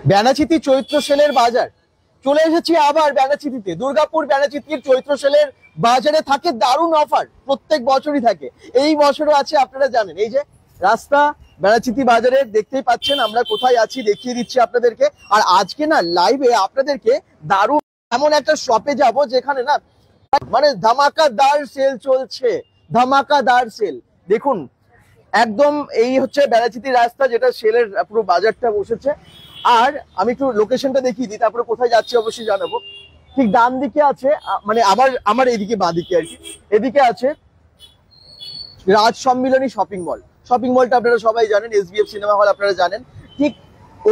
ব্যানাচিতি চৈত্র সেলের বাজার চলে এসেছি আবার ব্যানাচিতিতে। দুর্গাপুর ব্যানাচিতির চৈত্র সেলের বাজারে থাকে দারুণ অফার, প্রত্যেক বছরই থাকে, এই বছরও আছে। আপনারা জানেন এই যে রাস্তা ব্যানাচিতি বাজারের, দেখতেই পাচ্ছেন আমরা কোথায় আছি, দেখিয়ে দিচ্ছি আপনাদেরকে। আর আজকে না লাইভে আপনাদেরকে দারুণ এমন একটা শপে যাব যেখানে না মানে ধামাকাদার সেল চলছে, ধামাকাদার সেল। দেখুন একদম এই হচ্ছে ব্যানাচিতি রাস্তা, যেটা সেলের পুরো বাজারটা বসেছে। আর আমি একটু লোকেশনটা দেখিয়ে দিই, তারপরে কোথায় যাচ্ছি অবশ্যই জানাবো। ঠিক ডান দিকে আছে মানে আমার এদিকে বাঁ দিকে আর কি, এদিকে আছে রাজ সম্মিলনী শপিং মল। শপিং মলটা আপনারা সবাই জানেন, SBF সিনেমা হল আপনারা জানেন। ঠিক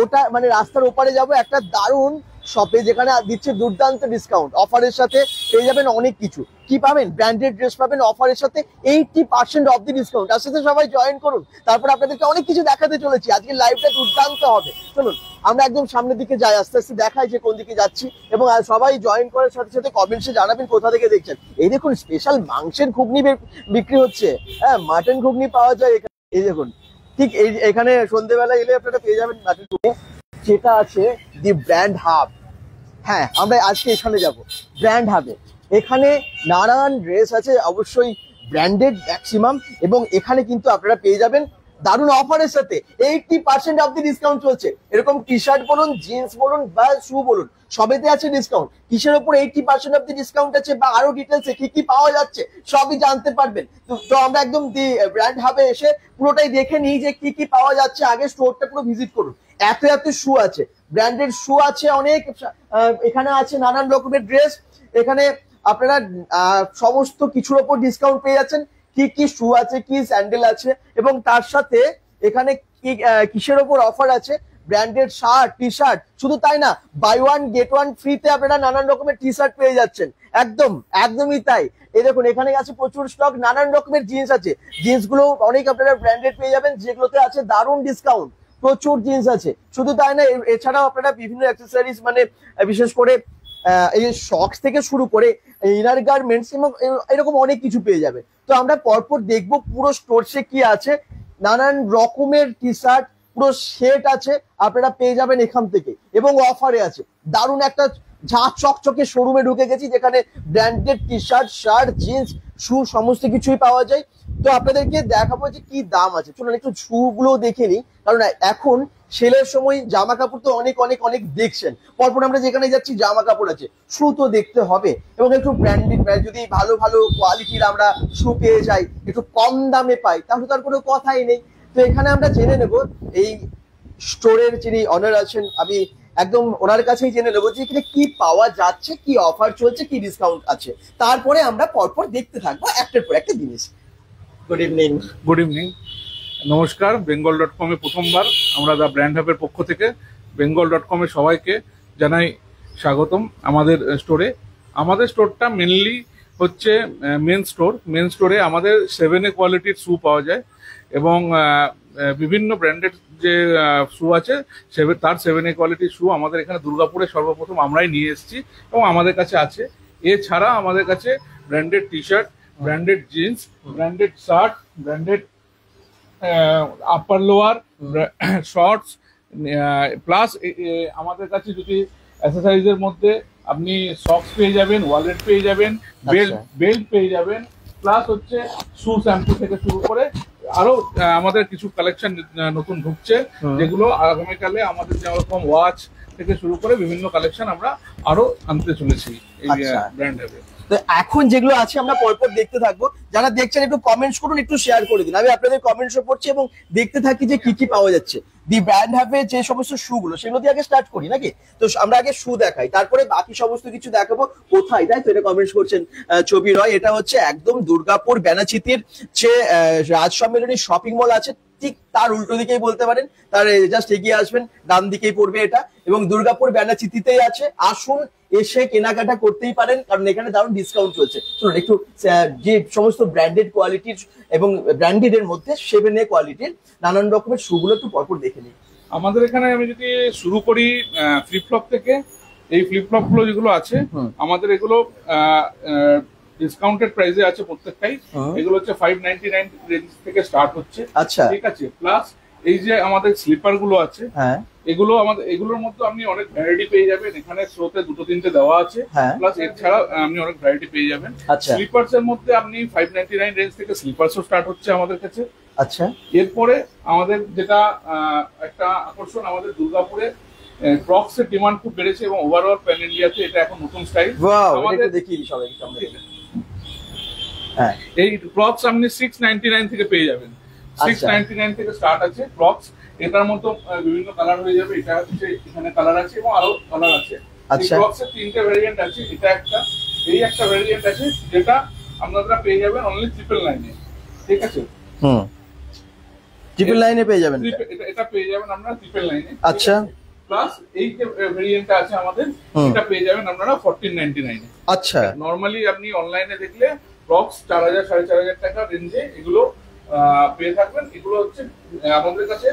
ওটা মানে রাস্তার ওপারে যাব একটা দারুণ শপে, যেখানে দিচ্ছে দুর্দান্ত ডিসকাউন্ট। অফারের সাথে পেয়ে যাবেন অনেক কিছু। কি পাবেন? ব্র্যান্ডেড ড্রেস পাবেন অফারের সাথে 80% অফ দি ডিসকাউন্ট। তার সাথে সবাই জয়েন করুন, তারপর আপনাদেরকে অনেক কিছু দেখাতে চলেছি। আজকে লাইভটা দুর্দান্ত হবে। চলুন আমরা একদম সামনের দিকে যাই, আস্তে আস্তে দেখাই যে কোন দিকে যাচ্ছি। এবং সবাই জয়েন করার সাথে সাথে কমেন্টসে জানাবেন কোথা থেকে দেখছেন। এই দেখুন স্পেশাল মাংসের ঘুগনি বিক্রি হচ্ছে, হ্যাঁ মাটন ঘুগনি পাওয়া যায় এখানে। এই দেখুন ঠিক এখানে সন্ধ্যেবেলা এলে আপনারা পেয়ে যাবেন মাটন ঘুগনি, যেটা আছে দি ব্র্যান্ড হাব। হ্যাঁ আমরা আজকে এখানে যাব ব্র্যান্ড হাবে। এখানে নানান ড্রেস আছে, অবশ্যই ব্র্যান্ডেড ম্যাক্সিমাম। এবং এখানে কিন্তু আপনারা পেয়ে যাবেন দারুণ অফারের সাথে 80% অফ দি ডিসকাউন্ট চলছে। এরকম টি শার্ট বলুন, জিন্স বলুন বা শু বলুন, সবেতে আছে ডিসকাউন্ট। কিসের উপর 80% অফ দি ডিসকাউন্ট আছে বা আরো ডিটেলসে কি কি পাওয়া যাচ্ছে সবই জানতে পারবেন। তো আমরা একদম দি ব্র্যান্ড হাবে এসে পুরোটাই দেখে নিই যে কি কি পাওয়া যাচ্ছে। আগে স্টোরটা পুরো ভিজিট করুন। এত এত শু আছে, ব্র্যান্ডেড শু আছে অনেক, এখানে আছে নানান রকমের ড্রেস। এখানে আপনারা সমস্ত কিছুর ওপর ডিসকাউন্ট পেয়ে যাচ্ছেন। কি কি শু আছে, কি স্যান্ডেল আছে, এবং তার সাথে এখানে কি কিসের ওপর অফার আছে, ব্র্যান্ডেড শার্ট, টি শার্ট। শুধু তাই না, বাই ওয়ান গেট ওয়ান ফ্রিতে আপনারা নানান রকমের টি শার্ট পেয়ে যাচ্ছেন। একদমই তাই। এই দেখুন এখানে আছে প্রচুর স্টক, নানান রকমের জিন্স আছে। জিন্স গুলো অনেক আপনারা ব্র্যান্ডেড পেয়ে যাবেন, যেগুলোতে আছে দারুণ ডিসকাউন্ট। প্রচুর জিন্স আছে। শুধু তাই না, এছাড়াও আপনারা বিভিন্ন অ্যাক্সেসরিজ মানে বিশেষ করে এই শক্স থেকে শুরু করে ইনার গার্মেন্টস এবং এরকম অনেক কিছু পেয়ে যাবে। তো আমরা পরপর দেখবো পুরো স্টোরসে কি আছে। নানান রকমের টি শার্ট, পুরো সেট আছে, আপনারা পেয়ে যাবেন এখান থেকে এবং অফারে আছে। দারুণ একটা ঝাঁ চকচকে শোরুমে ঢুকে গেছি, যেখানে branded T shirt, shirt, jeans, shoe সমস্ত কিছুই পাওয়া যায়। তো আপনাদেরকে দেখাবো যে কি দাম আছে। চলুন একটু শু গুলো দেখে নিই, কারণ এখন সেলের সময় জামা কাপড় তো অনেক অনেক অনেক দেখছেন। পরপর আমরা যেখানে যাচ্ছি জামা কাপড় আছে, শু তো দেখতে হবে। এবং একটু ব্র্যান্ডেড, যদি ভালো ভালো কোয়ালিটির আমরা শু পেয়ে যাই, একটু কম দামে পাই, তাহলে তো আর কোনো কথাই নেই। তো এখানে আমরা জেনে নেব এই স্টোরের যিনি অনার আছেন, আমি একদম ওনার কাছেই জেনে নেবো যে এখানে কি পাওয়া যাচ্ছে, কি অফার চলছে, কি ডিসকাউন্ট আছে। তারপরে আমরা পরপর দেখতে থাকবো একটার পর একটা জিনিস। Good evening. গুড ইভিনিং, নমস্কার। bengal.com এ প্রথমবার আমরা দ্য ব্র্যান্ড হাবের পক্ষ থেকে bengal.com এর সবাইকে জানাই স্বাগতম আমাদের স্টোরে। আমাদের স্টোরটা মেনলি হচ্ছে মেন স্টোরে আমাদের 7A কোয়ালিটির শু পাওয়া যায় এবং বিভিন্ন ব্র্যান্ডেড যে শু আছে তার 7A কোয়ালিটির শু আমাদের এখানে দুর্গাপুরে সর্বপ্রথম আমরাই নিয়ে এসেছি এবং আমাদের কাছে আছে। এছাড়া আমাদের কাছে branded T shirt, branded jeans, branded shirt, branded upper lower, shorts, plus আমাদের কাছে যদি অ্যাক্সেসরিজের মধ্যে আপনি সক্স পেয়ে যাবেন, ওয়ালেট পেয়ে যাবেন, বেল্ট পেয়ে যাবেন, প্লাস হচ্ছে শু শ্যাম্পু থেকে শুরু করে আরো আমাদের কিছু কালেকশন নতুন ঢুকছে, যেগুলো আগামীকালে আমাদের যেরকম ওয়াচ থেকে শুরু করে বিভিন্ন কালেকশন আমরা আরো আনতে চলেছি এই ব্র্যান্ড হাবে। তো এখন যেগুলো আছে আমরা পরপর দেখতে থাকবো। যারা দেখছেন একটু কমেন্টস করুন, একটু শেয়ার করে দিন। আমি আপনাদের কমেন্টসও পড়ছি এবং দেখতে থাকি যে কি কি পাওয়া যাচ্ছে। দি ব্র্যান্ড হাবে যে সমস্ত শু গুলো, সেগুলো দিয়ে আগে স্টার্ট করি নাকি? তো আমরা আগে শু দেখাই, তারপরে বাকি সমস্ত কিছু দেখাবো। কোথায়, তাই তো এটা কমেন্টস করছেন ছবি রয়। এটা হচ্ছে একদম দুর্গাপুর ব্যানাচিতির যে রাজ সম্মেলনী শপিং মল আছে, ঠিক তার উল্টো দিকেই বলতে পারেন। তার জাস্ট এগিয়ে আসবেন, ডান দিকেই পড়বে এটা, এবং দুর্গাপুর ব্যানাচিতিতেই আছে। আসুন, এসে কেনাকাটা করতেই পারেন, কারণ এখানে দারুণ ডিসকাউন্ট চলছে। চলুন একটু যে সমস্ত ব্র্যান্ডেড কোয়ালিটির এবং ব্র্যান্ডেড এর মধ্যে 7A কোয়ালিটির নানান রকমের শুগুলো একটু পরপর দেখে নিই। আমাদের এখানে আমি যদি শুরু করি ফ্লিপফ্লপ থেকে, এই ফ্লিপফ্লপ গুলো যেগুলো আছে আমাদের এগুলো ডিসকাউন্টেড প্রাইসে আছে প্রত্যেকটাই। এগুলো হচ্ছে 599 রেঞ্জ থেকে স্টার্ট হচ্ছে। আচ্ছা, ঠিক আছে। প্লাস এই যে আমাদের স্লিপার গুলো আছে, এগুলো আমাদের, এগুলোর মধ্যে আপনি অনেক ভ্যারাইটি পেয়ে যাবেন। এখানে শোতে দুটো তিনটে দেওয়া আছে, হ্যাঁ। প্লাস এছাড়া আপনি অনেক ভ্যারাইটি পেয়ে যাবেন। আচ্ছা। স্লিপার্স এর মধ্যে আপনি 599 রেঞ্জ থেকে স্লিপার্সও স্টার্ট হচ্ছে আমাদের কাছে। আচ্ছা। এরপরে আমাদের যেটা একটা আকর্ষণ, আমাদের দুর্গাপুরে ক্রক্স এর ডিমান্ড খুব বেড়েছে এবং ওভারঅল প্যান ইন্ডিয়াতে এটা এখন নতুন স্টাইল। ওয়াও, আমাদের এটা দেখি সবাই সামনে। হ্যাঁ, এই ক্রক্স আপনি 699 থেকে পেয়ে যাবেন। 699 থেকে স্টার্ট আছে ক্রক্স। এটার মতো বিভিন্ন কালার হয়ে যাবে। এটা হচ্ছে এখানে কালার আছে এবং আরো কালার আছে। আচ্ছা। ক্রক্স এর তিনটে ভেরিয়েন্ট আছে। এটা একটা, এই একটা ভেরিয়েন্ট আছে যেটা আপনারা পেয়ে যাবেন অনলি 999 এ। ঠিক আছে, হুম, 999 এ পেয়ে যাবেন। এটা পেয়ে যাবেন আপনারা 999 এ। আচ্ছা। প্লাস এই যে ভেরিয়েন্টটা আছে আমাদের, এটা পেয়ে যাবেন আপনারা 1499 এ। আচ্ছা। নরমালি আপনি অনলাইনে দেখলে ক্রক্স 4000 4500 টাকা রেঞ্জে এগুলো পেয়ে থাকবেন। এগুলো হচ্ছে আমাদের কাছে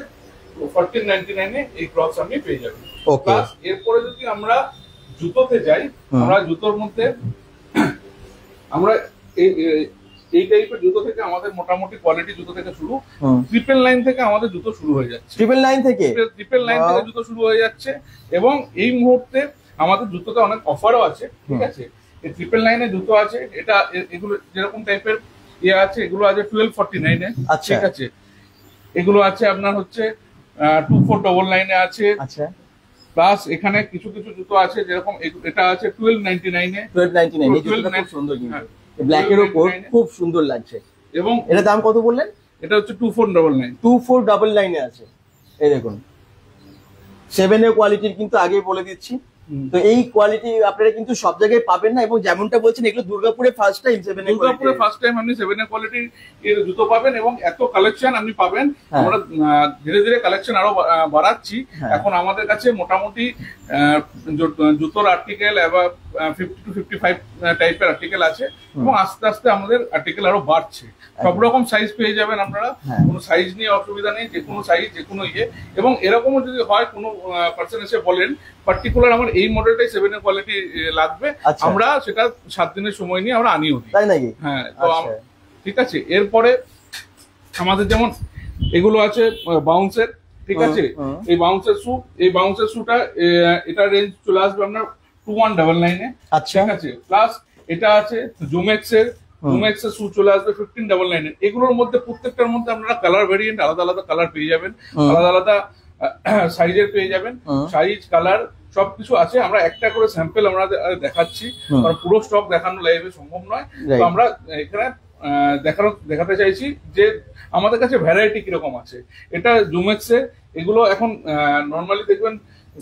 1499 এ এই ক্রক্স আপনি পেয়ে যাবেন। ওকে। প্লাস এরপরে যদি আমরা জুতোতে যাই, আমরা জুতোর মধ্যে আমরা এই টাইপের জুতো থেকে আমাদের মোটামুটি কোয়ালিটি জুতো থেকে শুরু, 999 থেকে আমাদের জুতো শুরু হয়ে যাচ্ছে। 999 থেকে 999 থেকে জুতো শুরু হয়ে যাচ্ছে। এবং এই মুহূর্তে আমাদের জুতোতে অনেক অফারও আছে। ঠিক আছে, এই 999 এ জুতো আছে। এটা এগুলো যেরকম টাইপের ইয়ে আছে, এগুলো আছে 1249 এ। ঠিক আছে, এগুলো আছে আপনার হচ্ছে 2499 এ আছে। আচ্ছা। প্লাস এখানে কিছু কিছু জুতো আছে যেরকম এটা আছে 1299 এ। 1299 এই জুতোটা খুব সুন্দর, কিন্তু ব্ল্যাক এর উপর খুব সুন্দর লাগছে। এবং এটা দাম কত বললেন? এটা হচ্ছে 2499। 2499 এ আছে। এই দেখুন 7 এর কোয়ালিটির, কিন্তু আগেই বলে দিচ্ছি। তো এই কোয়ালিটি আপনারা কিন্তু সব জায়গায় পাবেন না, এবং যেমনটা বলছেন এগুলো দুর্গাপুরে ফার্স্ট টাইম 7 এর দুর্গাপুরে ফার্স্ট টাইম আপনি 7 এর কোয়ালিটির এর জুতো পাবেন এবং এত কালেকশন আপনি পাবেন। আমরা ধীরে ধীরে কালেকশন আরো বাড়াচ্ছি। এখন আমাদের কাছে মোটামুটি জুতোর আর্টিকেল এবং 50 to 55 টাইপের আর্টিকেল আছে এবং আস্তে আস্তে আমাদের আর্টিকেল আরো বাড়ছে। সব রকম সাইজ পেয়ে যাবেন আপনারা, কোনো সাইজ নিয়ে অসুবিধা নেই, যে কোনো সাইজ যে কোনো ইয়ে। এবং এরকমও যদি হয় কোনো পার্সন এসে বলেন পার্টিকুলার আমার এই মডেলটাই 7 এর কোয়ালিটি লাগবে, আমরা সেটা 7 দিনের সময় নিয়ে আমরা আনিও দিই। তাই নাকি? হ্যাঁ, তো ঠিক আছে। এরপরে আমাদের যেমন এগুলো আছে বাউন্সের। ঠিক আছে, এই বাউন্সের শু, এই বাউন্সের শুটা এটা রেঞ্জ চলে আসবে আপনার 2199 এ। ঠিক আছে, প্লাস এটা আছে জুমেক্স এর, জুমেক্স এর শু চলে আসবে 1599 এ। এগুলোর মধ্যে প্রত্যেকটার মধ্যে আপনারা কালার ভেরিয়েন্ট আলাদা আলাদা কালার পেয়ে যাবেন, আলাদা আলাদা সাইজের পেয়ে যাবেন। সাইজ কালার সবকিছু আছে। আমরা একটা করে স্যাম্পল আমরা দেখাচ্ছি, কারণ পুরো স্টক দেখানো লাইভে সম্ভব নয়। তো আমরা এখানে দেখাতে চাইছি যে আমাদের কাছে ভ্যারাইটি কিরকম আছে। এটা জুমেক্স এর, এগুলো এখন নর্মালি দেখবেন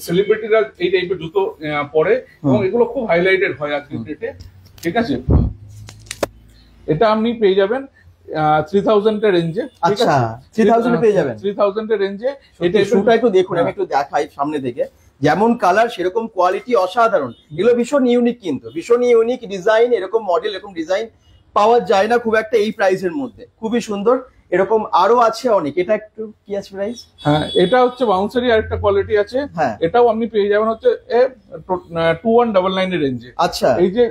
সেলিব্রিটিরা এই টাইপের জুতো পরে এবং এগুলো খুব হাইলাইটেড হয় আজকের ডেটে। ঠিক আছে, এটা আপনি পেয়ে যাবেন 3000 এর রেঞ্জে। আচ্ছা, 3000 এ পেয়ে যাবেন। 3000 এর রেঞ্জে। এটা শুটা একটু দেখুন, আমি একটু দেখাই সামনে থেকে। যেমন কালার সেরকম কোয়ালিটি অসাধারণ। এগুলো ভীষণ ইউনিক, কিন্তু ভীষণ ইউনিক ডিজাইন। এরকম মডেল, এরকম ডিজাইন পাওয়া যায় না খুব একটা এই প্রাইসের মধ্যে। খুবই সুন্দর। এরকম আরো আছে অনেক। এটা একটু কি আছে প্রাইস? হ্যাঁ, এটা হচ্ছে বাউন্সারি আরেকটা কোয়ালিটি আছে। এটাও আপনি পেয়ে যাবেন হচ্ছে 2199 এর রেঞ্জে। আচ্ছা, এই যে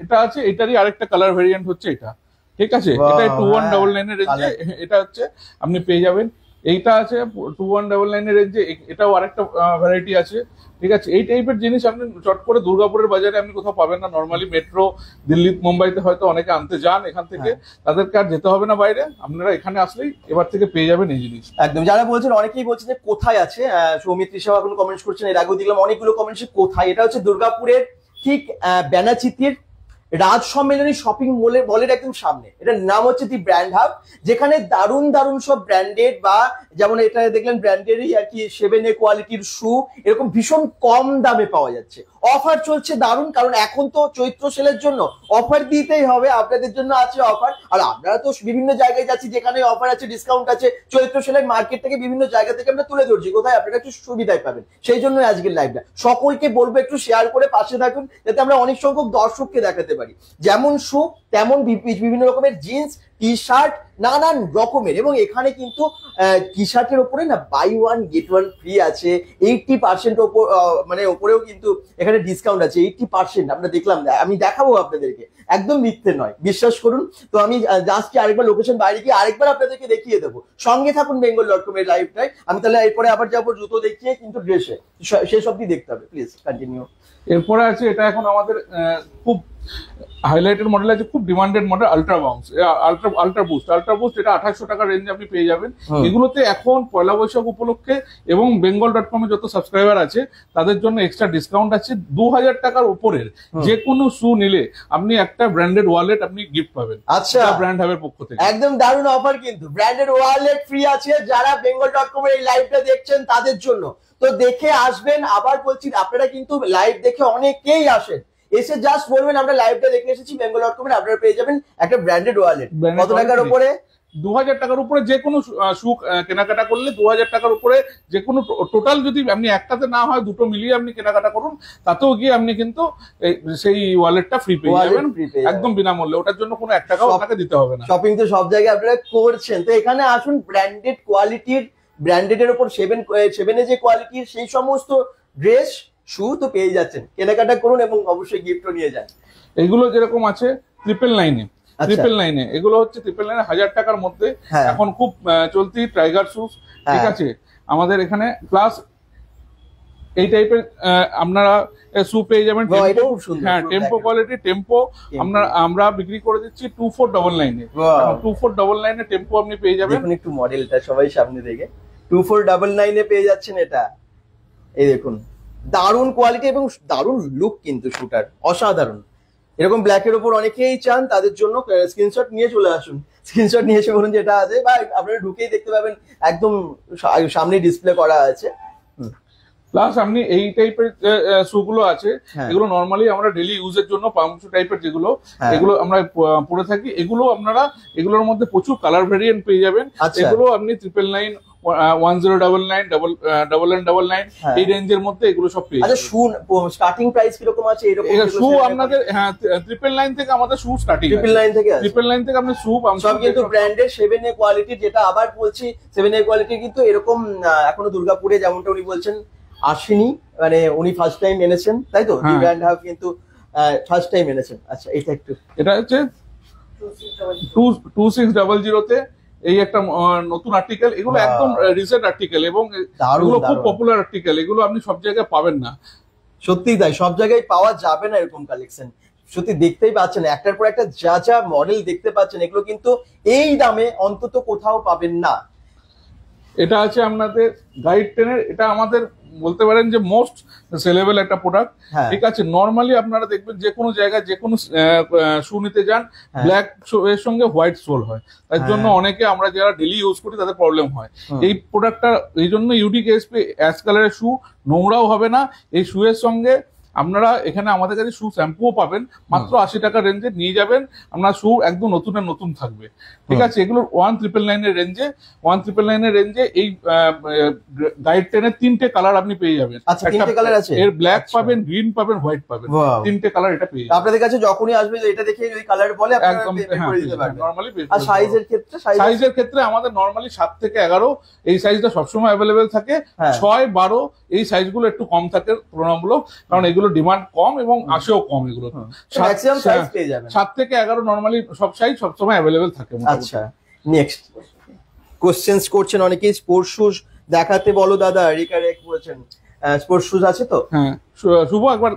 এটা আছে, এটারই আরেকটা কালার ভেরিয়েন্ট হচ্ছে এটা। ঠিক আছে, এটা 2199 এর রেঞ্জে। এটা হচ্ছে আপনি পেয়ে যাবেন। এইটা আছে 2199 এর রেঞ্জে। এটাও আরেকটা ভ্যারাইটি আছে। ঠিক আছে, এই টাইপের জিনিস আপনি চট করে দুর্গাপুরের বাজারে আপনি কোথাও পাবেন না। নর্মালি মেট্রো, দিল্লি, মুম্বাইতে হয়তো অনেকে আনতে যান এখান থেকে, তাদেরকে আর যেতে হবে না বাইরে। আপনারা এখানে আসলেই এবার থেকে পেয়ে যাবেন এই জিনিস। একদম। যারা বলছেন, অনেকেই বলছেন যে কোথায় আছে, সৌমিত্রী সাহা এখন কমেন্টস করছেন, এর আগেও দেখলাম অনেকগুলো কমেন্টস কোথায়। এটা হচ্ছে দুর্গাপুরের ঠিক ব্যানাচিতির রাজ সম্মেলনী শপিং মলের একদম সামনে। এটার নাম হচ্ছে দি ব্র্যান্ড হাব, যেখানে দারুণ দারুণ সব ব্র্যান্ডেড, বা যেমন এটা দেখলেন ব্র্যান্ডেরই আর কি 7 এর কোয়ালিটির শু এরকম ভীষণ কম দামে পাওয়া যাচ্ছে। অফার চলছে দারুণ, কারণ এখন তো চৈত্র সেলের জন্য অফার দিতেই হবে। আপনাদের জন্য আছে অফার, আর আপনারা তো বিভিন্ন জায়গায় যাচ্ছি যেখানে অফার আছে, ডিসকাউন্ট আছে। চৈত্র সেলের মার্কেট থেকে বিভিন্ন জায়গা থেকে আমরা তুলে ধরছি কোথায় আপনারা একটু সুবিধায় পাবেন। সেই জন্য আজকের লাইভটা সকলকে বলবো একটু শেয়ার করে পাশে থাকুন, যাতে আমরা অনেক সংখ্যক দর্শককে দেখাতে পারি। পারি। যেমন শু তেমন বিভিন্ন রকমের জিন্স, টি শার্ট, নানান রকমের। এবং এখানে কিন্তু টি শার্টের ওপরে না buy one get one free আছে, 80% মানে ওপরেও কিন্তু এখানে ডিসকাউন্ট আছে 80%। আমরা দেখলাম, আমি দেখাবো আপনাদেরকে, একদম মিথ্যে নয়, বিশ্বাস করুন। তো আমি জাস্ট আরেকবার লোকেশন বাইরে গিয়ে আরেকবার আপনাদেরকে দেখিয়ে দেবো। সঙ্গে থাকুন bengal.com এর লাইভটাই। আমি তাহলে এরপরে আবার যাবো জুতো দেখিয়ে, কিন্তু ড্রেসে শেষ অব্দি দেখতে হবে। Please continue. এরপরে আছে, এটা এখন আমাদের খুব হাইলাইটেড মডেল আছে, খুব demanded model, ultra bounce, ultra boost. এটা 2800 টাকা রেঞ্জে আপনি পেয়ে যাবেন। এগুলোতে এখন পয়লা বৈশাখ উপলক্ষে এবং bengal.com এ যত সাবস্ক্রাইবার আছে তাদের জন্য এক্সট্রা ডিসকাউন্ট আছে। 2000 টাকার উপরের যে কোনো শু নিলে আপনি একটা ব্র্যান্ডেড ওয়ালেট আপনি গিফট পাবেন। আচ্ছা, ব্র্যান্ড হাবের পক্ষ থেকে একদম দারুণ অফার, কিন্তু ব্র্যান্ডেড ওয়ালেট ফ্রি আছে যারা bengal.com এর এই লাইভটা দেখছেন তাদের জন্য। তো দেখে আসবেন। আবার বলছি, আপনারা কিন্তু লাইভ দেখে অনেকেই আসেন, এসে জাস্ট বলবেন আমরা লাইভটা দেখে এসেছি bengal.com এর, আপনারা পেয়ে যাবেন একটা ব্র্যান্ডেড ওয়ালেট। কত টাকার উপরে? 2000 টাকার উপরে যে কোনো শু কেনাকাটা করলে 2000 টাকার উপরে যে কোনো টোটাল, যদি আপনি একটাতে না হয় দুটো মিলিয়ে আপনি কেনাকাটা করুন, তাতেও গিয়ে আপনি কিন্তু সেই ওয়ালেটটা ফ্রি পেয়ে যাবেন একদম বিনামূল্যে। ওটার জন্য কোনো 1 টাকাও আপনাকে দিতে হবে না। শপিং তো সব জায়গায় আপনারা করছেন, তো এখানে আসুন, ব্র্যান্ডেড কোয়ালিটির, ব্র্যান্ডেড এর উপর সেভেনে যে কোয়ালিটির সেই সমস্ত ড্রেস শু তো পেয়ে যাচ্ছেন। কেনাকাটা করুন এবং অবশ্যই গিফটও নিয়ে যান। এগুলো যেরকম আছে 999 এগুলো হচ্ছে 999 1000 টাকার মধ্যে এখন খুব চলতি টাইগার শুজ, ঠিক আছে আমাদের এখানে। প্লাস এই টাইপের আপনারা শু পেয়ে যাবেন। হ্যাঁ, টেম্পো কোয়ালিটি, টেম্পো আমরা বিক্রি করে দিচ্ছি 2499 এ। 2499 এ টেম্পো আপনি পেয়ে যাবেন। দেখুন একটু মডেলটা সবাই সামনে থেকে, 2499 এ পেয়ে যাচ্ছেন এটা। এই দেখুন, দারুণ কোয়ালিটি এবং দারুণ লুক, কিন্তু শুটার অসাধারণ। এরকম ব্ল্যাক এর উপর অনেকেই চান, তাদের জন্য স্ক্রিনশট নিয়ে চলে আসুন। স্ক্রিনশট নিয়ে এসে বলুন যেটা আছে, বা আপনারা ঢুকেই দেখতে পাবেন, একদম সামনে ডিসপ্লে করা আছে। প্লাস আপনি এই টাইপের শু গুলো আছে, এগুলো নর্মালি আমরা ডেইলি ইউজের জন্য পাম্প শু টাইপের যেগুলো, এগুলো আমরা পরে থাকি। এগুলো আপনারা, এগুলোর মধ্যে প্রচুর কালার ভেরিয়েন্ট পেয়ে যাবেন। এগুলো আপনি 999, 1099, 9999 এই রেঞ্জের মধ্যে এগুলো সব পেয়ে যাবেন। আচ্ছা, শু স্টার্টিং প্রাইস কিরকম আছে? এরকম শু আপনাদের 999 থেকে আমাদের শু স্টার্টিং, 999 থেকে 999 থেকে আপনি শু পাবেন। সব কিন্তু ব্র্যান্ডেড 7A কোয়ালিটি, যেটা আবার বলছি 7A কোয়ালিটি কিন্তু এরকম এখনো দুর্গাপুরে যেমনটা উনি বলছেন আসেনি, মানে উনি ফার্স্ট টাইম এনেছেন, তাই তো? ব্র্যান্ড হাব কিন্তু ফার্স্ট টাইম এনেছেন। আচ্ছা, এটা হচ্ছে 2600 তে এই একটা নতুন আর্টিকেল। এগুলো একদম রিসেন্ট আর্টিকেল এবং এগুলো খুব পপুলার আর্টিকেল। এগুলো আপনি সব জায়গায় পাবেন না। সত্যিই তাই, সব জায়গায় পাওয়া যাবে না এরকম কালেকশন। সত্যি দেখতেই পাচ্ছেন, একটার পর একটা যা যা মডেল দেখতে পাচ্ছেন, এগুলো কিন্তু এই দামে অন্তত কোথাও পাবেন না। এটা আছে আপনাদের গাইড 10 এর। এটা আমাদের বলতে পারেন যে মোস্ট সেলেবল একটা প্রোডাক্ট, ঠিক আছে। নর্মালি আপনারা দেখবেন যে কোনো জায়গায় যে কোনো শু নিতে যান, ব্ল্যাক এর সঙ্গে হোয়াইট সোল হয়, তার জন্য অনেকে আমরা যারা ডেইলি ইউজ করি তাদের প্রবলেম হয়। এই প্রোডাক্টটা এই জন্য ইউনিক এসপি অ্যাশ কালারের শু, নোংরাও হবে না। এই শু এর সঙ্গে আপনারা এখানে আমাদের কাছে শু শ্যাম্পুও পাবেন, মাত্র 80 টাকা রেঞ্জে নিয়ে যাবেন। আপনার শু একদম নতুনের নতুন থাকবে, ঠিক আছে। এগুলো 1999 এর রেঞ্জে, 1999 এর রেঞ্জে এই গাইড 10 এর 3টে কালার আপনি পেয়ে যাবেন। আচ্ছা, 3টে কালার আছে? এর ব্ল্যাক পাবেন, গ্রিন পাবেন, হোয়াইট পাবেন, 3টে কালার এটা পেয়ে যাবেন। আপনাদের কাছে যখনই আসবে এটা দেখে যদি কালার বলে আপনারা করে দিতে পারবেন নরমালি। আর সাইজের ক্ষেত্রে আমাদের নরমালি 7 থেকে 11 এই সাইজটা সবসময় অ্যাভেলেবেল থাকে। 6, 12 এই সাইজগুলো একটু কম থাকে তুলনামূলক, কারণ এগুলো ডিমান্ড কম এবং আসেও কম। এগুলো 7 থেকে 11 নরমালি সব সাইজ সবসময় অ্যাভেলেবেল থাকে। আচ্ছা, নেক্সট কোশ্চেন্স করছেন অনেকেই, স্পোর্টস শুজ দেখাতে বলো দাদা, রিকারেক্ট বলছেন। স্পোর্টস শুজ আছে তো? হ্যাঁ, শুভ একবার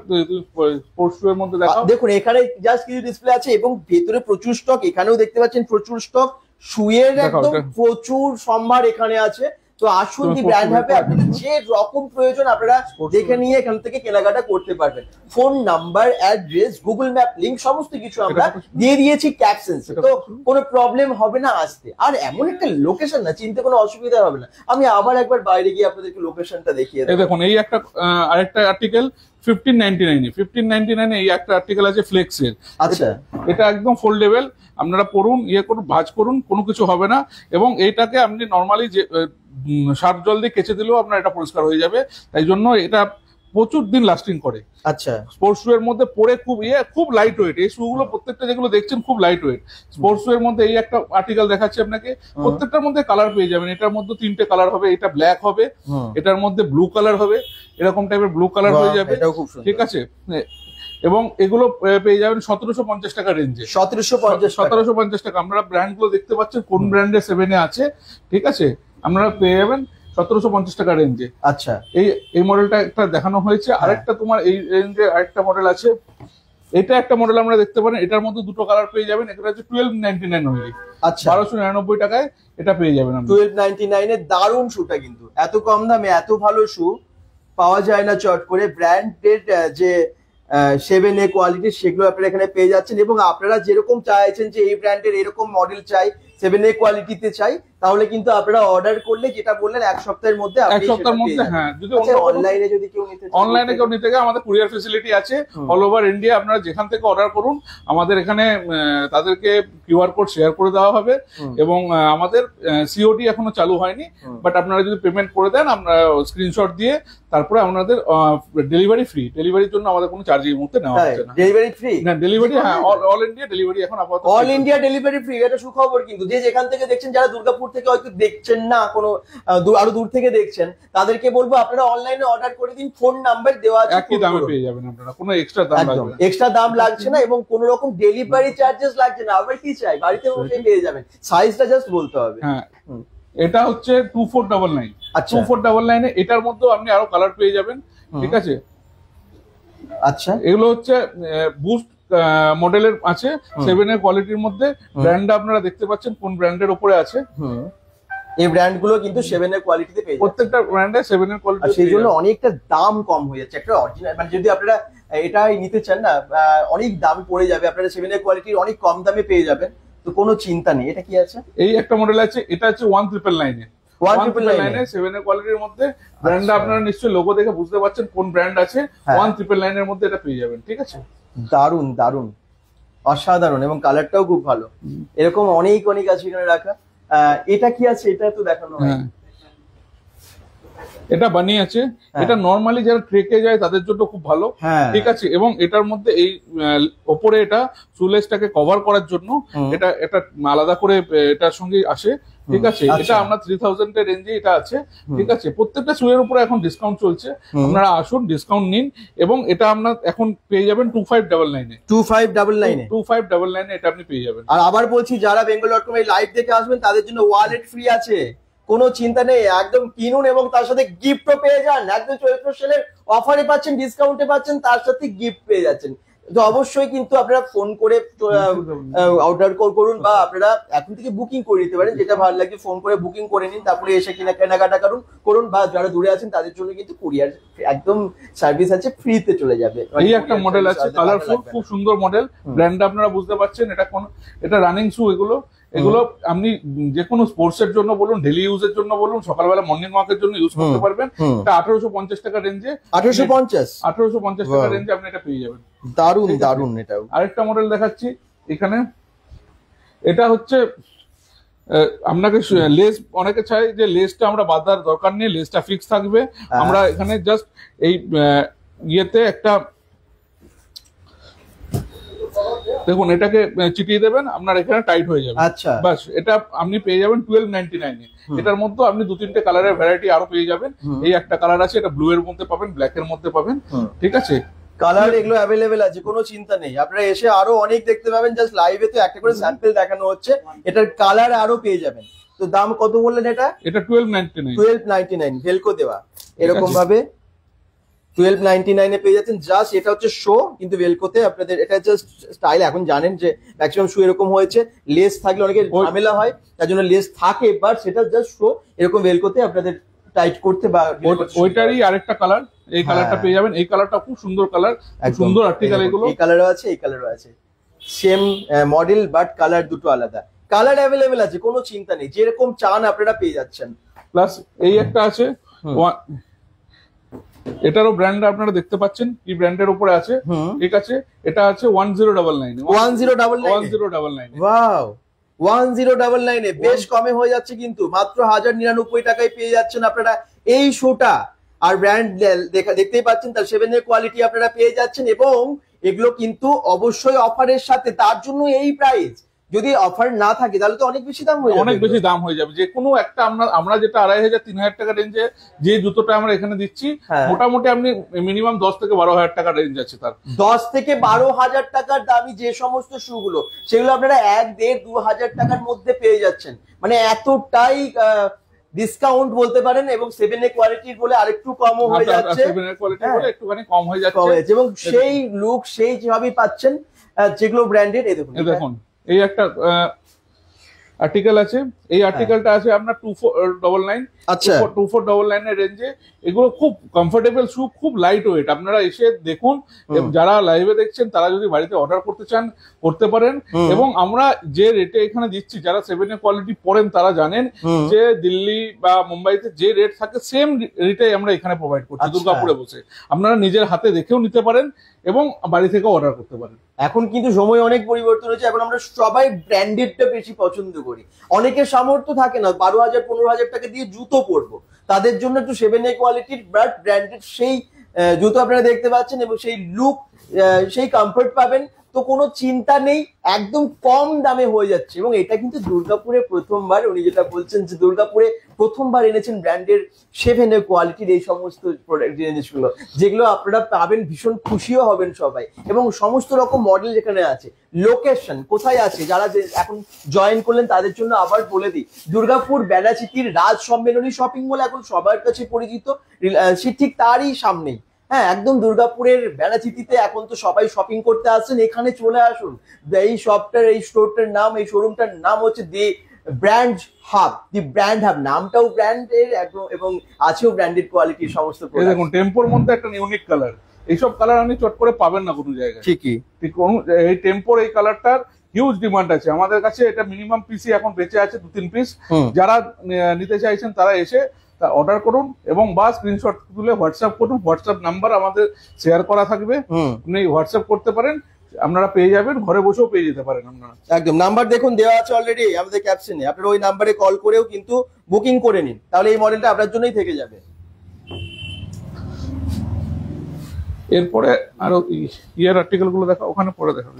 স্পোর্টস শু এর মধ্যে দেখাও। দেখুন এখানে জাস্ট কিছু ডিসপ্লে আছে এবং ভেতরে প্রচুর স্টক, এখানেও দেখতে পাচ্ছেন প্রচুর স্টক। শুয়ের একদম প্রচুর সম্ভার এখানে আছে। তো আসুন দি ব্র্যান্ড হাবে, আপনাদের যে রকম প্রয়োজন আপনারা দেখে নিয়ে এখান থেকে কেনাকাটা করতে পারবেন। Phone number, address, Google map link সমস্ত কিছু আমরা দিয়ে দিয়েছি ক্যাপশনসে, তো কোনো প্রবলেম হবে না আসতে। আর এমন একটা লোকেশন না, চিনতে কোনো অসুবিধা হবে না। আমি আবার একবার বাইরে গিয়ে আপনাদেরকে লোকেশনটা দেখিয়ে দেব। দেখুন এই একটা আরেকটা আর্টিকেল 1599 এই একটা আর্টিকেল আছে ফ্লেক্সের। আচ্ছা, এটা একদম ফোল্ডেবল, আপনারা পরুন, করুন, ভাঁজ করুন, কোনো কিছু হবে না। এবং এইটাকে আপনি নর্মালি যে সার্ফ জল দিয়ে কেচে দিলেও আপনার এটা পরিষ্কার হয়ে যাবে। তাই জন্য এটা প্রচুর দিন লাস্টিং করে। আচ্ছা, স্পোর্টস শু এর মধ্যে পরে খুব লাইট ওয়েট। এই শু গুলো প্রত্যেকটা যেগুলো দেখছেন খুব লাইট ওয়েট। স্পোর্টস শু এর মধ্যে এই একটা আর্টিকেল দেখাচ্ছি আপনাকে, প্রত্যেকটার মধ্যে কালার পেয়ে যাবেন। এটার মধ্যে 3টে কালার হবে, এটা ব্ল্যাক হবে, এটার মধ্যে ব্লু কালার হবে, এরকম টাইপের ব্লু কালার হয়ে যাবে, ঠিক আছে। এবং এগুলো পেয়ে যাবেন 1750 টাকা রেঞ্জে। 1750 টাকা। আপনারা ব্র্যান্ড গুলো দেখতে পাচ্ছেন কোন ব্র্যান্ডের 7 এ আছে, ঠিক আছে, আপনারা পেয়ে যাবেন 1750 টাকা রেঞ্জে। আচ্ছা, এই মডেলটা একটা দেখানো হয়েছে। আরেকটা তোমার এই রেঞ্জে আরেকটা মডেল আছে, এটা একটা মডেল আমরা দেখতে পারেন, এটার মধ্যে দুটো কালার পেয়ে যাবেন। এটা হচ্ছে 1299 অনলি। আচ্ছা, 1299 টাকায় এটা পেয়ে যাবেন। 1299 এর দারুণ শুটা, কিন্তু এত কম দামে এত ভালো শু পাওয়া যায় না চট করে। ব্র্যান্ডেড যে 7A কোয়ালিটি সেগুলো আপনারা এখানে পেয়ে যাচ্ছেন। এবং আপনারা যেরকম চাইছেন যে এই ব্র্যান্ডের এরকম মডেল চাই, 7A কোয়ালিটিতে চাই, তাহলে কিন্তু আপনারা অর্ডার করলে যেটা বললেন এক সপ্তাহের মধ্যে, এক সপ্তাহের মধ্যে, হ্যাঁ। যদি অনলাইনে যদি কেউ নিতে চায়, অনলাইনে কেউ নিতে গেলে আমাদের কুরিয়ার ফেসিলিটি আছে অল ওভার ইন্ডিয়া। আপনারা যেখান থেকে অর্ডার করুন, আমাদের এখানে তাদেরকে কিউআর কোড শেয়ার করে দেওয়া হবে। এবং আমাদের সিওডি এখনো চালু হয়নি, বাট আপনারা যদি পেমেন্ট করে দেন, আমরা স্ক্রিনশট দিয়ে তারপরে আপনাদের ডেলিভারি ফ্রি। ডেলিভারির জন্য আমাদের কোনো চার্জ এই মুহূর্তে নেওয়া হচ্ছে না। ডেলিভারি ফ্রি না, ডেলিভারি হ্যাঁ, অল ইন্ডিয়া ডেলিভারি এখন আপাতত। অল ইন্ডিয়া ডেলিভারি ফ্রি, এটা সুখবর। কিন্তু যে যেখান থেকে দেখছেন, যারা দুর্গাপুর থেকে হয়তো দেখছেন না, কোনো আরো দূর থেকে দেখছেন, তাদেরকে বলবো আপনারা অনলাইনে অর্ডার করে দিন। ফোন নাম্বার দেওয়া আছে, একই দামে পেয়ে যাবেন আপনারা, কোনো এক্সট্রা দাম লাগবে না। এক্সট্রা দাম লাগছে না, এবং কোনো রকম ডেলিভারি চার্জেস লাগছে না। আবার কি চাই, বাড়িতে বসে পেয়ে যাবেন। সাইজটা জাস্ট বলতে হবে। হ্যাঁ, এটা হচ্ছে 2499। আচ্ছা, 2499 এটার মধ্যে আপনি আরো কালার পেয়ে যাবেন, ঠিক আছে। আচ্ছা, এগুলো হচ্ছে বুস্ট মডেলের আছে 7 এর কোয়ালিটির মধ্যে। ব্র্যান্ড আপনারা দেখতে পাচ্ছেন কোন ব্র্যান্ডের উপরে আছে। এই ব্র্যান্ড গুলো কিন্তু 7 এর কোয়ালিটিতে পেয়ে যাবেন। প্রত্যেকটা ব্র্যান্ডে 7 এর কোয়ালিটি, সেই জন্য অনেকটা দাম কম হয়ে যাচ্ছে। একটা অরিজিনাল মানে যদি আপনারা এটাই নিতে চান না, অনেক দাম পড়ে যাবে। আপনারা 7 এর কোয়ালিটির অনেক কম দামে পেয়ে যাবেন, তো কোনো চিন্তা নেই। এটা কি আছে? এই একটা মডেল আছে, এটা হচ্ছে 1999 এ। 1999 7 এর কোয়ালিটির মধ্যে। ব্র্যান্ড আপনারা নিশ্চয়ই লোগো দেখে বুঝতে পারছেন কোন ব্র্যান্ড আছে। 1999 এর মধ্যে এটা পেয়ে যাবেন, ঠিক আছে। দারুন দারুন, অসাধারণ, এবং কালারটাও খুব ভালো। এরকম অনেক অনেক আছে এখানে রাখা। এটা কি আছে? এটা তো দেখানো হয়। এটা বানিয়ে আছে। এটা নরমালি যারা ট্রেকে যায় তাদের জন্য খুব ভালো, ঠিক আছে। এবং এটার মধ্যে এই ওপরে এটা সুলেসটাকে কভার করার জন্য এটা একটা আলাদা করে এটার সঙ্গে আসে, ঠিক আছে। এটা আমরা 3000 এর রেঞ্জে এটা আছে, ঠিক আছে। প্রত্যেকটা শুয়ের উপরে এখন ডিসকাউন্ট চলছে, আপনারা আসুন, ডিসকাউন্ট নিন। এবং এটা আপনার এখন পেয়ে যাবেন 2599 এ। 2599 এটা আপনি পেয়ে যাবেন। আর আবার বলছি, যারা bengal.com এই লাইভ দেখে আসবেন তাদের জন্য ওয়ালেট ফ্রি আছে, কোনো চিন্তা নেই। একদম কিনুন এবং তার সাথে গিফটও পেয়ে যান। একদম চৈত্র সেলের অফারে পাচ্ছেন, ডিসকাউন্টে পাচ্ছেন, তার সাথে গিফট পেয়ে যাচ্ছেন। তো অবশ্যই কিন্তু আপনারা ফোন করে অর্ডার করুন, বা আপনারা এখন থেকে বুকিং করে নিতে পারেন। যেটা ভালো লাগে ফোন করে বুকিং করে নিন, তারপরে এসে কেনাকাটা করুন। বা যারা দূরে আছেন তাদের জন্য কিন্তু কুরিয়ার একদম সার্ভিস আছে, ফ্রিতে চলে যাবে। এই একটা মডেল আছে কালারফুল, খুব সুন্দর মডেল। ব্র্যান্ড আপনারা বুঝতে পারছেন। এটা রানিং শু। এগুলো আপনি যে কোনো স্পোর্টস এর জন্য বলুন, ডেলি ইউজের জন্য বলুন, সকালবেলা মর্নিং ওয়াকের জন্য ইউজ করতে পারবেন। এটা 1850 টাকা রেঞ্জে। 1850 টাকা রেঞ্জে আপনি এটা পেয়ে যাবেন। দারুন দারুন। এটাও আরেকটা মডেল দেখাচ্ছি এখানে। এটা হচ্ছে আপনাকে লেস, অনেকে চাই যে লেসটা আমরা বাঁধার দরকার নেই, লেসটা ফিক্স থাকবে। আমরা এখানে জাস্ট এই ইয়েতে একটা দেখুন, এটাকে চিটিয়ে দেবেন, আপনার এখানে টাইট হয়ে যাবে। আচ্ছা, বাস এটা আপনি পেয়ে যাবেন 1299 এ। এটার মধ্যে আপনি 2-3টে কালারের ভ্যারাইটি আরো পেয়ে যাবেন। এই একটা কালার আছে, এটা ব্লু এর মধ্যে পাবেন, ব্ল্যাক এর মধ্যে পাবেন, ঠিক আছে। কালার এগুলো অ্যাভেলেবেল আছে, কোনো চিন্তা নেই। আপনারা এসে আরো অনেক দেখতে পাবেন। জাস্ট লাইভে তো একটা করে স্যাম্পল দেখানো হচ্ছে, এটার কালার আরো পেয়ে যাবেন। তো দাম কত বললেন? এটা 1299 ভেলকো দেওয়া এরকম ভাবে 1299 এ পেয়ে যাচ্ছেন। জাস্ট এটা হচ্ছে শো, কিন্তু ভেলকোতে আপনাদের এটা জাস্ট স্টাইল। এখন জানেন যে ম্যাক্সিমাম শু এরকম হয়েছে, লেস থাকলে অনেকে ঝামেলা হয়, তার জন্য লেস থাকে, বাট সেটা জাস্ট শো। এরকম ভেলকোতে আপনাদের টাইট করতে বা ওইটারই আরেকটা কালার, এই কালারটা পেয়ে যাবেন। এই কালারটা খুব সুন্দর কালার, সুন্দর আর্টিকেল। এগুলো এই কালারও আছে, এই কালারও আছে, সেম মডেল বাট কালার দুটো আলাদা। কালার অ্যাভেলেবেল আছে, কোনো চিন্তা নেই। যেরকম চান আপনারা পেয়ে যাচ্ছেন। প্লাস এই একটা আছে, এটারও ব্র্যান্ড আপনারা দেখতে পাচ্ছেন কি ব্র্যান্ডের উপরে আছে, ঠিক আছে। এটা আছে 1099 ওয়াও, 1099 এ বেশ কমে হয়ে যাচ্ছে, কিন্তু মাত্র 1099 টাকায় পেয়ে যাচ্ছেন আপনারা এই শুটা। আর ব্র্যান্ড দেখতেই পাচ্ছেন তার 7 এর কোয়ালিটি আপনারা পেয়ে যাচ্ছেন, এবং এগুলো কিন্তু অবশ্যই অফারের সাথে, তার জন্য এই প্রাইস। যদি অফার না থাকে তাহলে তো অনেক বেশি দাম হয়ে যাবে, অনেক বেশি দাম হয়ে যাবে। যে কোনো একটা আমরা যেটা 2500-3000 টাকা রেঞ্জে যে জুতোটা আমরা এখানে দিচ্ছি, মোটামুটি আপনি মিনিমাম 10 থেকে 12,000 টাকা রেঞ্জ আছে তার। 10 থেকে 12,000 টাকার দামি যে সমস্ত শুগুলো, সেগুলো আপনারা 1-1.5-2,000 টাকার মধ্যে পেয়ে যাচ্ছেন। মানে এতটাই ডিসকাউন্ট বলতে পারেন, এবং 7 এর কোয়ালিটির বলে আরেকটু কমও হয়ে যাচ্ছে, 7 এর কোয়ালিটি বলে একটুখানি কম হয়ে যাচ্ছে, এবং সেই লুক সেই যেভাবে পাচ্ছেন যেগুলো ব্র্যান্ডেড। এই দেখুন এই একটা আর্টিকেল আছে, এই আর্টিকেলটা আছে আপনার 2499। আচ্ছা, 2499 এর রেঞ্জে। এগুলো খুব কমফোর্টেবল শু, খুব লাইট ওয়েট। আপনারা এসে দেখুন, যারা লাইভে দেখছেন তারা যদি বাড়িতে অর্ডার করতে চান করতে পারেন। এবং আমরা যে রেটে এখানে দিচ্ছি, যারা 7 এর কোয়ালিটি পড়েন তারা জানেন যে দিল্লি বা মুম্বাইতে যে রেট থাকে সেম রেটে আমরা এখানে প্রোভাইড করছি দুর্গাপুরে বসে। আপনারা নিজের হাতে দেখেও নিতে পারেন এবং বাড়ি থেকেও অর্ডার করতে পারেন। এখন কিন্তু সময় অনেক পরিবর্তন হয়েছে, এখন আমরা সবাই ব্র্যান্ডেডটা বেশি পছন্দ করি। অনেকের সামর্থ্য থাকে না 12,000-15,000 টাকা দিয়ে জুতো পরবো, তাদের জন্য একটু 7 এর কোয়ালিটির বাট ব্র্যান্ডেড সেই জুতো আপনারা দেখতে পাচ্ছেন, এবং সেই লুক সেই কমফর্ট পাবেন। তো কোনো চিন্তা নেই, একদম কম দামে হয়ে যাচ্ছে। এবং এটা কিন্তু দুর্গাপুরে প্রথমবার, উনি যেটা বলছেন যে দুর্গাপুরে প্রথমবার এনেছেন ব্র্যান্ডের 7 এর কোয়ালিটির এই সমস্ত জিনিসগুলো, যেগুলো আপনারা পাবেন, ভীষণ খুশিও হবেন সবাই। এবং সমস্ত রকম মডেল যেখানে আছে, লোকেশন কোথায় আছে, যারা এখন জয়েন করলেন তাদের জন্য আবার বলে দিই, দুর্গাপুর বেনাচিতির রাজ সম্মেলনী শপিং মল এখন সবার কাছে পরিচিত, সে ঠিক তারই সামনেই। হ্যাঁ, একদম দুর্গাপুরের বেনাচিতিতে এখন তো সবাই শপিং করতে আসছেন, এখানে চলে আসুন। এই শপটার, এই স্টোরটার নাম, এই শোরুমটার নাম হচ্ছে দি ব্র্যান্ড হাব। দি ব্র্যান্ড হাব নামটাও ব্র্যান্ডের একদম, এবং আছেও ব্র্যান্ডেড কোয়ালিটির সমস্ত। দেখুন টেম্পোর মধ্যে একটা ইউনিক কালার, এইসব কালার আপনি চট করে পাবেন না কোনো জায়গায়। ঠিকই, ঠিক এই টেম্পোর এই কালারটার হিউজ ডিমান্ড আছে আমাদের কাছে। এটা মিনিমাম পিসি এখন বেঁচে আছে 2-3 পিস। যারা নিতে চাইছেন তারা এসে তা অর্ডার করুন, এবং বা স্ক্রিনশট তুলে হোয়াটসঅ্যাপ করুন। হোয়াটসঅ্যাপ নাম্বার আমাদের শেয়ার করা থাকবে, আপনি হোয়াটসঅ্যাপ করতে পারেন, আপনারা পেয়ে যাবেন, ঘরে বসেও পেয়ে যেতে পারেন আপনারা। একদম নাম্বার দেখুন দেওয়া আছে অলরেডি আমাদের ক্যাপশনে, আপনারা ওই নাম্বারে কল করেও কিন্তু বুকিং করে নিন, তাহলে এই মডেলটা আপনার জন্যই থেকে যাবে। এরপরে আরো ইয়ার আর্টিকেল গুলো দেখা, ওখানে পরে দেখা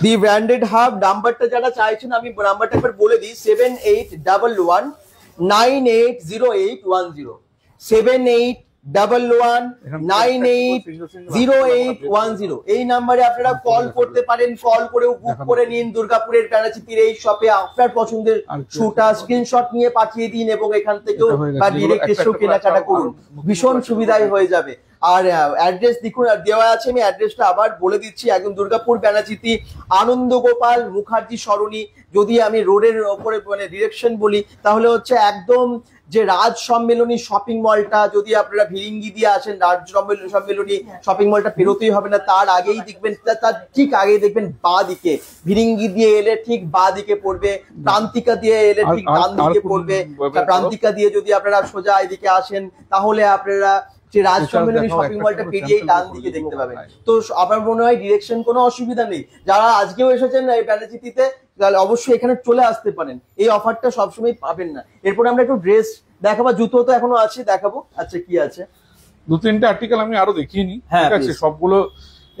দি ব্র্যান্ডেড হাব নাম্বারটা যারা চাইছেন, আমি নাম্বারটা একবার বলে দিই, 7811980810, 7811980810। এই নাম্বারে আপনারা কল করতে পারেন, কল করেও বুক করে নিন দুর্গাপুরের বেনাচিতির এই শপে আপনার পছন্দের শুটা স্ক্রিনশট নিয়ে পাঠিয়ে দিন, এবং এখান থেকেও বা ডিরেক্ট এসেও কেনাকাটা করুন, ভীষণ সুবিধাই হয়ে যাবে। আর অ্যাড্রেস দেখুন দেওয়া আছে, আমি অ্যাড্রেসটা আবার বলে দিচ্ছি, একদম দুর্গাপুর বেনাচিতি আনন্দ গোপাল মুখার্জি সরণি। যদি আমি রোডের ওপরে মানে ডিরেকশন বলি, তাহলে হচ্ছে একদম যে রাজ সম্মেলনী শপিং মলটা, যদি আপনারা ভিরিঙ্গি দিয়ে আসেন, রাজ সম্মেলনী শপিং মলটা পেরোতেই হবে না, তার আগেই দেখবেন, তার ঠিক আগেই দেখবেন বাঁ দিকে, ভিরিঙ্গি দিয়ে এলে ঠিক বাঁ দিকে পড়বে, প্রান্তিকা দিয়ে এলে ঠিক ডান দিকে পড়বে। প্রান্তিকা দিয়ে যদি আপনারা সোজা এদিকে আসেন, তাহলে আপনারা যে রাজ সম্মেলনী শপিং মলটা পেরিয়েই ডান দিকে দেখতে পাবেন। তো আমার মনে হয় ডিরেকশন কোনো অসুবিধা নেই। যারা আজকেও এসেছেন এই বেনাচিতিতে, তাহলে অবশ্যই এখানে চলে আসতে পারেন, এই অফারটা সবসময় পাবেন না। এরপর আমরা একটু ড্রেস দেখাবো, জুতো তো এখনো আছে, দেখাবো। আচ্ছা, কি আছে 2-3টে আর্টিকেল আমি আরো দেখিয়ে নিই, ঠিক আছে? সবগুলো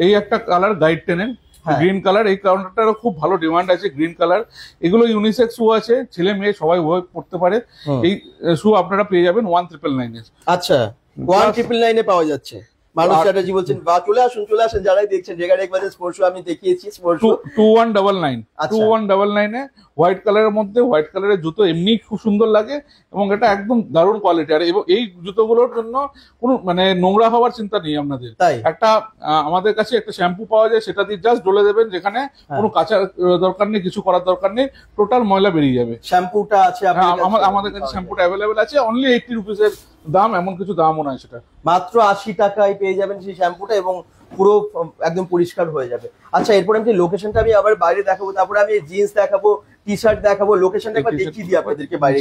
এই একটা কালার গাইড টেনের গ্রিন কালার, এই কালারটারও খুব ভালো ডিমান্ড আছে, গ্রিন কালার। এগুলো ইউনিসেক্স শু আছে, ছেলে মেয়ে সবাই পড়তে পারে। এই শু আপনারা পেয়ে যাবেন 1999 এর। আচ্ছা, 1999 এ পাওয়া যাচ্ছে। মানুষ চ্যাটার্জি বলছেন, বা চলে আসুন যারাই দেখছেন, রেগার এক বাজার স্পোর্টস শু আমি দেখিয়েছি, স্পোর্টস শু 2199 এ হোয়াইট কালারের মধ্যে, হোয়াইট কালারের জুতো এমনি খুব সুন্দর লাগে, এবং এটা একদম দারুণ কোয়ালিটি। আর এই জুতোগুলোর জন্য কোনো মানে নোংরা হওয়ার চিন্তা নেই আপনাদের। একটা আমাদের কাছে একটা শ্যাম্পু পাওয়া যায়, সেটা দিয়ে জাস্ট ডলে দেবেন, যেখানে কোনো কাচার দরকার নেই, কিছু করার দরকার নেই, টোটাল ময়লা বেরিয়ে যাবে। শ্যাম্পুটা আছে আমাদের কাছে, শ্যাম্পুটা অ্যাভেলেবেল আছে, অনলি 80 রুপিসের দাম, এমন কিছু দামও নয়, সেটা মাত্র 80 টাকায় পেয়ে যাবেন সেই শ্যাম্পুটা, এবং পুরো একদম পরিষ্কার হয়ে যাবে। আচ্ছা, এরপরে আমি লোকেশনটা আমি আবার বাইরে দেখাবো, তারপরে আমি জিন্স দেখাবো, টি শার্ট দেখাবো, লোকেশনটা একবার দেখিয়ে দিই আপনাদেরকে বাইরে,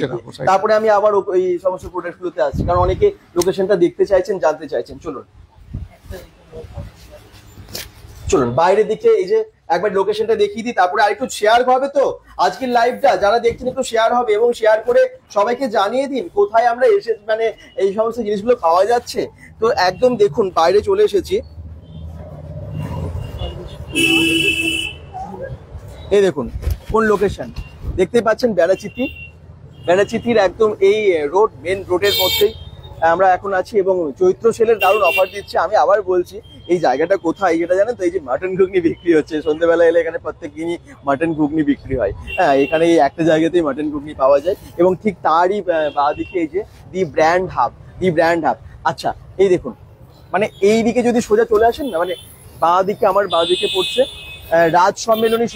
তারপরে আমি আবার ওই সমস্ত প্রোডাক্ট গুলোতে আসছি, কারণ অনেকে লোকেশনটা দেখতে চাইছেন, জানতে চাইছেন। চলুন। চলুন বাইরের দিকে এই যে একবার লোকেশনটা দেখিয়ে দিই, তারপরে আরেকটু শেয়ার হবে। তো আজকের লাইভটা যারা দেখছেন একটু শেয়ার হবে এবং শেয়ার করে সবাইকে জানিয়ে দিন কোথায় আমরা এসে মানে এই সমস্ত জিনিসগুলো পাওয়া যাচ্ছে। তো একদম দেখুন বাইরে চলে এসেছি, এই দেখুন কোন লোকেশন দেখতে পাচ্ছেন, বেড়াচিতির একদম এই রোড, মেন রোডের মধ্যেই আমরা এখন আছি এবং চৈত্র সেলের দারুণ অফার দিচ্ছে। আমি আবার বলছি এই জায়গাটা কোথায় এটা জানেন তো? এই যে মাটন ঘুগনি বিক্রি হচ্ছে সন্ধ্যেবেলা এলে এখানে প্রত্যেক দিনই মাটন ঘুগনি বিক্রি হয়। হ্যাঁ, এখানে এই একটা জায়গাতেই মাটন ঘুগনি পাওয়া যায় এবং ঠিক তারই বাঁদিকে এই যে দি ব্র্যান্ড হাব। আচ্ছা এই দেখুন, মানে এই দিকে যদি সোজা চলে আসেন না, মানে আমার বাঁ দিকে পড়ছে রাজ সম্মেলনী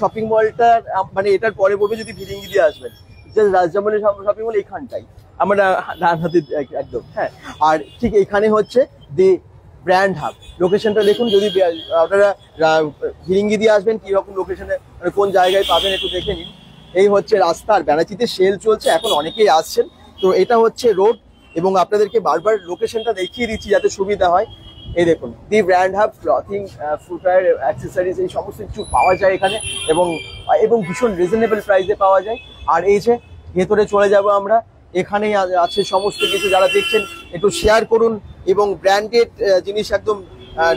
শপিং মলটা। মানে এটার পরে পড়বে যদি ভিরিঙ্গি দিয়ে আসবেন, রাজ সম্মেলনী শপিং মল এইখানটাই আমরা ডান হাতে একদম। হ্যাঁ, আর ঠিক এখানে হচ্ছে দি ব্র্যান্ড হাব। লোকেশনটা দেখুন, যদি আপনারা ভিরিঙ্গি দিয়ে আসবেন কিরকম লোকেশনে, মানে কোন জায়গায় পাবেন একটু দেখে নিন। এই হচ্ছে রাস্তা, আর বেনাচিতে সেল চলছে, এখন অনেকেই আসছেন। তো এটা হচ্ছে রোড এবং আপনাদেরকে বারবার লোকেশনটা দেখিয়ে দিচ্ছি যাতে সুবিধা হয়। এই দেখুন the Brand Hub, clothing, footwear, accessories এই সমস্ত কিছু পাওয়া যায় এখানে এবং ভীষণ রিজনেবল প্রাইসে পাওয়া যায়। আর এই যে ভেতরে চলে যাব আমরা, এখানেই আছে সমস্ত কিছু। যারা দেখছেন একটু শেয়ার করুন এবং ব্র্যান্ডেড জিনিস একদম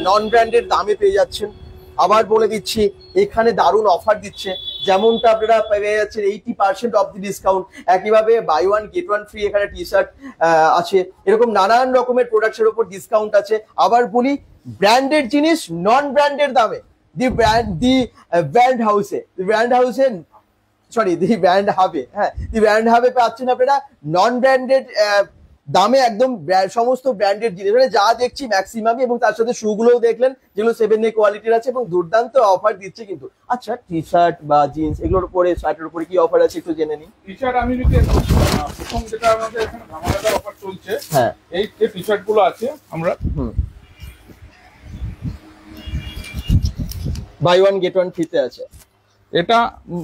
নন ব্র্যান্ডেড দামে পেয়ে যাচ্ছেন। আবার বলে দিচ্ছি এখানে দারুণ অফার দিচ্ছে, যেমনটা আপনারা পেয়ে যাচ্ছেন 80% অফ দি ডিসকাউন্ট। একইভাবে buy one get one free এখানে টি শার্ট আছে, এরকম নানান রকমের প্রোডাক্টের উপর ডিসকাউন্ট আছে। আবার বলি ব্র্যান্ডেড জিনিস নন ব্র্যান্ডেড দামে দি ব্র্যান্ড হাবে। হ্যাঁ, দি ব্র্যান্ড হাবে পাচ্ছেন আপনারা নন ব্র্যান্ডেড দামে একদম সমস্ত ব্র্যান্ডেড জিনিস, মানে যা দেখছি ম্যাক্সিমামই, এবং তার সাথে শু গুলোও দেখলেন যেগুলো 7A কোয়ালিটির আছে এবং দুর্দান্ত অফার দিচ্ছে কিন্তু। আচ্ছা, টি শার্ট বা জিন্স এগুলোর উপরে, শার্টের উপরে কি অফার আছে একটু জেনে নিন। টি শার্ট আমি যদি প্রথম যেটা আমাদের এখানে ধামাকাদার অফার চলছে, হ্যাঁ এই যে টি শার্ট গুলো আছে আমরা বাই ওয়ান গেট ওয়ান ফ্রিতে আছে, এটা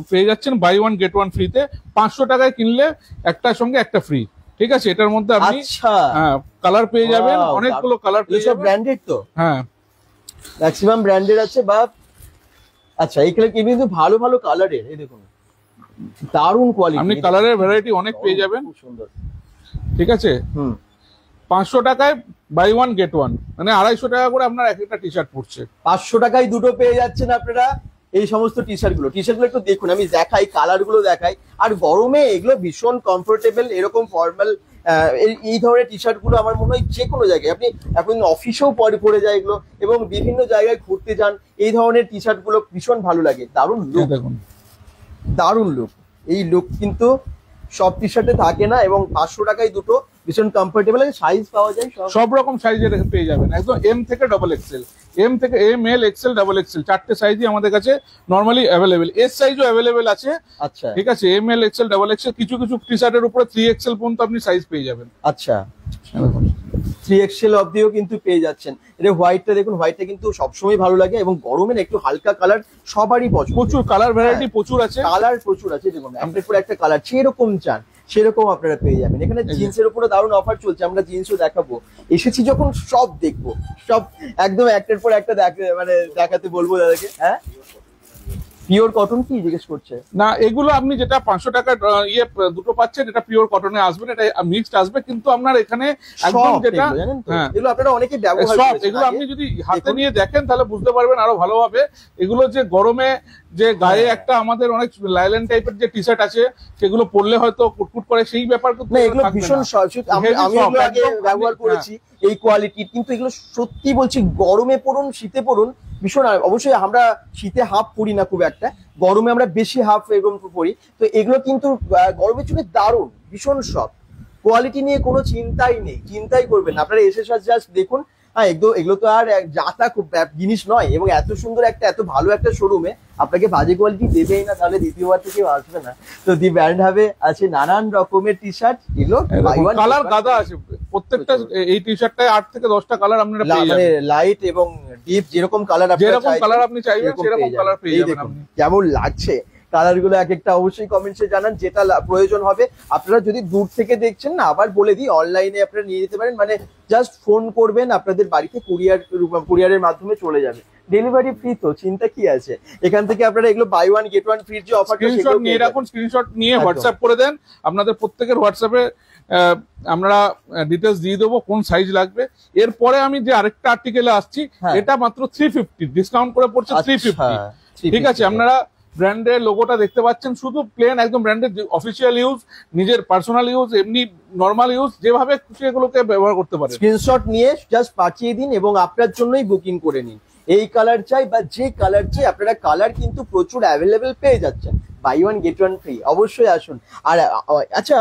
পেয়ে যাচ্ছেন বাই ওয়ান গেট ওয়ান ফ্রিতে। 500 টাকায় কিনলে একটার সঙ্গে একটা ফ্রি। ঠিক আছে, এটার মধ্যে আপনি কালার পেয়ে যাবেন, অনেকগুলো কালার পেয়ে যাবেন। ব্র্যান্ডেড তো, হ্যাঁ ম্যাক্সিমাম ব্র্যান্ডেড আছে। বা আচ্ছা, এইগুলো কিন্তু ভালো ভালো কালারের, এই দেখুন দারুণ কোয়ালিটি, আপনি কালারের ভ্যারাইটি অনেক পেয়ে যাবেন। খুব সুন্দর। ঠিক আছে, 500 টাকায় বাই ওয়ান গেট ওয়ান, মানে 250 টাকা করে আপনার এক একটা টি শার্ট পড়ছে। 500 টাকায় দুটো পেয়ে যাচ্ছেন আপনারা এই সমস্ত টি শার্ট গুলো একটু দেখুন, আমি দেখাই, কালার গুলো দেখাই। আর গরমে এগুলো ভীষণ কমফোর্টেবল, এরকম ফর্মাল এই ধরনের টি শার্ট গুলো আমার মনে হয় যে কোনো জায়গায় আপনি এখন অফিসেও পরে যায় এগুলো, এবং বিভিন্ন জায়গায় ঘুরতে যান, এই ধরনের টি শার্ট গুলো ভীষণ ভালো লাগে। দারুণ লুক, দারুণ লুক। এই লুক কিন্তু সব টি শার্টে থাকে না, এবং 500 টাকায় দুটো ভীষণ কমফোর্টেবল, সাইজ পাওয়া যায় সব রকম সাইজের পেয়ে যাবেন, একদম এম থেকে ডবল এক্সেল, এম থেকে এম, এল, এক্সেল, ডাবল এক্সেল, 4টে সাইজই আমাদের কাছে নরমালি অ্যাভেলেবেল। এস সাইজও অ্যাভেলেবেল আছে। আচ্ছা, ঠিক আছে, এম, এল, এক্সেল, ডাবল এক্সেল, কিছু কিছু টি শার্টের উপরে 3XL পর্যন্ত আপনি সাইজ পেয়ে যাবেন। আচ্ছা, 3XL অবধিও কিন্তু পেয়ে যাচ্ছেন। এটা হোয়াইটটা দেখুন, হোয়াইটটা কিন্তু সবসময় ভালো লাগে এবং গরমের একটু হালকা কালার সবারই পছন্দ। প্রচুর কালার ভ্যারাইটি প্রচুর আছে, দেখুন আপনার পুরো একটা কালার যেরকম চান সেরকম আপনারা পেয়ে যাবেন। এখানে জিন্সের উপরে দারুণ অফার চলছে, আমরা জিন্সও দেখাবো। এসেছি যখন সব দেখবো, সব একদম একটার পর একটা মানে দেখাতে বলবো দাদাকে। হ্যাঁ, পিওর কটন কি জিজ্ঞেস করছে না, এগুলো আপনি যেটা 500 টাকার ইয়ে দুটো পাচ্ছেন, এটা পিওর কটনে আসবে, এটা মিক্সড আসবে, কিন্তু আপনার এখানে একদম যেটা এগুলো আপনারা অনেকে ব্যবহার করেন, এগুলো আপনি যদি হাতে নিয়ে দেখেন তাহলে বুঝতে পারবেন আরো ভালোভাবে। এগুলো যে গরমে যে গায়ে একটা আমাদের অনেক লাইলেন টাইপের যে টি শার্ট আছে, সেগুলো পরলে হয়তো কুটকুট করে, সেই ব্যাপার না। এগুলো ভীষণ আমি এগুলো আগে ব্যবহার করেছি এই কোয়ালিটির, কিন্তু এগুলো সত্যি বলছি গরমে পরুন, শীতে পরুন ভীষণ। অবশ্যই আমরা শীতে হাফ পরি না খুব একটা, গরমে আমরা বেশি হাফ এরকম পরি। তো এগুলো কিন্তু গরমের জন্য দারুণ, ভীষণ সব কোয়ালিটি নিয়ে কোনো চিন্তাই করবেন না। আপনারা এসে জাস্ট দেখুন। হ্যাঁ, এগুলো তো আর যাতা খুব জিনিস নয়, এবং এত সুন্দর একটা, এত ভালো একটা শোরুমে আপনাকে বাজে কোয়ালিটি দেবেই না, তাহলে দ্বিতীয়বার থেকে আসবে না। তো দি ব্র্যান্ড হাবে আছে নানান রকমের টি শার্ট, এগুলো কালার গাদা আছে প্রত্যেকটা। এই টি শার্টটায় 8 থেকে 10টা কালার আপনারা পেয়ে যাবেন, লাইট এবং ডিপ, যেরকম কালার আপনি চাইবেন সেরকম কালার পেয়ে যাবেন আপনি। কেমন লাগছে কালার গুলো এক একটা অবশ্যই কমেন্টসে জানান, যেটা প্রয়োজন হবে। আপনারা যদি দূর থেকে দেখছেন না, আবার বলে দিই, অনলাইনে আপনারা নিয়ে যেতে পারেন, মানে জাস্ট ফোন করবেন, আপনাদের বাড়িতে কুরিয়ারের মাধ্যমে চলে যাবে। ডেলিভারি ফ্রি, তো চিন্তা কি আছে। এখান থেকে আপনারা এগুলো buy one get one free যে অফারটা, স্ক্রিনশট নিয়ে রাখুন, স্ক্রিনশট নিয়ে হোয়াটসঅ্যাপ করে দেন। আপনাদের প্রত্যেকের হোয়াটসঅ্যাপে আমরা ডিটেলস দিয়ে দেবো কোন সাইজ লাগবে। এরপরে আমি যে আরেকটা আর্টিকেলে আসছি, এটা মাত্র 350 ডিসকাউন্ট করে পড়ছে 350। ঠিক আছে, আপনারা ব্র্যান্ডের লোগোটা দেখতে পাচ্ছেন, শুধু প্লেন একদম ব্র্যান্ডের অফিসিয়াল ইউজ, নিজের পার্সোনাল ইউজ, এমনি নর্মাল ইউজ, যেভাবে খুশি এগুলোকে ব্যবহার করতে পারেন। স্ক্রিনশট নিয়ে জাস্ট পাঠিয়ে দিন এবং আপনার জন্যই বুকিং করে নিন। এই কালার চাই বা যে কালার চাই, আপনারা কালার কিন্তু প্রচুর অ্যাভেলেবেল পেয়ে যাচ্ছেন, buy one get one free. অবশ্যই আসুন। আর আচ্ছা,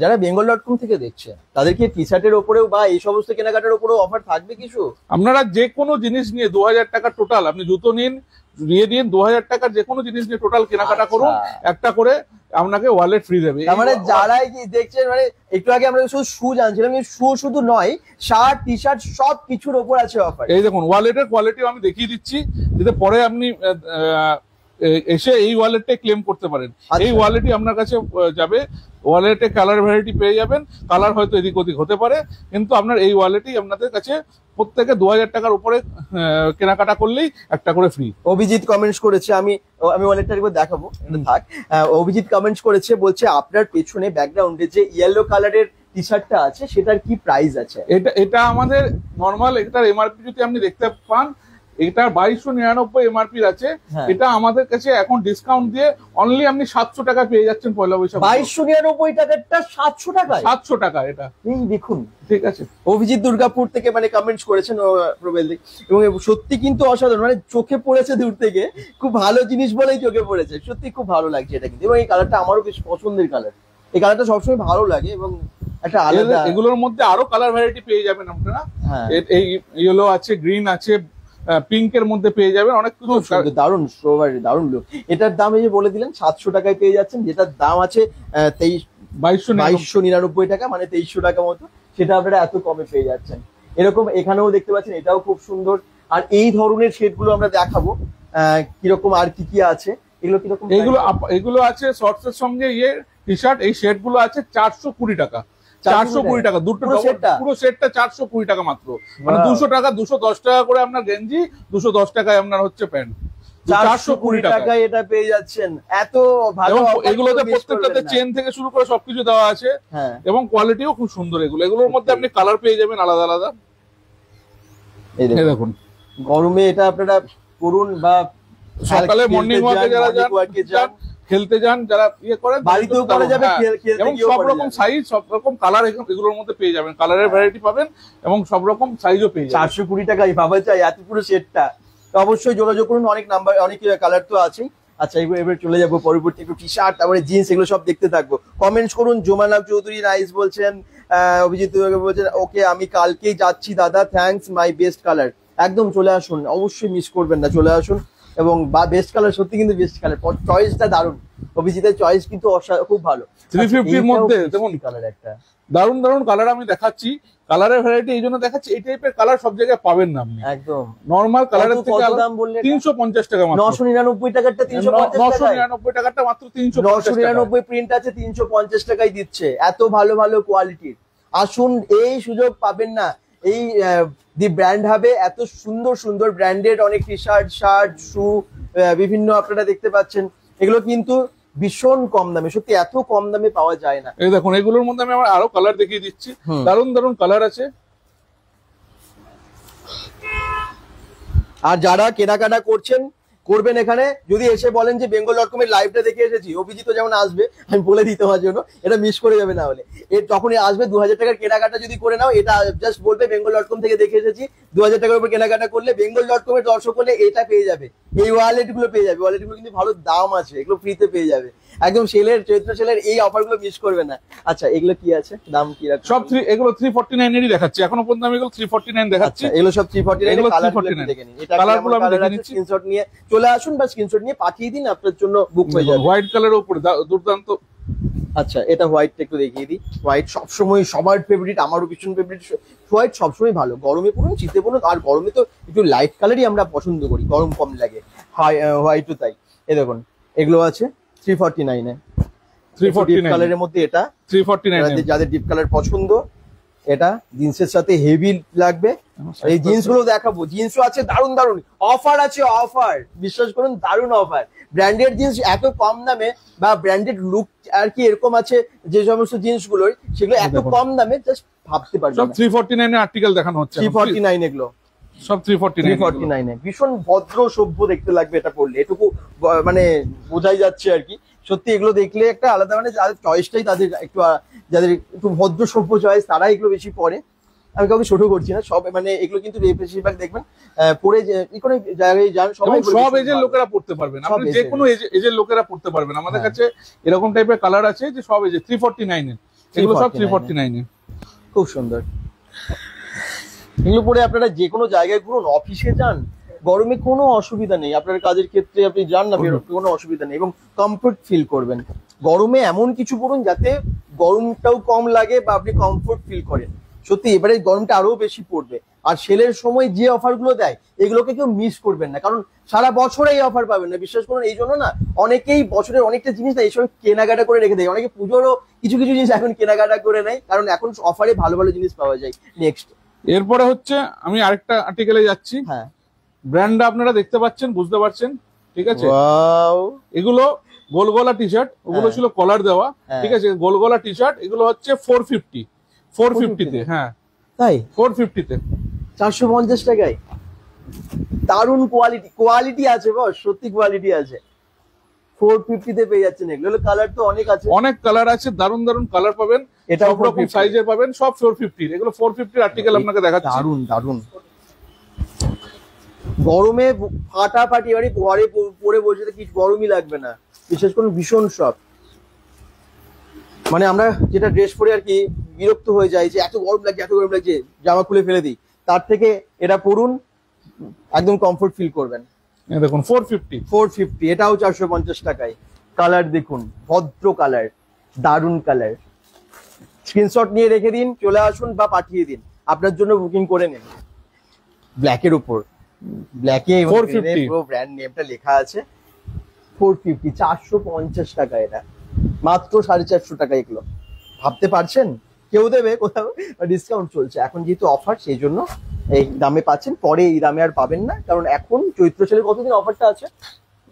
যারা bengal.com থেকে দেখছে, তাদেরকে টি শার্টের ওপরেও বা এই সমস্ত কেনাকাটার ওপরেও অফার থাকবে কিছু? আপনারা যে কোনো জিনিস নিয়ে 2000 টাকা টোটাল, আপনি জুতো নিন, নিয়ে দিন 2000 টাকার যে কোনো জিনিস নিয়ে টোটাল কেনাকাটা করুন, একটা করে আপনাকে ওয়ালেট ফ্রি দেবে। মানে যারাই কি দেখছেন, মানে একটু আগে আমরা শুধু শু জানছিলাম, শু শুধু নয়, শার্ট টি শার্ট সব কিছুর ওপর আছে অফার। এই দেখুন ওয়ালেটের কোয়ালিটিও আমি দেখিয়ে দিচ্ছি, যাতে পরে আপনি এসে এই ওয়ালেটটা ক্লেম করতে পারেন। এই ওয়ালেটই আপনার কাছে যাবে, ওয়ালেটে কালার ভ্যারাইটি পেয়ে যাবেন। কালার হয়তো এদিক ওদিক হতে পারে, কিন্তু আপনার এই ওয়ালেটই আপনাদের কাছে প্রত্যেকে 2000 টাকার উপরে কেনাকাটা করলেই একটা করে ফ্রি। অভিজিৎ কমেন্টস করেছে, আমি ওয়ালেটটা একবার দেখাবো, থাক। অভিজিৎ কমেন্টস করেছে, বলছে আপনার পেছনে ব্যাকগ্রাউন্ডে যে ইয়েলো কালারের টি শার্টটা আছে, সেটার কি প্রাইস আছে? এটা আমাদের নরমাল, এটার এমআরপি যদি আপনি দেখতে পান, এটা 2299 এমআরপি আছে। এটা আমাদের কাছে এখন ডিসকাউন্ট দিয়ে অনলি আপনি 700 টাকা পেয়ে যাচ্ছেন পয়লা বৈশাখ। 2299 টাকারটা 700 টাকায়? 700 টাকা এটা, এই দেখুন। ঠিক আছে, অভিজিৎ দুর্গাপুর থেকে মানে কমেন্টস করেছেন প্রবেল, এবং সত্যি কিন্তু অসাধারণ, মানে চোখে পড়েছে দূর থেকে, খুব ভালো জিনিস বলেই চোখে পড়েছে, সত্যি খুব ভালো লাগছে এটা কিন্তু। এবং এই কালারটা আমারও বেশ পছন্দের কালার, এই কালারটা সবসময় ভালো লাগে এবং একটা আলাদা। এগুলোর মধ্যে আরো কালার ভ্যারাইটি পেয়ে যাবেন আপনারা। এই ইয়েলো আছে, গ্রিন আছে, পিঙ্কের মধ্যে পেয়ে যাবেন অনেক কিছু। দারুণ স্ট্রবেরি, দারুণ লুক। এটার দাম এই যে বলে দিলেন 700 টাকায় পেয়ে যাচ্ছেন, যেটার দাম আছে 2299 টাকা, মানে 2300 টাকা মতো। সেটা আপনারা এত কমে পেয়ে যাচ্ছেন। এরকম এখানেও দেখতে পাচ্ছেন, এটাও খুব সুন্দর। আর এই ধরনের শেড গুলো আমরা দেখাবো কিরকম, আর কি কি আছে এগুলো, কিরকম এগুলো আছে শর্টস এর সঙ্গে ইয়ে টি শার্ট। এই শেড গুলো আছে 420 টাকা। 420 টাকা দুটো, পুরো সেটটা 420 টাকা মাত্র। মানে 200 টাকা, 210 টাকা করে আপনার গেঞ্জি, 210 টাকায় আপনার হচ্ছে প্যান্ট। 420 টাকায় এটা পেয়ে যাচ্ছেন। এত ভালো, এগুলোতে প্রত্যেকটাতে চেন থেকে শুরু করে সবকিছু দেওয়া আছে, এবং কোয়ালিটিও খুব সুন্দর। এগুলোর মধ্যে আপনি কালার পেয়ে যাবেন আলাদা আলাদা। এই দেখুন, গরমে এটা আপনারা করুন, বা সকালে মর্নিং ওয়াকে যারা যান, খেলতে যান, যারা ইয়ে করেন, বাড়িতেও করা যাবে, এবং সব রকম সাইজ, সব রকম কালার এগুলোর মধ্যে পেয়ে যাবেন। কালারের ভ্যারাইটি পাবেন এবং সব রকম সাইজও পেয়ে যাবেন। 420 টাকায় ভাবা যায় এত পুরো সেটটা। তো অবশ্যই যোগাযোগ করুন, অনেক নাম্বার, অনেক কালার তো আছেই। আচ্ছা, এবার চলে যাবো পরবর্তী, একটু টি শার্ট, তারপরে জিন্স, এগুলো সব দেখতে থাকবো। কমেন্টস করুন। জোমানাব চৌধুরী নাইস বলছেন, অভিজিৎ বলছেন ওকে আমি কালকেই যাচ্ছি দাদা, থ্যাঙ্কস, মাই বেস্ট কালার। একদম চলে আসুন, অবশ্যই মিস করবেন না, চলে আসুন। এবং বেস্ট কালার, সত্যি কিন্তু বেস্ট কালার, চয়েসটা দারুণ। অভিজিতের চয়েস কিন্তু খুব ভালো। 350 এর মধ্যে দেখুন কালার একটা দারুণ দারুণ কালার আমি দেখাচ্ছি। কালারের ভ্যারাইটি এই জন্য দেখাচ্ছি, এই টাইপের কালার সব জায়গায় পাবেন না আপনি। একদম নরমাল কালারের থেকে দাম বললেন 350 টাকা মাত্র। 999 টাকারটা 999 টাকাটা মাত্র 999 প্রিন্ট আছে, 350 টাকায় দিচ্ছে। এত ভালো ভালো কোয়ালিটির। আসুন, এই সুযোগ পাবেন না। এই দি ব্র্যান্ড হাবে এত সুন্দর সুন্দর ব্র্যান্ডেড অনেক টি শার্ট, শার্ট, শু বিভিন্ন আপনারা দেখতে পাচ্ছেন। এগুলো কিন্তু ভীষণ কম দামে, সত্যি এত কম দামে পাওয়া যায় না। এই দেখুন, এগুলোর মধ্যে আমি আরো কালার দেখিয়ে দিচ্ছি, দারুণ দারুণ কালার আছে। আর যারা কেনাকাটা করবেন এখানে, যদি এসে বলেন যে bengal.com এর লাইভটা দেখে এসেছি, অভিজিৎ যেমন আসবে, আমি বলে দিতে হওয়ার জন্য, এটা মিস করে যাবে না হলে। তখনই আসবে, 2000 টাকার কেনাকাটা যদি করে নাও, এটা জাস্ট বলবে bengal.com থেকে দেখে এসেছি, 2000 টাকার উপর কেনাকাটা করলে bengal.com এর দর্শক হলে এটা পেয়ে যাবে, এই ওয়ালেট গুলো পেয়ে যাবে। ওয়ালেট গুলো কিন্তু ভালো দাম আছে, এগুলো ফ্রিতে পেয়ে যাবে একদম। চৈত্র সেলের এই অফার গুলো মিস করবে না। আচ্ছা, এগুলো কি আছে, দাম কি রাখছে? সব এগুলো 349 এরই দেখাচ্ছি এখনো পর্যন্ত, আমি এগুলো 349 দেখাচ্ছি। এগুলো সব 349 কালারগুলো দেখে নিন। এটা কালারগুলো আমি দেখে নিচ্ছি। স্ক্রিনশট নিয়ে চলে আসুন, বা স্ক্রিনশট নিয়ে পাঠিয়ে দিন, আপনার জন্য বুক হয়ে যাবে। হোয়াইট কালারের উপরে দুর্দান্ত। আচ্ছা, এটা হোয়াইটটা একটু দেখিয়ে দিই। হোয়াইট সবসময় সবার ফেভারিট, আমারও ভীষণ ফেভারিট। হোয়াইট সবসময় ভালো, গরমে পড়ুন, শীতে পড়ুন। আর গরমে তো একটু লাইট কালারই আমরা পছন্দ করি, গরম কম লাগে, হোয়াইটও তাই। এই দেখুন, এগুলো আছে 349 এ 349 কালারের মধ্যে এটা 349 যাদের ডিপ কালার পছন্দ, এটা জিন্সের সাথে হেভি লাগবে। এই জিন্স গুলো দেখাবো, জিন্সও আছে দারুন দারুন, অফার আছে, অফার বিশ্বাস করুন দারুন অফার। ব্র্যান্ডেড জিন্স এত কম দামে বা ব্র্যান্ডেড লুক আর কি এরকম আছে যে সমস্ত জিন্সগুলোর, সেগুলো এত কম দামে জাস্ট ভাবতে পারবেন সব না। 349 এর আর্টিকেল দেখানো হচ্ছে 349 এগুলো সব 349 এ ভীষণ ভদ্র সভ্য দেখতে লাগবে এটা পরলে, এটুকু মানে বোঝাই যাচ্ছে আর কি। সত্যি এগুলো দেখলে একটা আলাদা, মানে যাদের চয়েসটাই তাদের একটু যাদের একটু ভদ্র সভ্য চয়েস তারা এগুলো বেশি পরে। আমি কাউকে ছোট করছি না, সব মানে এগুলো কিন্তু বেশিরভাগ দেখবেন পরে যে কোনো জায়গায় যান সবাই সব এজের লোকেরা পড়তে পারবেন, আপনি যে কোনো এজের লোকেরা পড়তে পারবেন। আমাদের কাছে এরকম টাইপের কালার আছে যে সব এজে 349 এর, এগুলো সব 349 এর, খুব সুন্দর। এগুলো পরে আপনারা যে কোনো জায়গায় ঘুরুন, অফিসে যান, গরমে কোনো অসুবিধা নেই, আপনার কাজের ক্ষেত্রে আপনি যান না বেরোতে কোনো অসুবিধা নেই এবং কমফোর্ট ফিল করবেন। গরমে এমন কিছু পরুন যাতে গরমটাও কম লাগে বা আপনি কমফোর্ট ফিল করেন। সত্যি এবারে গরমটা আরো বেশি পড়বে, আর সেলের সময় যে অফার গুলো দেয় এগুলোকে কেউ মিস করবেন না, কারণ সারা বছর এই অফার পাবেন না, বিশ্বাস করুন। এই জন্য না অনেকেই বছরের অনেকটা জিনিস না এই সময় কেনাকাটা করে রেখে দেয়, অনেকে পুজোরও কিছু কিছু জিনিস এখন কেনাকাটা করে নেয়, কারণ এখন অফারে ভালো ভালো জিনিস পাওয়া যায়। নেক্সট এরপরে হচ্ছে আমি আরেকটা আর্টিকেলে যাচ্ছি। হ্যাঁ, ব্র্যান্ডটা আপনারা দেখতে পাচ্ছেন, বুঝতে পারছেন, ঠিক আছে। ওয়াও, এগুলো গোলগলা টি শার্ট, ওগুলো ছিল কলার দেওয়া, ঠিক আছে, গোলগলা টি শার্ট, এগুলো হচ্ছে 450 তে, হ্যাঁ তাই 450 তে 450 টাকায় দারুন কোয়ালিটি আছে বস, সত্যি কোয়ালিটি আছে। 450 তে পেয়ে যাচ্ছেন এগুলো। কালার তো অনেক আছে, অনেক কালার আছে, দারুন দারুন কালার পাবেন, এটা সব রকম সাইজের পাবেন, সব 450 এগুলো 450 আর্টিকেল আপনাকে দেখাচ্ছি। দারুন দারুন গরমে ফাটাফাটি, এবারে ঘরে পরে বসে তো কিছু গরমই লাগবে না, বিশেষ করে ভীষণ সফট। মানে আমরা যেটা ড্রেস পরে আর কি বিরক্ত হয়ে যায় যে এত গরম লাগছে এত গরম লাগছে, জামা খুলে ফেলে দিই, তার থেকে এটা পরুন একদম কমফোর্ট ফিল করবেন। এই দেখুন 450, এটাও 450 টাকায়। কালার দেখুন, ভদ্র কালার, দারুন কালার। স্ক্রিনশট নিয়ে রেখে দিন, চলে আসুন বা পাঠিয়ে দিন, আপনার জন্য বুকিং করে নিন। ব্ল্যাকের উপর, ব্ল্যাকে 450 পুরো ব্র্যান্ড নেমটা লেখা আছে। 450, 450 টাকা, এটা মাত্র 450 টাকা। এগুলো ভাবতে পারছেন কেউ দেবে কোথাও? ডিসকাউন্ট চলছে এখন যেহেতু অফার, সেই জন্য এই দামে পাচ্ছেন, পরে এই দামে আর পাবেন না, কারণ এখন চৈত্র সেলে কতদিন অফারটা আছে?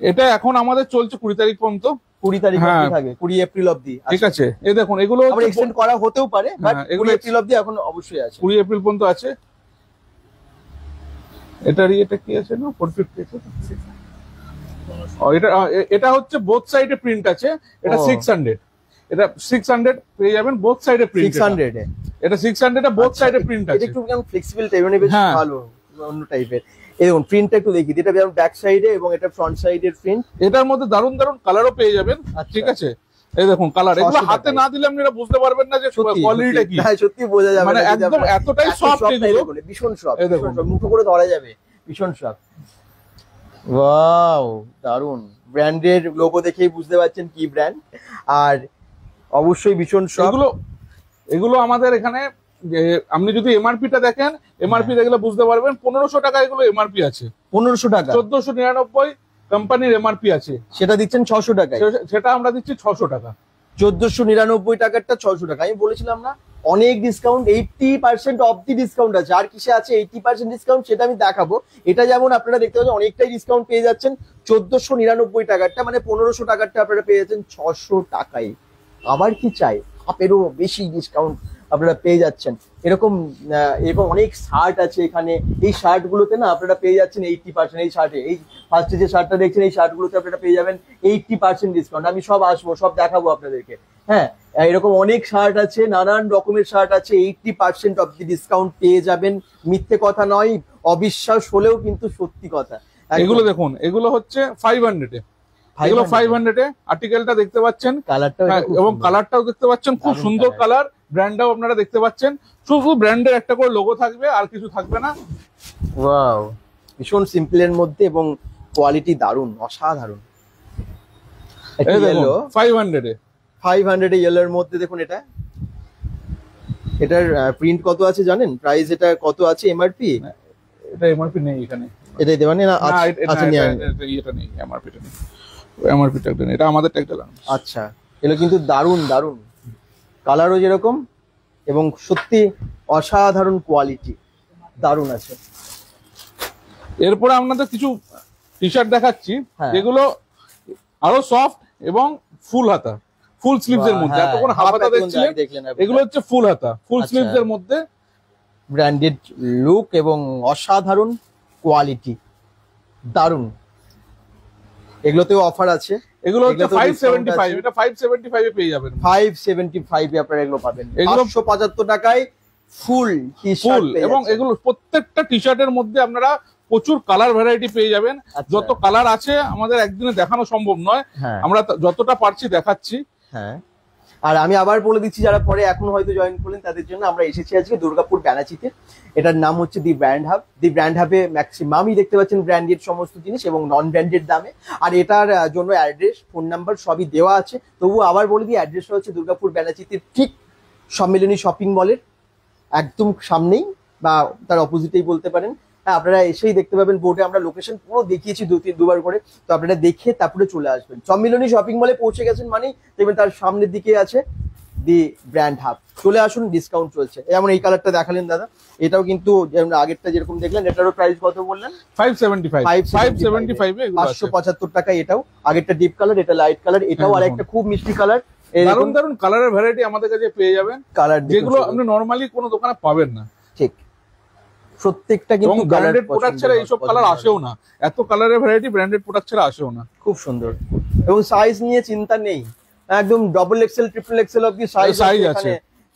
এটা এখন আমাদের চলছে 20 তারিখ পর্যন্ত, 20 তারিখ হ্যাঁ। অবধি থাকে, 20 এপ্রিল অবধি, ঠিক আছে। এই দেখুন এগুলো আবার এক্সটেন্ড করা হতেও পারে, বাট হ্যাঁ, এগুলো 20 এপ্রিল অবধি এখন অবশ্যই আছে। 20 এপ্রিল পর্যন্ত আছে। এটা কি আছে না 450 আছে। এটা হচ্ছে বোথ সাইডে প্রিন্ট আছে, এটা 600, এটা 600 পেয়ে যাবেন, বোথ সাইডে প্রিন্ট। 600 এ এটা 600 এ বোথ সাইডে প্রিন্ট এটা আছে। একটু কেমন ফ্লেক্সিবল টাইপের, বেশ হ্যাঁ। ভালো অন্য টাইপের। এই দেখুন প্রিন্টটা একটু দেখি, এটা যেমন ব্যাক সাইডে এবং এটা ফ্রন্ট সাইডের প্রিন্ট। এটার মধ্যে দারুন দারুন কালারও পেয়ে যাবেন, আচ্ছা। ঠিক আছে। এই দেখুন কালার, এগুলো 600 হাতে টাকায়। না দিলে আপনারা বুঝতে পারবেন না যে কোয়ালিটিটা কি। হ্যাঁ, সত্যি বোঝা যাবে মানে না যদি একদম আপনারা- এতটাই এত সফট soft এগুলো, type এর, ভীষণ সফট, এই দেখুন। মুঠো করে ধরা যাবে, ভীষণ সফট। ওয়াও, দারুন। ব্র্যান্ডের লোগো দেখেই বুঝতে পারছেন কি ব্র্যান্ড, আর অবশ্যই ভীষণ সফট। এগুলো আমাদের এখানে যে আপনি যদি এমআরপিটা দেখেন, এমআরপি হ্যাঁ। দেখলে বুঝতে পারবেন 1500 টাকা এগুলো এমআরপি আছে। 1500 টাকা, 1499 কোম্পানির এমআরপি আছে, সেটা দিচ্ছেন 600 টাকায়। সেটা আমরা দিচ্ছি 600 টাকা। 1499 টাকারটা 600 টাকা। আমি বলেছিলাম না অনেক ডিসকাউন্ট, 80% অফ দি ডিসকাউন্ট আছে। আর কিসে আছে 80% ডিসকাউন্ট সেটা আমি দেখাবো। এটা যেমন আপনারা দেখতে পাচ্ছেন অনেকটাই ডিসকাউন্ট পেয়ে যাচ্ছেন। 1499 টাকারটা মানে 1500 টাকারটা আপনারা পেয়ে যাচ্ছেন 600 টাকায়। আবার কি চাই, হাফেরও বেশি ডিসকাউন্ট আপনারা পেয়ে যাচ্ছেন। এরকম অনেক শার্ট আছে এখানে, এই শার্ট গুলোতে না আপনারা পেয়ে যাচ্ছেন 80%। এই শার্টে, এই ফার্স্টে যে শার্টটা দেখছেন, এই শার্ট গুলোতে আপনারা পেয়ে যাবেন 80% ডিসকাউন্ট। আমি সব আসবো, সব দেখাবো আপনাদেরকে। হ্যাঁ, এরকম অনেক শার্ট আছে, নানান রকমের শার্ট আছে, 80% অফ দি ডিসকাউন্ট পেয়ে যাবেন। মিথ্যে কথা নয়, অবিশ্বাস হলেও কিন্তু সত্যি কথা। এগুলো দেখুন, এগুলো হচ্ছে 500 এ, এগুলো 500 এ। আর্টিকেলটা দেখতে পাচ্ছেন, কালারটা এবং কালারটাও দেখতে পাচ্ছেন, খুব দারুণ সুন্দর colour। কালার। ব্র্যান্ডটাও আপনারা দেখতে পাচ্ছেন, শুধু ব্র্যান্ডের একটা করে লোগো থাকবে, আর কিছু থাকবে না। ওয়াও, ভীষণ সিম্পলের মধ্যে এবং কোয়ালিটি দারুণ, অসাধারণ। এই দেখুন ইয়েলো 500 এ, 500 এ ইয়েলোর মধ্যে দেখুন এটা। এটার প্রিন্ট কত আছে জানেন? প্রাইস এটা কত আছে এমআরপি? এটা এমআরপি নেই এখানে, এটাই দেওয়া নেই না? না, আচ্ছা, এটা নিয়ে এটা নেই, এমআরপিটা নেই। এমআরপি ট্যাগটা নেই, এটা আমাদের ট্যাগটা লাগানো। আচ্ছা, এগুলো কিন্তু দারুণ দারুণ, কালারও যেরকম এবং সত্যি অসাধারণ কোয়ালিটি, দারুণ আছে। এরপরে আপনাদের কিছু টি শার্ট দেখাচ্ছি হ্যাঁ। যেগুলো আরো সফট এবং ফুল হাতা, ফুল স্লিভস এর মধ্যে, হ্যাঁ, এতক্ষণ হাফ হাতা দেখছিলেন, দেখলেন এগুলো হচ্ছে ফুল হাতা, ফুল আচ্ছা। স্লিভস এর মধ্যে, ব্র্যান্ডেড লুক এবং অসাধারণ কোয়ালিটি, দারুণ। এগুলোতেও অফার আছে, এগুলো হচ্ছে এগুলোতেও discount 575, আছে। এটা 575 এ পেয়ে যাবেন। 575 এ আপনারা এগুলো পাবেন, এগুলো 575 টাকায় ফুল টি ফুল, শার্ট এবং এগুলো প্রত্যেকটা টি শার্টের মধ্যে আপনারা প্রচুর কালার ভ্যারাইটি পেয়ে যাবেন। আচ্ছা। যত কালার আছে আমাদের একদিনে দেখানো সম্ভব নয়, হ্যাঁ আমরা যতটা পারছি দেখাচ্ছি। হ্যাঁ, আর আমি আবার বলে দিচ্ছি যারা পরে এখন হয়তো জয়েন করলেন তাদের জন্য, আমরা এসেছি আজকে দুর্গাপুর ব্যানাচিতে। এটার নাম হচ্ছে দি ব্র্যান্ড হাব। দি ব্র্যান্ড হাবে ম্যাক্সিমামই দেখতে পাচ্ছেন ব্র্যান্ডেড সমস্ত জিনিস এবং নন ব্র্যান্ডেড দামে। আর এটার জন্য অ্যাড্রেস, ফোন নাম্বার সবই দেওয়া আছে। তবু আবার বলে দিই, অ্যাড্রেসটা হচ্ছে দুর্গাপুর ব্যানাচিতে, ঠিক সম্মিলনী শপিং মলের একদম সামনেই বা তার অপোজিটেই বলতে পারেন। হ্যাঁ, আপনারা এসেই দেখতে পাবেন বোর্ডে আমরা লোকেশন পুরো দেখিয়েছি দুবার করে, তো আপনারা দেখে তারপরে চলে আসবেন। সম্মিলনী শপিং মলে পৌঁছে গেছেন মানেই দেখবেন তার সামনের দিকে আছে দি ব্র্যান্ড হাব, চলে আসুন, ডিসকাউন্ট চলছে। যেমন এই কালারটা দেখালেন দাদা, এটাও কিন্তু যেমন আগেরটা যেরকম দেখলেন, এটারও প্রাইস কত বললেন? 575 এ এগুলো আছে। 575 টাকা এটাও। আগেরটা ডিপ কালার, এটা লাইট কালার, এটাও হ্যাঁ, আরেকটা খুব মিষ্টি কালার। দারুণ দারুণ কালারের ভ্যারাইটি আমাদের কাছে পেয়ে যাবেন, কালার যেগুলো আপনি নরমালি কোনো দোকানে পাবেন না। ঠিক, প্রত্যেকটা এবং কিন্তু ব্র্যান্ডেড প্রোডাক্ট ছাড়া এইসব কালার আসেও না, এত কালারের ভ্যারাইটি ব্র্যান্ডেড প্রোডাক্ট ছাড়া আসেও না। খুব সুন্দর, এবং সাইজ নিয়ে চিন্তা নেই, একদম ডবল এক্সেল ট্রিপল এক্সেল অব্দি সাইজ আছে,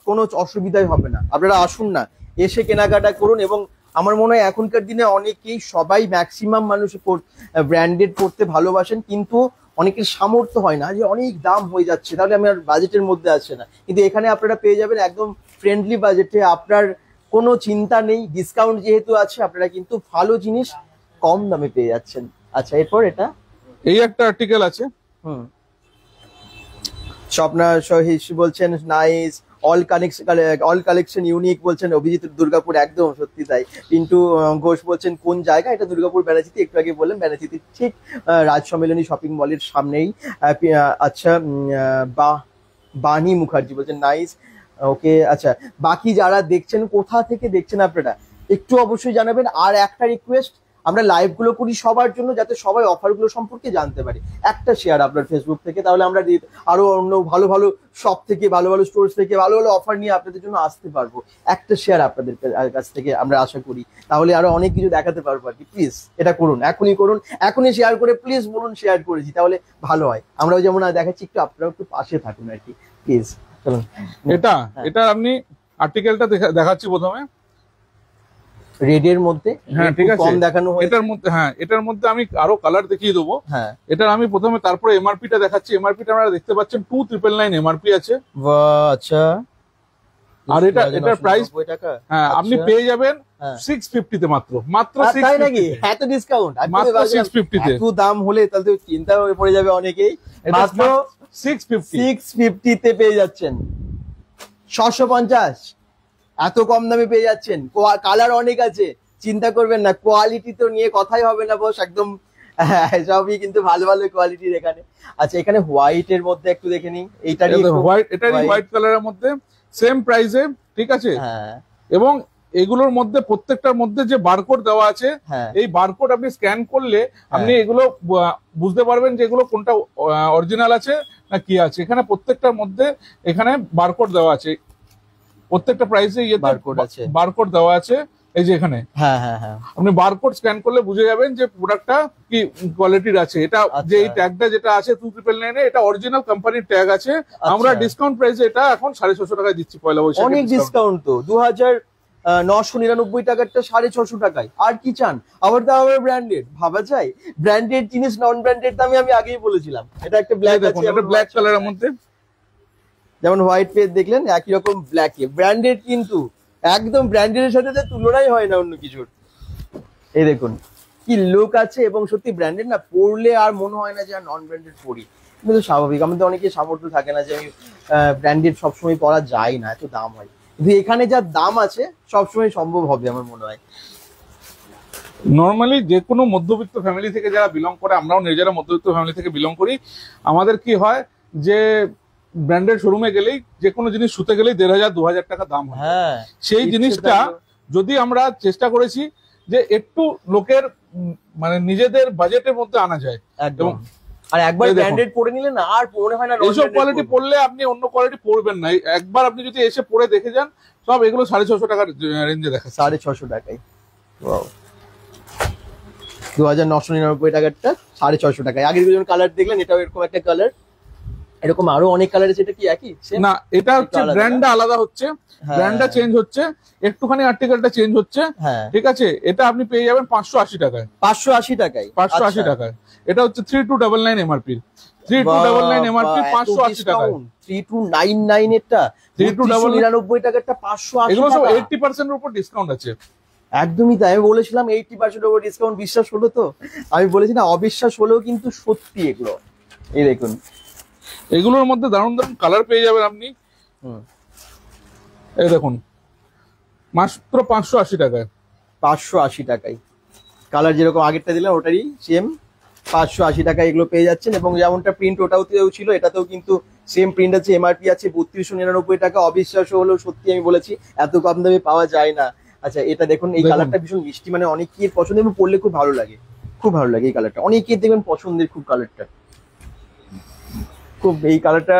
কোনো অসুবিধাই হবে না। আপনারা আসুন না, এসে কেনাকাটা করুন। এবং আমার মনে হয় এখনকার দিনে অনেকেই, সবাই ম্যাক্সিমাম মানুষ ব্র্যান্ডেড পড়তে ভালোবাসেন, কিন্তু অনেকের সামর্থ্য হয় না, যে অনেক দাম হয়ে যাচ্ছে, তাহলে আমার বাজেটের মধ্যে আসছে না। কিন্তু এখানে আপনারা পেয়ে যাবেন একদম ফ্রেন্ডলি বাজেটে, আপনার কোনো চিন্তা নেই, ডিসকাউন্ট যেহেতু আছে, আপনারা কিন্তু ভালো জিনিস কম দামে পেয়ে যাচ্ছেন। আচ্ছা, এরপর এটা এই একটা আর্টিকেল আছে, স্বপ্নার সহিস বলছেন নাইস, অল কালেকশন ইউনিক বলছেন অভিজিৎ দুর্গাপুর, একদম সত্যি তাই। পিন্টু ঘোষ বলছেন কোন জায়গা? এটা দুর্গাপুর ব্যানাচিতে, একটু আগে বললেন ব্যানাচিতে ঠিক রাজ সম্মেলনী শপিং মলের সামনেই। আচ্ছা, বাণী মুখার্জি বলছেন নাইস, ওকে। আচ্ছা, বাকি যারা দেখছেন কোথা থেকে দেখছেন আপনারা একটু অবশ্যই জানাবেন। আর একটা রিকোয়েস্ট, আমরা লাইভ গুলো করি সবার জন্য, যাতে সবাই অফার গুলো সম্পর্কে জানতে পারে। একটা শেয়ার আপনার ফেসবুক থেকে, তাহলে আমরা আরো অন্য ভালো ভালো শপ থেকে, ভালো ভালো স্টোর্স থেকে ভালো ভালো অফার নিয়ে আপনাদের জন্য আসতে পারবো। একটা শেয়ার আপনাদের কাছ থেকে আমরা আশা করি, তাহলে আরো অনেক কিছু দেখাতে পারবো আর কি। প্লিজ এটা করুন, এখনই করুন, এখনই শেয়ার করে প্লিজ বলুন শেয়ার করেছি, তাহলে ভালো হয়। আমরাও যেমন দেখাচ্ছি, একটু আপনারাও একটু পাশে থাকুন আর কি, প্লিজ। চলুন, এটা আপনি আর্টিকেলটা দেখাচ্ছি প্রথমে রেড এর মধ্যে, হ্যাঁ ঠিক আছে, কম দেখানো হয়েছে এটার মধ্যে। হ্যাঁ, এটার মধ্যে আমি আরো কালার দেখিয়ে দেবো। হ্যাঁ, এটার আমি প্রথমে, তারপরে এমআরপি টা দেখাচ্ছি। এমআরপি টা আপনারা দেখতে পাচ্ছেন 2999 এমআরপি আছে। আচ্ছা, আর এটার প্রাইস, হ্যাঁ, আপনি পেয়ে যাবেন 650 তে, মাত্র 650 নাকি? এত ডিসকাউন্ট মাত্র 650 তে। এত দাম হলে তাহলে তো চিন্তা হয়ে পড়ে যাবে অনেকেই। মাত্র 650 তে পেয়ে যাচ্ছেন, 650, এত কম দামে পেয়ে যাচ্ছেন। কালার অনেক আছে, চিন্তা করবেন না, কোয়ালিটি তো নিয়ে কথাই হবে না বস, একদম সবই কিন্তু ভালো ভালো কোয়ালিটির এখানে। আচ্ছা, এখানে হোয়াইট এর মধ্যে একটু দেখে নিই, এটারই হোয়াইট কালারের মধ্যে সেম প্রাইসে, ঠিক আছে। হ্যাঁ, এবং এগুলোর মধ্যে প্রত্যেকটার মধ্যে যে বারকোড দেওয়া আছে, হ্যাঁ, এই বারকোড আপনি স্ক্যান করলে আপনি এগুলো বুঝতে পারবেন যে এগুলো কোনটা অরিজিনাল আছে না কি আছে। এখানে প্রত্যেকটার মধ্যে এখানে বারকোড দেওয়া আছে, প্রত্যেকটা প্রাইসে বারকোড দেওয়া আছে। এই যে এখানে, হ্যাঁ হ্যাঁ হ্যাঁ, আপনি বারকোড স্ক্যান করলে বুঝে যাবেন যে প্রোডাক্টটা কি কোয়ালিটির আছে। এটা যে এই ট্যাগটা যেটা আছে 2999 এ, এটা অরিজিনাল কোম্পানির ট্যাগ আছে। আমরা ডিসকাউন্ট প্রাইসে এটা এখন 650 টাকায় দিচ্ছি, পয়লা বৈশাখে। অনেক ডিসকাউন্ট তো, 2999 টাকারটা 650 টাকায়। আর কি চান? আবার তো আবার ব্র্যান্ডেড, ভাবা যায়? ব্র্যান্ডেড জিনিস নন ব্র্যান্ডেড দামে আমি আগেই বলেছিলাম। এটা একটা ব্ল্যাক আছে, এটা ব্ল্যাক কালারের মধ্যে, যেমন হোয়াইট পেজ দেখলেন, একই রকম ব্ল্যাকে ব্র্যান্ডেড, কিন্তু একদম ব্র্যান্ডেড এর সাথে তুলনাই হয় না অন্য কিছুর। এই দেখুন কি লুক আছে, এবং সত্যি ব্র্যান্ডেড না, পরলে আর মনে হয় না যে নন ব্র্যান্ডেড পরি। কিন্তু স্বাভাবিক, আমাদের অনেকে সামর্থ্য থাকে না যে আমি ব্র্যান্ডেড সবসময় পরা যায় না, এত দাম হয়। কিন্তু এখানে যা দাম আছে সবসময় সম্ভব হবে আমার মনে হয়। নর্মালি যে কোনো মধ্যবিত্ত ফ্যামিলি থেকে যারা বিলং করে, আমরাও নিজেরা মধ্যবিত্ত ফ্যামিলি থেকে বিলং করি, আমাদের কি হয় যে ব্র্যান্ডেড শোরুমে গেলেই যে কোনো জিনিস শুতে গেলেই 1500-2000 টাকা দাম হয়। হ্যাঁ, সেই জিনিসটা যদি আমরা চেষ্টা করেছি যে একটু লোকের মানে নিজেদের বাজেটের মধ্যে আনা যায়, একদম। আর একবার ব্র্যান্ডেড পরে নিলে না আর পরে হয় না, এইসব কোয়ালিটি পরলে আপনি অন্য কোয়ালিটি পরবেন না। একবার আপনি যদি এসে পরে দেখে যান, সব এগুলো 650 টাকার রেঞ্জে দেখা। 650 টাকায় 2999 টাকারটা 650 টাকায়। আগের যেমন কালার দেখলেন, এটাও এরকম একটা কালার, এরকম আরো অনেক কালার আছে। এটা কি একই? না, এটা হচ্ছে ব্র্যান্ডটা আলাদা হচ্ছে, ব্র্যান্ডটা চেঞ্জ হচ্ছে, একটুখানি আর্টিকেলটা চেঞ্জ হচ্ছে। ঠিক আছে, এটা আপনি পেয়ে যাবেন 580 টাকায়। 580 টাকায়, 580 টাকায়। এটা হচ্ছে 3299 এমআরপি, 3299 এমআরপি 580 টাকায়। 3299 এরটা 3299 টাকারটা 580 এগুলো সব টাকা। 80% এর উপর ডিসকাউন্ট আছে। একদমই তাই, আমি বলেছিলাম 80% ওভার ডিসকাউন্ট। বিশ্বাস হলো তো? আমি বলেছি না, অবিশ্বাস হলেও কিন্তু সত্যি এগুলো। এই দেখুন, এগুলোর মধ্যে দারুণ দারুণ কালার পেয়ে যাবেন আপনি। এই দেখুন, মাত্র 580 টাকায়। 580 টাকায় কালার যেরকম আগেরটা দিলাম ওটারই সেম 580 টাকায় এগুলো পেয়ে যাচ্ছেন। এবং যেমনটা প্রিন্ট ওটাতেও ছিল, এটাতেও কিন্তু সেম প্রিন্ট আছে, এমআরপি আছে 3299 টাকা। অবিশ্বাস হলেও সত্যি আমি বলেছি, এত কম দামে পাওয়া যায় না। আচ্ছা, এটা দেখুন, এই কালারটা ভীষণ মিষ্টি, মানে অনেকের পছন্দ এবং পরলে খুব ভালো লাগে, খুব ভালো লাগে এই কালারটা। অনেকের দেখবেন পছন্দের খুব কালারটা, খুব এই কালারটা।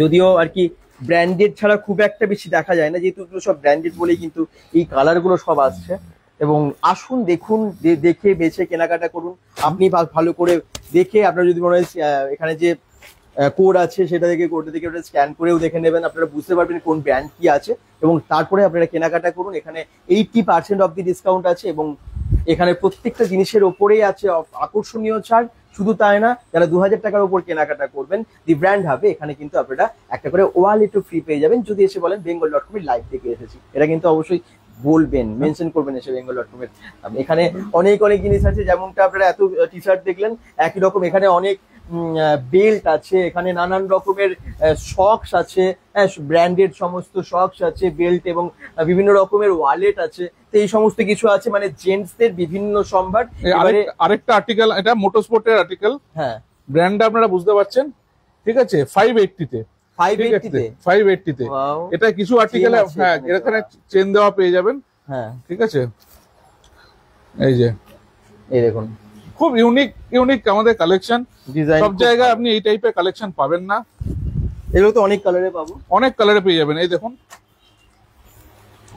যদিও আর কি ব্র্যান্ডেড ছাড়া খুব একটা বেশি দেখা যায় না, যেহেতু এগুলো সব ব্র্যান্ডেড বলেই কিন্তু এই কালারগুলো সব আসছে। এবং আসুন, দেখুন, দেখে বেছে কেনাকাটা করুন। আপনি ভালো করে দেখে, আপনার যদি মনে হয় এখানে যে কোড আছে সেটা দেখে, কোডটা দেখে ওটা স্ক্যান করেও দেখে নেবেন, আপনারা বুঝতে পারবেন কোন ব্র্যান্ড কি আছে, এবং তারপরে আপনারা কেনাকাটা করুন। এখানে 80% অফ দি ডিসকাউন্ট আছে, এবং এখানে প্রত্যেকটা জিনিসের ওপরেই আছে আকর্ষণীয় ছাড়। শুধু তাই না, যারা 2000 টাকার উপর কেনাকাটা করবেন দি ব্র্যান্ড হাবে, এখানে কিন্তু আপনারা একটা করে ওয়ালেটও ফ্রি পেয়ে যাবেন, যদি এসে বলেন bengal.com এর লাইভ থেকে এসেছি। এটা কিন্তু অবশ্যই বলবেন, মেনশন করবেন এসে bengal.com এর। এখানে অনেক অনেক জিনিস আছে, যেমনটা আপনারা এত টি শার্ট দেখলেন, একই রকম এখানে অনেক বেল্ট আছে, এখানে নানান রকমের সক্স আছে, ব্র্যান্ডেড সমস্ত সক্স আছে, বেল্ট, এবং বিভিন্ন রকমের ওয়ালেট আছে। তো এই সমস্ত কিছু আছে, মানে জেন্টসদের বিভিন্ন সম্ভার। আরেকটা আর্টিকেল, এটা মোটরস্পোর্টের আর্টিকেল। হ্যাঁ, ব্র্যান্ডটা আপনারা বুঝতে পারছেন। ঠিক আছে, 580 তে, 580 তে। এটা কিছু আর্টিকেলে হ্যাঁ এখানে চেন দেওয়া পেয়ে যাবেন। হ্যাঁ, ঠিক আছে, এই যে এই দেখুন, খুব ইউনিক আমাদের কালেকশন। সব জায়গায় আপনি এই টাইপের কালেকশন পাবেন না। এগুলো তো অনেক কালারে পাবো, অনেক কালারে পেয়ে যাবেন। এই দেখুন,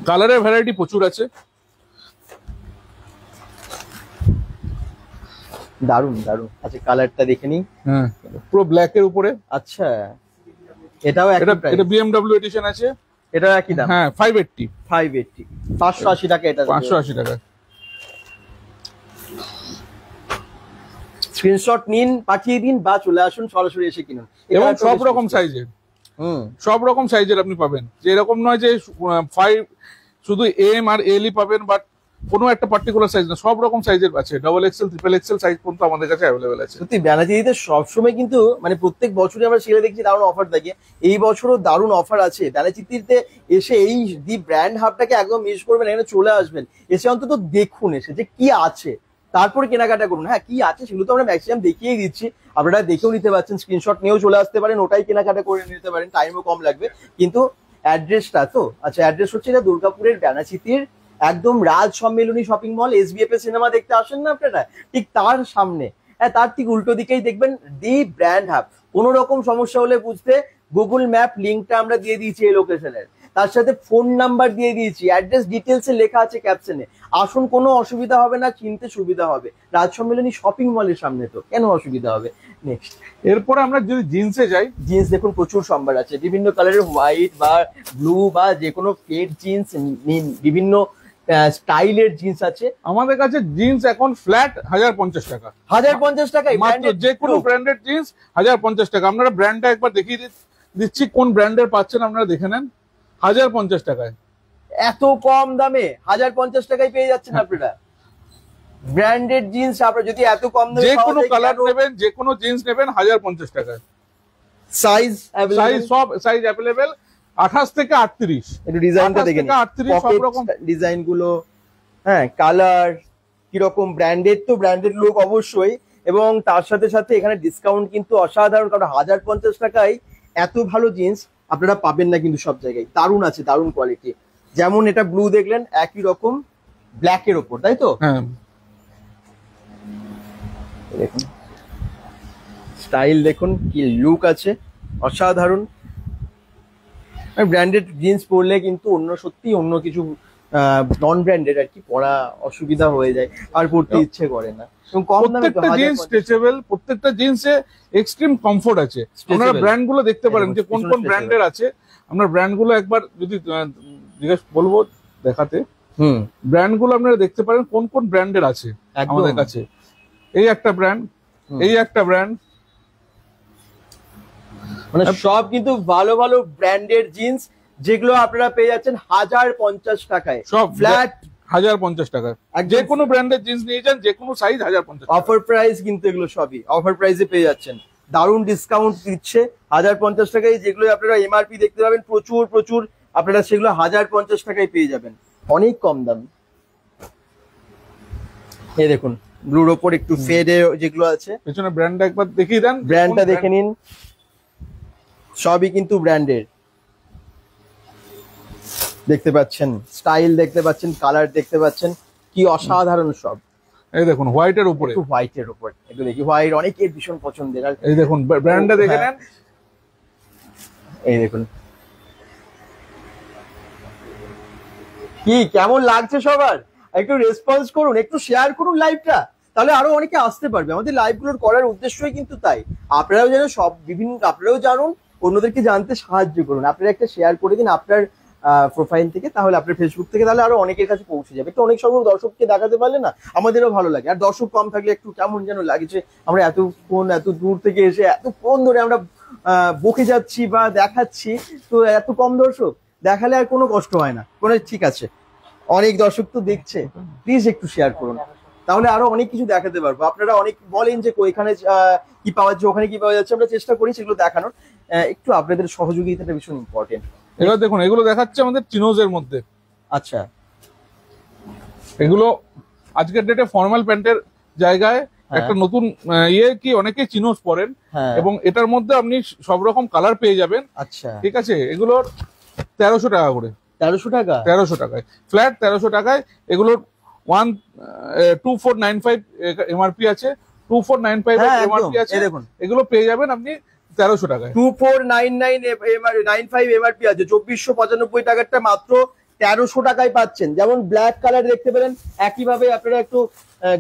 কালারের ভ্যারাইটি প্রচুর আছে। দারুন দারুন। আচ্ছা, কালারটা দেখে নিই। হ্যাঁ, পুরো ব্ল্যাক এর উপরে। আচ্ছা, এটাও এটা BMW এডিশন আছে। এটা একই দাম। হ্যাঁ, 580 580 টাকা। এটা 580 টাকা। স্ক্রিনশট নিন, পাঠিয়ে দিন, বা চলে আসুন সরাসরি এসে কিনুন। এবং সব রকম সাইজের, সব রকম সাইজের আপনি পাবেন। যে এরকম নয় যে 5 শুধু এম আর এলই পাবেন, বাট কোনো একটা পার্টিকুলার সাইজ না, সব রকম সাইজের আছে। Double XL, triple XL size পর্যন্ত আমাদের কাছে অ্যাভেলেবেল আছে। সত্যি ব্যানার্জিতে সবসময় কিন্তু, মানে প্রত্যেক বছরই আমরা সেলে দেখছি দারুণ অফার থাকে। এই বছরও দারুণ অফার আছে। ব্যানার্জিতে এসে এই দি ব্র্যান্ড হাবটাকে একদম মিস করবেন, এখানে চলে আসবেন, এসে অন্তত দেখুন এসে যে কি আছে, তারপরে কেনাকাটা করুন। হ্যাঁ, কি আছে সেগুলো তো আমরা ম্যাক্সিমাম দেখিয়ে দিচ্ছি, আপনারা দেখেও নিতে পারছেন, স্ক্রিনশট নিয়েও চলে আসতে পারেন, ওটাই কেনাকাটা করে নিতে পারেন, টাইমও কম লাগবে। কিন্তু অ্যাড্রেসটা তো, আচ্ছা, অ্যাড্রেস হচ্ছে এটা দুর্গাপুরের ব্যানার্জিতির একদম রাজ সম্মেলনী শপিং মল। SBF এর সিনেমা দেখতে আসেন না আপনারা, ঠিক তার সামনে, হ্যাঁ, তার ঠিক উল্টো দিকেই দেখবেন দি ব্র্যান্ড হাব। কোনো রকম সমস্যা হলে বুঝতে গুগল ম্যাপ লিঙ্কটা আমরা দিয়ে দিয়েছি এই লোকেশনের, তার সাথে ফোন নাম্বার দিয়ে দিয়েছি, অ্যাড্রেস ডিটেলসে লেখা আছে ক্যাপশনে। আসুন, কোনো অসুবিধা হবে না, চিনতে সুবিধা হবে। রাজ সম্মেলনী শপিং মলের সামনে, তো কেন অসুবিধা হবে। নেক্সট, এরপরে আমরা যদি জিন্সে যাই, জিন্স দেখুন প্রচুর সম্ভার আছে, বিভিন্ন কালারের, হোয়াইট বা ব্লু বা যে কোনো ফেড জিন্স, বিভিন্ন স্টাইলের জিন্স আছে আমাদের কাছে। জিন্স এখন ফ্ল্যাট 1050 টাকা, 1050 টাকায় মাত্র। যে কোনো ব্র্যান্ডেড জিন্স 1050 টাকা। আপনারা ব্র্যান্ডটা একবার দেখিয়ে দিচ্ছি, কোন ব্র্যান্ডের পাচ্ছেন আপনারা দেখে নেন। 1050 টাকায়, এত কম দামে 1050 টাকায় পেয়ে যাচ্ছেন আপনারা ব্র্যান্ডেড জিন্স। আপনারা যদি এত কম দামে, যে কোনো কালার নেবেন, যে কোনো জিন্স নেবেন 1050 টাকায়। সাইজ সব সাইজ অ্যাভেলেবেল, 28 থেকে 38। একটু ডিজাইনটা দেখে নিন, 38 সব রকম ডিজাইন গুলো হ্যাঁ, কালার কিরকম, ব্র্যান্ডেড তো ব্র্যান্ডেড লুক অবশ্যই, এবং তার সাথে সাথে এখানে ডিসকাউন্ট কিন্তু অসাধারণ, কারণ 1050 টাকায় এত ভালো জিন্স আপনারা পাবেন না কিন্তু সব জায়গায়। দারুণ আছে, দারুণ কোয়ালিটি। যেমন এটা ব্লু দেখলেন, একই রকম ব্ল্যাকের ওপর, তাই তো? হ্যাঁ, দেখুন স্টাইল, দেখুন কি লুক আছে, অসাধারণ। ব্র্যান্ডেড জিন্স পরলে কিন্তু সত্যি অন্য কিছু নন ব্র্যান্ডেড আর কি পরা অসুবিধা হয়ে যায়, আর পরতে ইচ্ছে করে না। এবং কম দামে তো প্রত্যেকটা জিন্স স্ট্রেচেবল, প্রত্যেকটা জিন্সে এক্সট্রিম কমফোর্ট আছে। আপনারা ব্র্যান্ড গুলো দেখতে পারেন যে কোন কোন ব্র্যান্ডের আছে। আমরা ব্র্যান্ড গুলো একবার যদি জিজ্ঞেস বলবো দেখাতে, ব্র্যান্ড গুলো আপনারা দেখতে পারেন কোন কোন ব্র্যান্ডের আছে আমাদের কাছে। এই একটা ব্র্যান্ড, এই একটা ব্র্যান্ড, মানে সব কিন্তু ভালো ভালো ব্র্যান্ডেড জিন্স, যেগুলো আপনারা পেয়ে যাচ্ছেন 1050 টাকায়, সব ফ্ল্যাট 1050 টাকায়। যে কোনো ব্র্যান্ডের জিন্স নিয়ে যান, যে কোনো সাইজ 1050। অফার প্রাইস কিন্তু এগুলো সবই অফার প্রাইসে পেয়ে যাচ্ছেন, দারুণ ডিসকাউন্ট দিচ্ছে 1050 টাকায়। যেগুলো আপনারা এমআরপি দেখতে পাবেন প্রচুর প্রচুর, আপনারা সেগুলো 1050 টাকায় পেয়ে যাবেন, অনেক কম দাম। এই দেখুন ব্লুর ওপর একটু ফেডে যেগুলো আছে, পেছনে ব্র্যান্ডটা একবার দেখিয়ে দেন, ব্র্যান্ডটা দেখে নিন, সবই কিন্তু ব্র্যান্ডের। দেখতে পাচ্ছেন স্টাইল, দেখতে পাচ্ছেন কালার, দেখতে পাচ্ছেন কি অসাধারণ সব। এই দেখুন হোয়াইটের উপরে, একটু হোয়াইটের উপর একটু দেখি, হোয়াইট অনেকের ভীষণ পছন্দের। আর এই দেখুন ব্র্যান্ডটা দেখে নেন, এই দেখুন কি কেমন লাগছে সবার, একটু রেসপন্স করুন, একটু শেয়ার করুন লাইভটা, তাহলে আরো অনেকে আসতে পারবে। আমাদের লাইভগুলোর করার উদ্দেশ্যই কিন্তু তাই, আপনারাও যেন সব বিভিন্ন, আপনারাও জানুন, অন্যদেরকে জানতে সাহায্য করুন। আপনারা একটা শেয়ার করে দিন আপনার প্রোফাইল থেকে, তাহলে আপনার ফেসবুক থেকে, তাহলে আরো অনেকের কাছে পৌঁছে যাবে। একটু অনেক সময় দর্শককে দেখাতে পারলে না আমাদেরও ভালো লাগে, আর দর্শক কম থাকলে একটু কেমন যেন লাগে যে আমরা এতক্ষণ এত দূর থেকে এসে এতক্ষণ ধরে আমরা বকে যাচ্ছি বা দেখাচ্ছি, তো এত কম দর্শক দেখালে আর কোনো কষ্ট হয় না। কোনো ঠিক আছে, অনেক দর্শক তো দেখছে, প্লিজ একটু শেয়ার করুন, তাহলে আরো অনেক কিছু দেখাতে পারবো। আপনারা অনেক বলেন যে এখানে কি পাওয়া যাচ্ছে, ওখানে কি পাওয়া যাচ্ছে, আমরা চেষ্টা করি সেগুলো দেখানোর। একটু আপনাদের সহযোগিতাটা ভীষণ ইম্পর্টেন্ট। এবার দেখুন এগুলো দেখাচ্ছে আমাদের চিনোজের মধ্যে। আচ্ছা, এগুলো আজকের ডেটে ফর্মাল প্যান্টের জায়গায় একটা নতুন কি অনেকে চিনোজ পরেন, এবং এটার মধ্যে আপনি সব রকম কালার পেয়ে যাবেন। আচ্ছা, ঠিক আছে, এগুলোর 1300 টাকা করে, 1300 টাকা, 1300 টাকায় ফ্ল্যাট, 1300 টাকায়। এগুলোর 2495 এমআরপি আছে, 2495 এমআরপি আছে। দেখুন এগুলো পেয়ে যাবেন আপনি 1300 টাকায়। 2499 এমআরপি আছে, 2495 টাকারটা মাত্র 1300 টাকায় পাচ্ছেন। যেমন ব্ল্যাক কালার দেখতে পেলেন, একইভাবে আপনারা একটু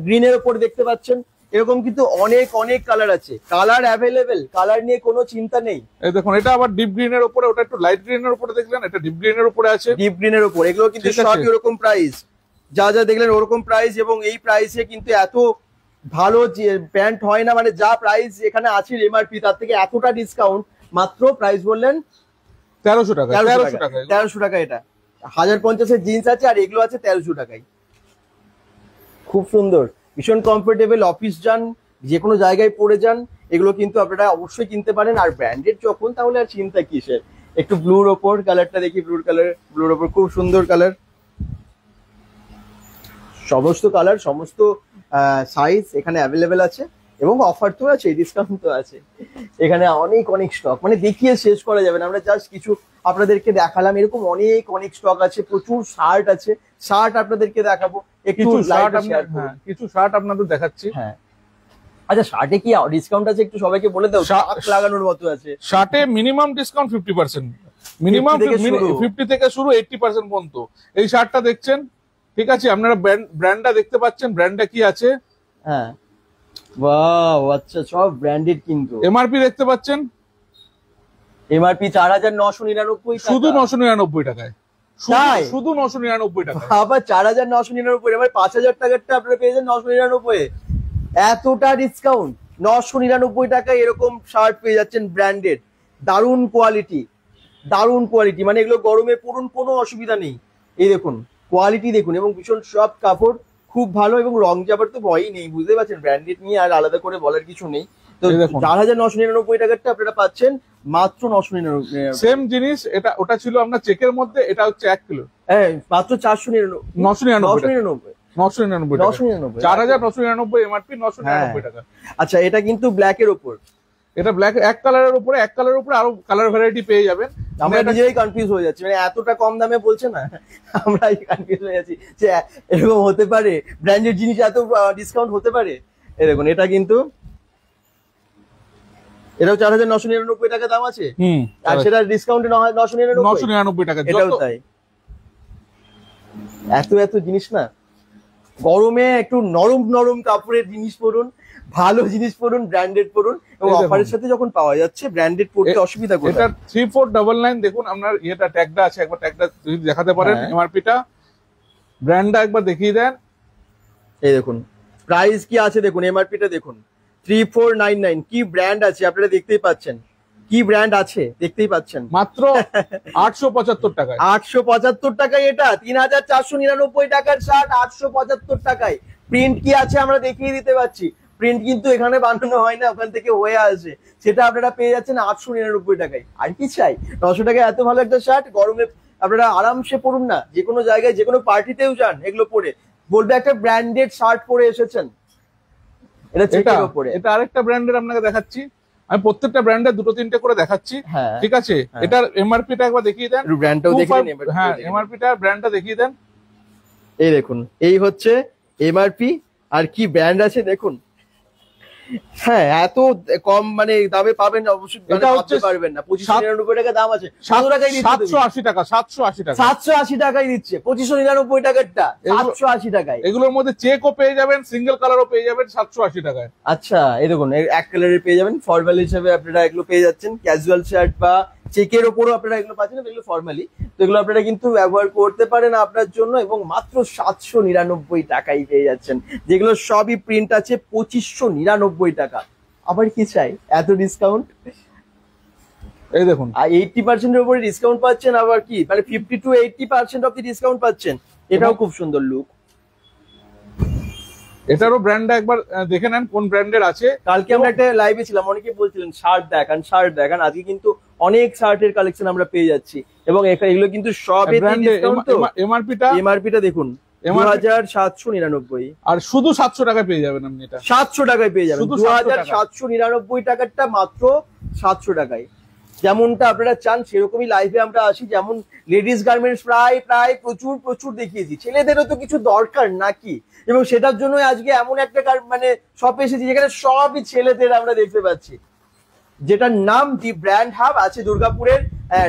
গ্রিনের ওপর দেখতে পাচ্ছেন, এরকম কিন্তু অনেক অনেক কালার আছে, কালার অ্যাভেলেবেল, কালার নিয়ে কোনো চিন্তা নেই। এই দেখুন এটা আবার ডিপ গ্রিনের উপরে, ওটা একটু লাইট গ্রিনের উপরে দেখলেন, এটা ডিপ গ্রিনের উপরে আছে, ডিপ গ্রিনের উপর। এগুলো কিন্তু সবই ওরকম প্রাইস, যা যা দেখলেন ওরকম প্রাইস, এবং এই প্রাইসে কিন্তু এত ভালো যে প্যান্ট হয় না, মানে যা প্রাইস এখানে আছে এমআরপি তার থেকে এতটা ডিসকাউন্ট, মাত্র প্রাইস বললেন 1300 টাকা। 1300 টাকা। এটা 1050 জিন্স আছে, আর এগুলো আছে 1300 টাকায়। খুব সুন্দর, ভীষণ কমফোর্টেবল, অফিস যান, যে কোনো জায়গায় পরে যান, এগুলো কিন্তু আপনারা অবশ্যই কিনতে পারেন। আর ব্র্যান্ডেড যখন, তাহলে আর চিন্তা কিসের। একটু ব্লুর ওপর কালারটা দেখি, ব্লুর ওপর খুব সুন্দর কালার, সমস্ত কালার সমস্ত সাইজ এখানে অ্যাভেলেবেল আছে, এবং অফার তো আছে, ডিসকাউন্ট তো আছে। এখানে অনেক অনেক স্টক, মানে দেখিয়ে শেষ করা যাবে না। আমরা জাস্ট কিছু আপনাদেরকে দেখালাম, এরকম অনেক অনেক স্টক আছে, প্রচুর শার্ট আছে, শার্ট আপনাদেরকে দেখাবো। কিছু শার্ট আপনাদের দেখাচ্ছি। হ্যাঁ, আচ্ছা, শার্টে কি ডিসকাউন্ট আছে একটু সবাইকে বলে দাও, শার্ট লাগানোর মতো আছে। শার্টে মিনিমাম ডিসকাউন্ট 50%, মিনিমাম 50 থেকে শুরু 80% পর্যন্ত। এই শার্টটা দেখছেন, ঠিক আছে, আপনারা ব্র্যান্ডটা দেখতে পাচ্ছেন, ব্র্যান্ডটা কি আছে। হ্যাঁ, ওয়াও, আচ্ছা, সব ব্র্যান্ডেড কিন্তু। এমআরপি দেখতে পাচ্ছেন, এমআরপি 4999 টাকা, শুধু 999 টাকায়, শুধু 999 টাকা। আবার 4999, এবার 5000 টাকারটা আপনারা পেয়ে যান 999। এতটা ডিসকাউন্ট, 999 টাকায় এরকম শার্ট পেয়ে যাচ্ছেন ব্র্যান্ডেড, দারুণ কোয়ালিটি, দারুণ কোয়ালিটি, মানে এগুলো গরমে পরুন, কোনো অসুবিধা নেই। এই দেখুন কোয়ালিটি দেখুন, এবং ভীষণ সফট কাপড়, খুব ভালো, এবং রং যাবার তো ভয়ই নেই, বুঝতে পারছেন, ব্র্যান্ডেড নিয়ে আর আলাদা করে বলার কিছু নেই। তো 4999 টাকারটা আপনারা পাচ্ছেন মাত্র 999। সেম জিনিস, ওটা ছিল আপনার চেকের মধ্যে, এটা হচ্ছে 1 কিলো, হ্যাঁ, মাত্র 999। 999 টাকা, 999, 4999 এমআরপি, 999 টাকা। আচ্ছা, এটা কিন্তু ব্ল্যাক এর উপর, এটা ব্ল্যাক, এক কালারের উপরে, এক কালারের উপরে আরো কালার ভ্যারাইটি পেয়ে যাবেন। আমরা নিজেই কনফিউজ হয়ে যাচ্ছি, মানে এতটা কম দামে বলছে না, আমরা কনফিউজ হয়ে যাচ্ছি যে এরকম হতে পারে, ব্র্যান্ডেড জিনিস এত ডিসকাউন্ট হতে পারে। এই দেখুন, এটা কিন্তু এটাও 4999 টাকা দাম আছে, আর সেটা ডিসকাউন্টে 999 টাকা। এটাও তাই। এত এত জিনিস না, গরমে একটু নরম নরম কাপড়ের জিনিস পরুন, ভালো জিনিস পরুন, ব্র্যান্ডেড পরুন, এবং অফারের সাথে যখন পাওয়া যাচ্ছে ব্র্যান্ডেড পরতে অসুবিধা কোথায়? এটা 3499 দেখুন, আপনার এটা ট্যাগটা আছে, একবার ট্যাগটা যদি দেখাতে পারেন, এমআরপিটা, ব্র্যান্ডটা একবার দেখিয়ে দেন। এই দেখুন প্রাইস কি আছে দেখুন, এমআরপিটা দেখুন 3499, কি ব্র্যান্ড আছে আপনারা দেখতেই পাচ্ছেন, কি ব্র্যান্ড আছে দেখতেই পাচ্ছেন, মাত্র 875 টাকায়। 875 টাকায় এটা 3499 টাকার শার্ট 875 টাকায়। প্রিন্ট কি আছে আমরা দেখিয়ে দিতে পারছি, প্রিন্ট কিন্তু এখানে বানানো হয় না, ওখান থেকে হয়ে আসে, সেটা আপনারা পেয়ে যাচ্ছেন 899 টাকায়। আর কি চাই? 900 টাকায় এত ভালো একটা শার্ট, গরমে আপনারা আরামসে পরুন না, যে কোনো জায়গায় যে কোনো পার্টিতেও যান, এগুলো পরে বলবে একটা ব্র্যান্ডেড শার্ট পরে এসেছেন। এটা চেকের উপরে, এটা আরেকটা ব্র্যান্ডের আপনাকে দেখাচ্ছি, আমি প্রত্যেকটা ব্র্যান্ডের দুটো তিনটে করে দেখাচ্ছি, ঠিক আছে? এটার এমআরপিটা একবার দেখিয়ে দেন, ব্র্যান্ডটাও দেখিয়ে দেন। হ্যাঁ, এমআরপিটা, ব্র্যান্ডটা দেখিয়ে দেন। এই দেখুন, এই হচ্ছে এমআরপি, আর কি ব্র্যান্ড আছে দেখুন। হ্যাঁ, এত কম মানে দামে পাবেন অবশ্যই, এটা হচ্ছে পারবেন না। 2599 টাকা দাম আছে, 780 টাকা, 780 টাকা, 780 টাকায় দিচ্ছে 2599 টাকারটা 780 টাকায়। এগুলোর মধ্যে চেকও পেয়ে যাবেন, সিঙ্গেল কালারও পেয়ে যাবেন 780 টাকায়। আচ্ছা, এই দেখুন এক কালারের পেয়ে যাবেন, ফর্মাল হিসেবে আপনারা এগুলো পেয়ে যাচ্ছেন, ক্যাজুয়াল শার্ট বা চেকের ওপরও আপনারা এগুলো পাচ্ছেন, এগুলো ফর্মালি, তো এগুলো আপনারা কিন্তু ব্যবহার করতে পারেন আপনার জন্য, এবং মাত্র 799 টাকায় পেয়ে যাচ্ছেন, যেগুলো সবই প্রিন্ট আছে। 2599 টাকা, আবার কি চাই? এত ডিসকাউন্ট। এই দেখুন, আর 80% এর উপরে ডিসকাউন্ট পাচ্ছেন, আবার কি মানে 50 to 80% অফ দি ডিসকাউন্ট পাচ্ছেন। এটাও খুব সুন্দর লুক। এটারও ব্র্যান্ডটা একবার দেখে নেন কোন ব্র্যান্ডের আছে। কালকে আমরা একটা লাইভে ছিলাম, অনেকে বলছিলেন শার্ট দেখান, শার্ট দেখান। আজকে কিন্তু অনেক শার্টের কালেকশন আমরা পেয়ে যাচ্ছি, এবং এগুলো কিন্তু সব এমআরপিটা দেখুন 2799, আর শুধু 700 টাকায় পেয়ে যাবেন আপনি। এটা 700 টাকায় পেয়ে যাবেন, 2799 টাকারটা মাত্র 700 টাকায়। যেমনটা আপনারা চান সেরকমই লাইভে আমরা আসি, যেমন লেডিস গার্মেন্টস প্রায় প্রচুর দেখিয়েছি, ছেলেদেরও তো কিছু দরকার নাকি, এবং সেটার জন্য আজকে এমন একটা মানে শপ এসেছি যেখানে সবই ছেলেদের আমরা দেখতে পাচ্ছি, যেটার নাম দি ব্র্যান্ড হাব, আছে দুর্গাপুরের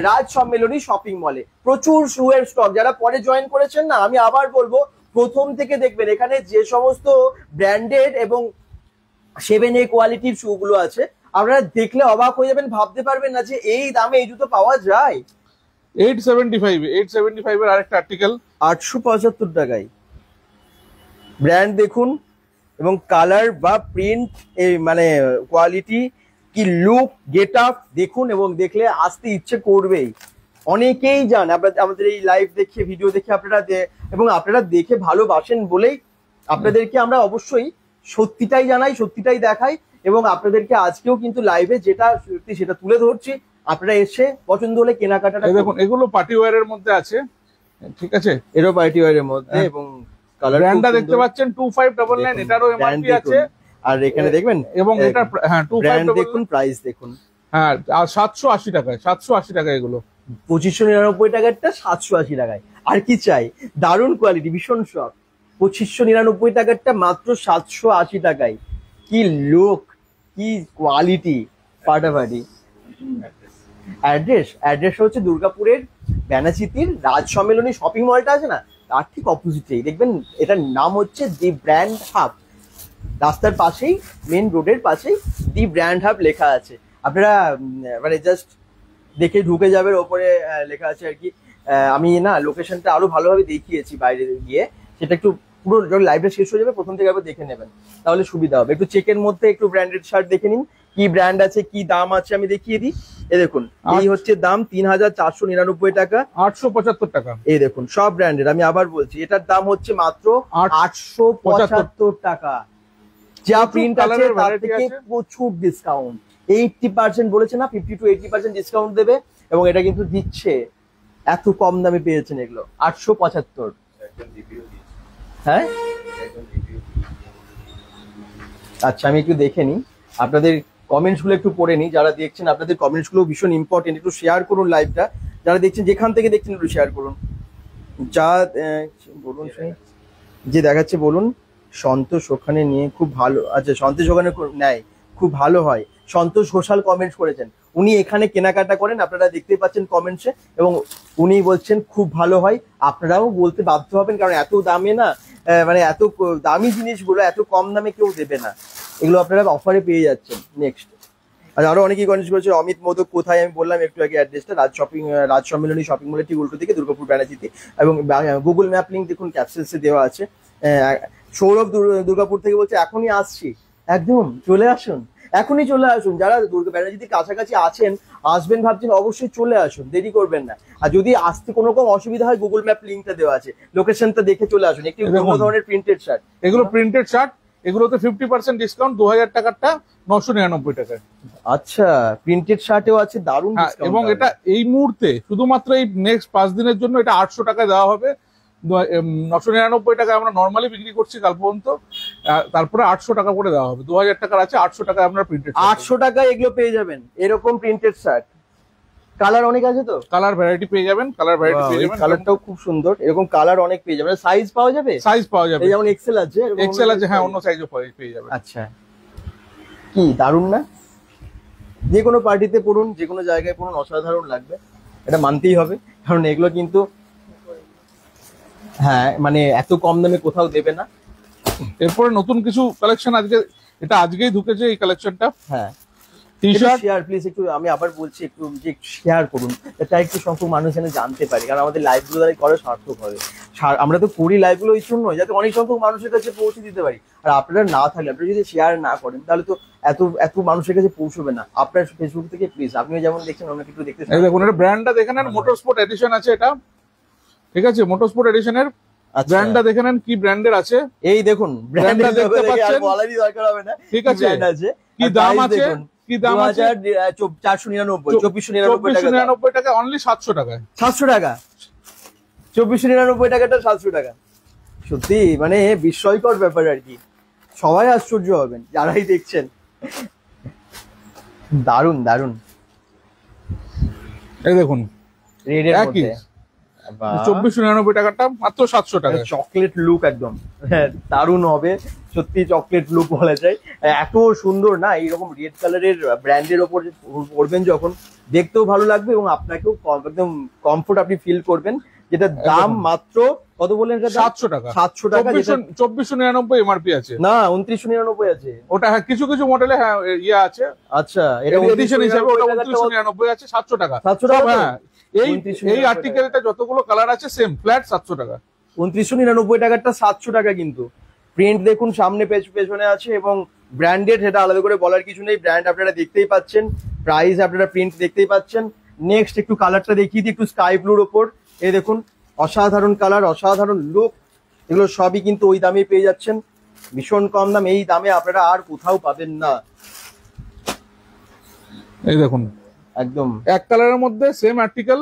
রাজ সম্মেলনী শপিং মলে। প্রচুর শুয়ের স্টক, যারা পরে জয়েন করেছেন না, আমি আবার বলবো প্রথম থেকে দেখবেন, এখানে যে সমস্ত ব্র্যান্ডেড এবং 7A কোয়ালিটির শু গুলো আছে, আপনারা দেখলে অবাক হয়ে যাবেন, ভাবতে পারবেন না যে এই দামে এই জুতো পাওয়া যায়। 875 এর আরেকটা আর্টিকেল 875 টাকায়। ব্র্যান্ড দেখুন, এবং কালার বা প্রিন্ট, মানে কোয়ালিটি, কি লুক, গেট আপ দেখুন, এবং দেখলে আসতে ইচ্ছে করবেই। অনেকেই যান আমাদের এই লাইভ দেখে, ভিডিও দেখে আপনারা, এবং আপনারা দেখে ভালোবাসেন বলেই আপনাদেরকে আমরা অবশ্যই সত্যিটাই জানাই, সত্যিটাই দেখাই, এবং আপনাদেরকে আজকেও কিন্তু লাইভে যেটা সত্যি সেটা তুলে ধরছি। আপনারা এসে পছন্দ হলে কেনাকাটাটা দেখুন। এগুলো পার্টি ওয়্যারের মধ্যে আছে, ঠিক আছে? এরও পার্টি ওয়্যারের মধ্যে, এবং কালার ব্র্যান্ডটা দেখতে পাচ্ছেন 2599, এটারও এমআরপি আছে। আর এখানে দেখবেন, এবং এটা হ্যাঁ 2599 দেখুন, প্রাইস দেখুন, হ্যাঁ, আর 780 টাকায়, 780 টাকা এগুলো। 2599 টাকারটা 780 টাকায়। আর কি চাই? দারুণ কোয়ালিটি, ভীষণ শখ। 2599 টাকারটা মাত্র 780 টাকায়। কি লুক, কি কোয়ালিটি, ফাটাফাটি। অ্যাড্রেস হচ্ছে দুর্গাপুরের ব্যানাচিতির রাজ সম্মেলনী শপিং মলটা আছে না, তার ঠিক অপোজিটেই দেখবেন, এটার নাম হচ্ছে দি ব্র্যান্ড হাব। রাস্তার পাশেই, মেন রোডের পাশেই দি ব্র্যান্ড হাব লেখা আছে। আপনারা মানে জাস্ট দেখে ঢুকে যাবেন, ওপরে লেখা আছে আর কি। আমি না লোকেশনটা আরো ভালোভাবে দেখিয়েছি বাইরে গিয়ে, সেটা একটু পুরো যখন লাইভটা শেষ হয়ে যাবে প্রথম থেকে একবার দেখে নেবেন, তাহলে সুবিধা হবে। একটু চেকের মধ্যে একটু ব্র্যান্ডেড শার্ট দেখে নিন, কি ব্র্যান্ড আছে, কি দাম আছে আমি দেখিয়ে দিই। এই দেখুন, এই হচ্ছে দাম 3499 টাকা, 875 টাকা। এই দেখুন সব ব্র্যান্ডেড, আমি আবার বলছি এটার দাম হচ্ছে মাত্র 875 টাকা। যা প্রিন্ট আছে তার থেকে প্রচুর ডিসকাউন্ট, 80% বলেছে না, 50 to 80% ডিসকাউন্ট দেবে, এবং এটা কিন্তু দিচ্ছে। এত কম দামে পেয়েছেন এগুলো 875। হ্যাঁ আচ্ছা, আমি একটু দেখে নিই আপনাদের কমেন্টস গুলো, একটু পড়ে নিই। যারা দেখছেন আপনাদের কমেন্টস গুলো ভীষণ ইম্পর্টেন্ট, একটু শেয়ার করুন লাইভটা। যারা দেখছেন যেখান থেকে দেখছেন একটু শেয়ার করুন। যা বলুন যে দেখাচ্ছে বলুন। সন্তোষ ওখানে নিয়ে খুব ভালো, আচ্ছা সন্তোষ ওখানে নেয় খুব ভালো হয়। সন্তোষ ঘোষাল কমেন্টস করেছেন, উনি এখানে কেনাকাটা করেন, আপনারা দেখতেই পাচ্ছেন কমেন্টসে, এবং উনি বলছেন খুব ভালো হয়। আপনারাও বলতে বাধ্য হবেন, কারণ এত দামে না, মানে এত দামি জিনিসগুলো এত কম দামে কেউ দেবে না, এগুলো আপনারা অফারে পেয়ে যাচ্ছেন। নেক্সট আর আরো অনেকেই কমেন্টস করেছে, অমিত মোদক কোথায়, আমি বললাম একটু আগে অ্যাড্রেসটা, রাজ সম্মেলনী শপিং মলের ঠিক উল্টো থেকে দুর্গাপুর ব্যানার্জিতে, এবং গুগল ম্যাপ লিঙ্ক দেখুন ক্যাপসুলসে দেওয়া আছে। সৌরভ দুর্গাপুর থেকে বলছে এখনই আসছি, একদম চলে আসুন, এখনই চলে আসুন। যারা ব্যানার্জিতে কাছাকাছি আছেন, আসবেন ভাবছেন, অবশ্যই চলে আসুন, দেরি করবেন না। আর যদি আসতে কোনো রকম অসুবিধা হয়, গুগল ম্যাপ লিঙ্কটা দেওয়া আছে, লোকেশনটা দেখে চলে আসুন। একটি অন্য ধরনের প্রিন্টেড শার্ট, এগুলো প্রিন্টেড শার্ট, এগুলোতে 50% ডিসকাউন্ট, 2000 টাকারটা 999 টাকায়। আচ্ছা, প্রিন্টেড শার্টেও আছে, দারুণ ডিসকাউন্ট। এবং এটা এই মুহূর্তে শুধুমাত্র এই নেক্সট 5 দিনের জন্য এটা 800 টাকায় দেওয়া হবে। 999 টাকায় আমরা নর্মালি বিক্রি করছি কাল পর্যন্ত, তারপরে 800 টাকা করে দেওয়া হবে। 2000 টাকার আছে, 800 টাকায় আপনারা প্রিন্টেড 800 টাকায় এগুলো পেয়ে যাবেন, এরকম প্রিন্টেড শার্ট। কালার অনেক আছে তো, কালার ভ্যারাইটি পেয়ে যাবেন, কালার ভ্যারাইটি পেয়ে যাবেন। কালারটাও খুব সুন্দর, এরকম কালার অনেক পেয়ে যাবেন। সাইজ পাওয়া যাবে, সাইজ পাওয়া যাবে, এই যেমন এক্সেল আছে, এক্সেল আছে, হ্যাঁ অন্য সাইজও পেয়ে যাবেন। আচ্ছা, কি দারুণ না? যে কোনো পার্টিতে পড়ুন, যে কোনো জায়গায় পড়ুন, অসাধারণ লাগবে, এটা মানতেই হবে। কারণ এগুলো কিন্তু হ্যাঁ মানে এত কম দামে কোথাও দেবে না। এরপরে নতুন কিছু কালেকশন আজকে, এটা আজকেই ঢুকেছে এই কালেকশনটা। হ্যাঁ, টি শার্ট শেয়ার প্লিজ, একটু আমি আবার বলছি, একটু যে শেয়ার করুন, এটা একটু সংখ্যক মানুষ যেন জানতে পারে, কারণ আমাদের লাইভগুলো দ্বারা করে সার্থক হবে। আমরা তো করি লাইভগুলো এই জন্য, যাতে অনেক সংখ্যক মানুষের কাছে পৌঁছে দিতে পারি। আর আপনারা না থাকলে, আপনারা যদি শেয়ার না করেন, তাহলে তো এত মানুষের কাছে পৌঁছবে না। আপনার ফেসবুক থেকে প্লিজ, আপনিও যেমন দেখছেন অনেক একটু দেখতে। দেখুন, এটা ব্র্যান্ডটা দেখে নেন, মোটরস্পোর্ট এডিশন আছে এটা, ঠিক আছে? মোটরস্পোর্ট এডিশনের ব্র্যান্ডটা দেখে নেন, কি ব্র্যান্ডের আছে। এই দেখুন ব্র্যান্ডটা দেখতে পাচ্ছেন, বলারই দরকার হবে না, ঠিক আছে? আছে, কি দাম আছে, কি দাম আছে? 2499 টাকা, অনলি 700 টাকায়। 700 টাকা, 2499 টাকাটা 700 টাকা। সত্যি মানে বিস্ময়কর ব্যাপার আর কি, সবাই আশ্চর্য হবেন যারাই দেখছেন। দারুন দারুন, এই দেখুন রেডের একই মধ্যে 2499 টাকাটা মাত্র 700 টাকা। চকলেট লুক একদম, হ্যাঁ দারুণ হবে সত্যি, চকলেট লুক বলা যায়। এত সুন্দর না, এইরকম রেড কালারের ব্র্যান্ডের ওপর পরবেন যখন, দেখতেও ভালো লাগবে এবং আপনাকেও একদম কমফোর্ট আপনি ফিল করবেন। যেটা দাম মাত্র কত বললেন? 700 টাকা। 700 টাকা, 2499 এমআরপি আছে না 2999 আছে ওটা। হ্যাঁ, কিছু কিছু মডেলে হ্যাঁ ইয়ে আছে। আচ্ছা, এটা এডিশন হিসেবে ওটা 2999 আছে, 700 টাকা। 700 টাকা, হ্যাঁ এই আর্টিকেলটা যতগুলো কালার আছে সেম ফ্ল্যাট 700 টাকা। 2999 টাকাটা 700 টাকা কিন্তু। প্রিন্ট দেখুন সামনে পেছনে আছে, এবং ব্র্যান্ডেড, সেটা আলাদা করে বলার কিছু নেই, ব্র্যান্ড আপনারা দেখতেই পাচ্ছেন, প্রাইস আপনারা প্রিন্ট দেখতেই পাচ্ছেন। নেক্সট একটু কালারটা দেখিয়ে দিই, একটু স্কাই ব্লুর ওপর, এই দেখুন অসাধারণ কালার, অসাধারণ লুক, এগুলো সবই কিন্তু ওই দামে পেয়ে যাচ্ছেন, ভীষণ কম দাম, এই দামে আপনারা আর কোথাও পাবেন না। এই দেখুন একদম এক কালারের মধ্যে সেম আর্টিকেল,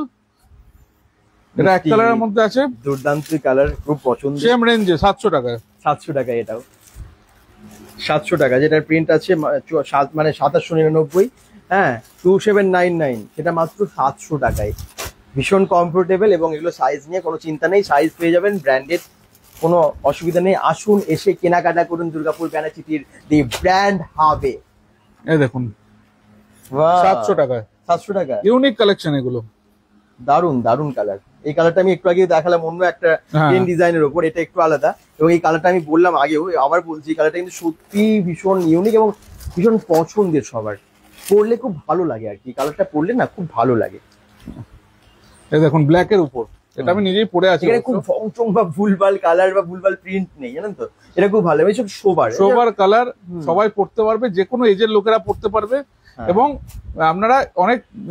এটা এক কালারের মধ্যে আছে, দুর্দান্ত কালার, খুব পছন্দ, সেম রেঞ্জে 700 টাকায়। 700 টাকা, এটাও 700 টাকা, যেটার প্রিন্ট আছে মানে 2799, হ্যাঁ 2799, সেটা মাত্র 700 টাকায়। ভীষণ কমফোর্টেবল, এবং এগুলো সাইজ নিয়ে কোনো চিন্তা নেই, সাইজ পেয়ে যাবেন, ব্র্যান্ডেড, কোনো অসুবিধা নেই। আসুন, এসে কেনাকাটা করুন দুর্গাপুর ব্যানার্জিটির দি ব্র্যান্ড হাবে। এই দেখুন 700 টাকায়, 700 টাকা, ইউনিক কালেকশন এগুলো, দারুন দারুন কালার। এই কালারটা আমি একটু আগে দেখালাম অন্য একটা ডিজাইনের উপর, এটা একটু আলাদা, এবং এই কালারটা আমি বললাম আগেও, আবার বলছি, এই কালারটা কিন্তু সত্যি ভীষণ ইউনিক এবং ভীষণ পছন্দের সবার, পরলে খুব ভালো লাগে আর কি, কালারটা পরলে না খুব ভালো লাগে। এই দেখুন ব্ল্যাক এর উপর, এটা আমি নিজেই পরে আছি, এটা খুব চং বা ভুলভাল কালার বা ভুলভাল প্রিন্ট নেই, জানেন তো, এটা খুব ভালো, এই সব সোবার কালার, সবাই পড়তে পারবে, যে কোনো এজের লোকেরা পড়তে পারবে। এবং আপনারা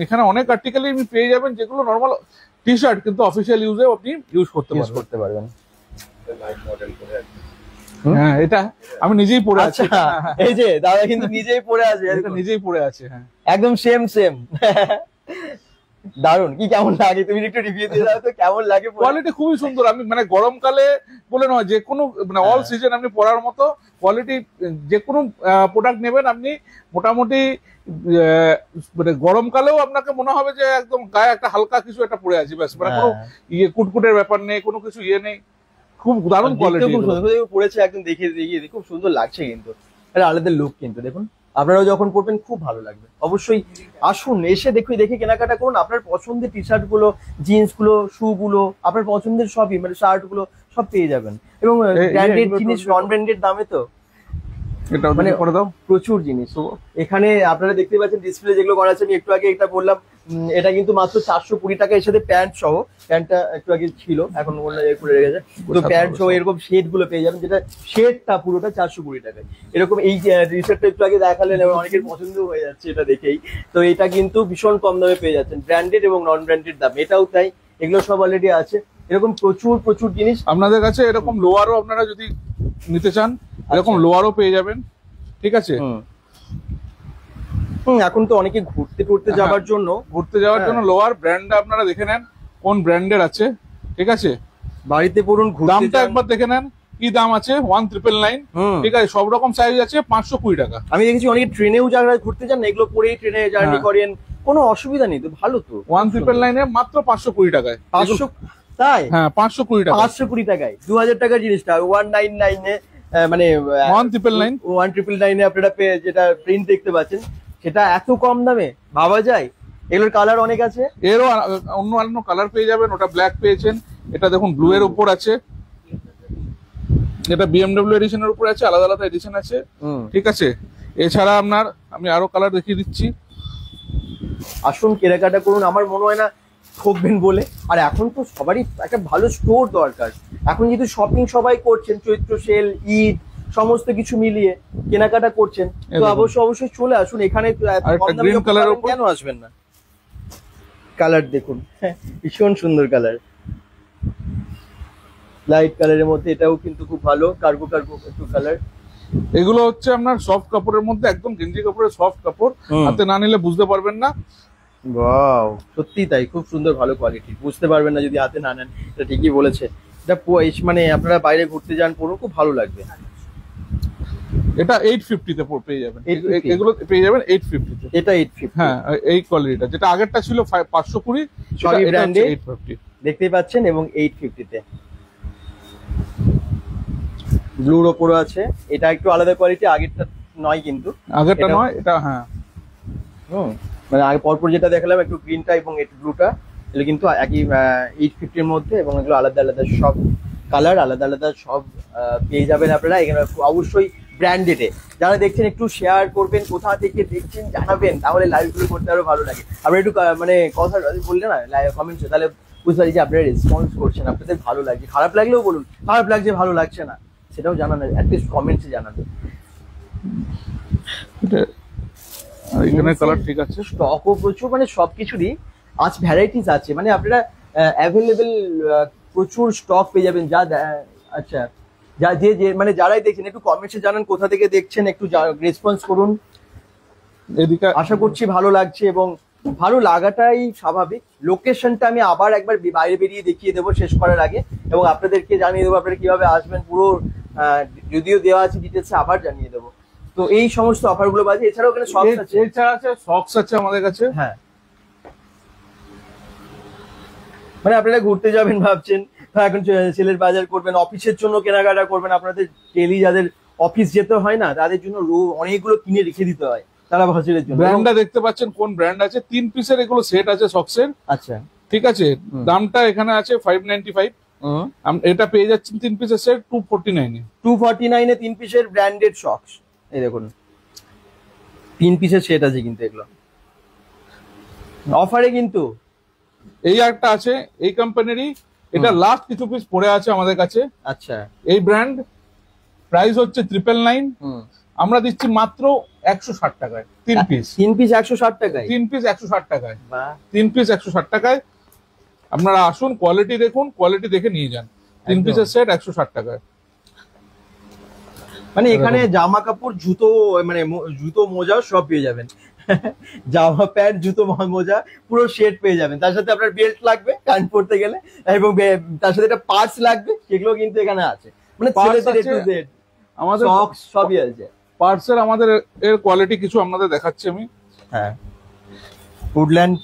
এখানে অনেক আর্টিকেল পেয়ে যাবেন, যেগুলো নর্মাল টি শার্ট, কিন্তু অফিসিয়াল ইউজেও আপনি ইউজ করতে পারবেন। হ্যাঁ, এটা আমি নিজেই পরে আছি, এই যে দাদা কিন্তু নিজেই পরে আছে, নিজেই পরে আছে, হ্যাঁ একদম সেম দারুন, কি কেমন লাগে তুমি একটু রিভিউ দিয়ে দাও তো, কেমন লাগে পরে? কোয়ালিটি খুবই সুন্দর। আমি মানে গরমকালে বলে নয়, যে কোনো মানে অল সিজন আপনি পরার মতো কোয়ালিটি, যে কোনো প্রোডাক্ট নেবেন আপনি মোটামুটি মানে গরমকালেও আপনাকে মনে হবে যে একদম গায়ে একটা হালকা কিছু একটা পরে আছে, ব্যাস, মানে কোনো কুটকুটের ব্যাপার নেই, কোনো কিছু নেই, খুব দারুণ কোয়ালিটি। খুব সুন্দর পড়েছে, একদম দেখিয়ে খুব সুন্দর লাগছে, কিন্তু একটা আলাদা লুক কিন্তু। দেখুন আপনারাও যখন পড়বেন খুব ভালো লাগবে। অবশ্যই আসুন, এসে দেখে কেনাকাটা করুন। আপনার পছন্দের টি শার্ট গুলো, জিন্স গুলো, শু গুলো, আপনার পছন্দের সবই, মানে শার্ট গুলো সব পেয়ে যাবেন। এবং ব্র্যান্ডেড জিনিস নন ব্র্যান্ডেড দামে তো মানে করে দাও, প্রচুর জিনিস। এখানে আপনারা দেখতে পাচ্ছেন ডিসপ্লে যেগুলো করা আছে, আমি একটু আগে এটা বললাম, এটা কিন্তু মাত্র 420 টাকা। এর সাথে প্যান্ট সহ, প্যান্টটা একটু আগে ছিল, এখন খুলে রেখেছে, তো প্যান্ট সহ এরকম শেড গুলো পেয়ে যাবেন, যেটা শেডটা পুরোটা 420 টাকায়। এরকম এই টি শার্টটা একটু আগে দেখালেন এবং অনেকের পছন্দ হয়ে যাচ্ছে এটা দেখেই। তো এটা কিন্তু ভীষণ কম দামে পেয়ে যাচ্ছেন, ব্র্যান্ডেড এবং নন ব্র্যান্ডেড দাম, এটাও তাই। এগুলো সব অলরেডি আছে। এরকম প্রচুর জিনিস আপনাদের কাছে। এরকম লোয়ারও আপনারা যদি নিতে চান, এরকম লোয়ারও পেয়ে যাবেন, ঠিক আছে। এখন তো অনেকে ঘুরতে যাওয়ার জন্য লোয়ার ব্র্যান্ডটা আপনারা দেখে নেন কোন ব্র্যান্ডের আছে, ঠিক আছে। বাড়িতে পড়ুন, দামটা একবার দেখে নেন কি দাম আছে, 1999, ঠিক আছে। সব রকম সাইজ আছে, 520 টাকা। আমি দেখেছি অনেকে ট্রেনেও যারা ঘুরতে যান, এগুলো পরেই ট্রেনে জার্নি করেন, কোনো অসুবিধা নেই তো, ভালো তো। 1999 মাত্র 520 টাকায়। 500, তাই? হ্যাঁ, 520 টাকা, 520 টাকায় 2000 টাকার জিনিসটা 199 মানে 1999 আপনারা যেটা প্রিন্ট দেখতে পাচ্ছেন, সেটা এত কম দামে ভাবা যায়? এগুলোর কালার অনেক আছে, এরও অন্য কালার পেয়ে যাবেন। ওটা ব্ল্যাক পেয়েছেন, এটা দেখুন ব্লু এর উপর আছে, এটা BMW এডিশনের উপর আছে, আলাদা আলাদা এডিশন আছে, ঠিক আছে। এছাড়া আপনার আমি আরো কালার দেখিয়ে দিচ্ছি। আসুন কেনাকাটা করুন, আমার মনে হয় না ঠকবেন বলে। আর এখন তো সবারই একটা ভালো স্টোর দরকার। এখন যেহেতু শপিং সবাই করছেন, চৈত্র সেল, ঈদ, সমস্ত কিছু মিলিয়ে কেনাকাটা করছেন, তো অবশ্যই চলে আসুন এখানে। কেন আসবেন না? কালার দেখুন, ভীষণ সুন্দর কালার, লাইট কালারের মধ্যে, এটাও কিন্তু খুব ভালো, কার্গো একটু কালার। এগুলো হচ্ছে আপনার সফট কাপড়ের মধ্যে, একদম গেঞ্জি কাপড়ের সফট কাপড়, হাতে না নিলে বুঝতে পারবেন না। ওয়াও, সত্যি তাই, খুব সুন্দর, ভালো কোয়ালিটি, বুঝতে পারবেন না যদি হাতে না নেন। এটা ঠিকই বলেছে, এটা মানে আপনারা বাইরে ঘুরতে যান পরো, খুব ভালো লাগবে। এটা 850 তে পেয়ে যাবেন, এগুলো পেয়ে যাবেন 850 তে। এটা 850, হ্যাঁ, এই কোয়ালিটিটা, যেটা আগেরটা ছিল 520, সবই ব্র্যান্ডেড 850 দেখতেই পাচ্ছেন, এবং 850 তে। ব্লুর ওপরও আছে, এটা একটু আলাদা কোয়ালিটি, আগেরটা নয় কিন্তু, আগেরটা নয় এটা। হ্যাঁ, মানে আগে পরপর যেটা দেখালাম, একটু গ্রিনটা এবং একটু ব্লুটা, এগুলো কিন্তু একই 850 এর মধ্যে, এবং এগুলো আলাদা আলাদা সব কালার, আলাদা আলাদা সব পেয়ে যাবেন আপনারা এখানে। অবশ্যই ব্র্যান্ডেডে যারা দেখছেন একটু শেয়ার করবেন, কোথা থেকে দেখছেন জানাবেন, তাহলে লাইভগুলো করতে আরো ভালো লাগে। আপনারা একটু মানে কথা বললে না কমেন্টসে, তাহলে বুঝতে পারি যে আপনারা রেসপন্স করছেন, আপনাদের ভালো লাগছে। খারাপ লাগলেও বলুন, খারাপ লাগছে, ভালো লাগছে না, সেটাও জানান, অ্যাটলিস্ট কমেন্টসে জানান। এখানে কালার ঠিক আছে, স্টকও প্রচুর, মানে সবকিছুরই আজ ভ্যারাইটিস আছে, মানে আপনারা অ্যাভেলেবেল প্রচুর স্টক পেয়ে যাবেন। আচ্ছা, যে মানে যারাই দেখছেন একটু কমেন্টসে জানান কোথা থেকে দেখছেন, একটু রেসপন্স করুন। এদিকে আশা করছি ভালো লাগছে, এবং ভালো লাগাটাই স্বাভাবিক। লোকেশনটা আমি আবার একবার বাইরে বেরিয়ে দেখিয়ে দেবো শেষ করার আগে, এবং আপনাদেরকে জানিয়ে দেবো আপনারা কিভাবে আসবেন, পুরো যদিও দেওয়া আছে ডিটেলসে, আবার জানিয়ে দেবো। তো এই সমস্ত অফারগুলো বাজে। এছাড়াও এখানে সক্স আছে, সক্স আছে আমাদের কাছে। হ্যাঁ, মানে আপনারা ঘুরতে যাবেন ভাবছেন, এখন সেলের বাজার করবেন, অফিসের জন্য কেনাকাটা করবেন, আপনাদের ডেলি যাদের অফিস যেতে হয় না, তাদের জন্য অনেকগুলো কিনে রেখে দিতে হয় তারা বছরের জন্য। ব্র্যান্ডটা দেখতে পাচ্ছেন কোন ব্র্যান্ড আছে, 3 পিসের এগুলো সেট আছে সক্সের। আচ্ছা, ঠিক আছে, দামটা এখানে আছে 595। এটা পেয়ে যাচ্ছেন 3 পিসের সেট 249 এ। 249 এ 3 পিসের ব্র্যান্ডেড সক্স, এই দেখুন 3 পিসের সেট আছে কিন্তু, এগুলো অফারে কিন্তু। এই একটা আছে এই কোম্পানিরই, এটা লাস্ট কিছু পিস পড়ে আছে আমাদের কাছে। আচ্ছা, এই ব্র্যান্ড, প্রাইস হচ্ছে 999, আমরা দিচ্ছি মাত্র 160 টাকায় 3 পিস। 3 পিস 160 টাকায়, 3 পিস 160 টাকায়, 3 পিস 160 টাকায়। আপনারা আসুন, কোয়ালিটি দেখুন, কোয়ালিটি দেখে নিয়ে যান। 3 পিসের সেট 160 টাকায়। মানে এখানে জামা কাপড়, জুতো, মানে জুতো মোজা সব পেয়ে যাবেন। জামা প্যান্ট জুতো মোজা পুরো সেট পেয়ে যাবেন। তার সাথে আপনার বেল্ট লাগবে কান পড়তে গেলে, এবং তার সাথে একটা পার্টস লাগবে, সেগুলো কিন্তু এখানে আছে। মানে Parts ছেলেদের আছে, A to Z, আমাদের সক্স সবই আছে। পার্টসের আমাদের এর কোয়ালিটি কিছু আপনাদের দেখাচ্ছি আমি। হ্যাঁ, উডল্যান্ড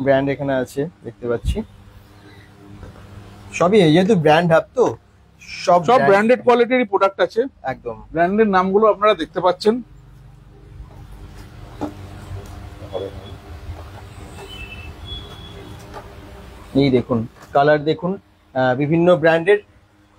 ব্র্যান্ড এখানে আছে দেখতে পাচ্ছি। সবই যেহেতু ব্র্যান্ড হাব তো সব সব ব্র্যান্ডেড কোয়ালিটির প্রোডাক্ট আছে। একদম ব্র্যান্ডের নামগুলো আপনারা দেখতে পাচ্ছেন। এই দেখুন কালার দেখুন, বিভিন্ন ব্র্যান্ডের,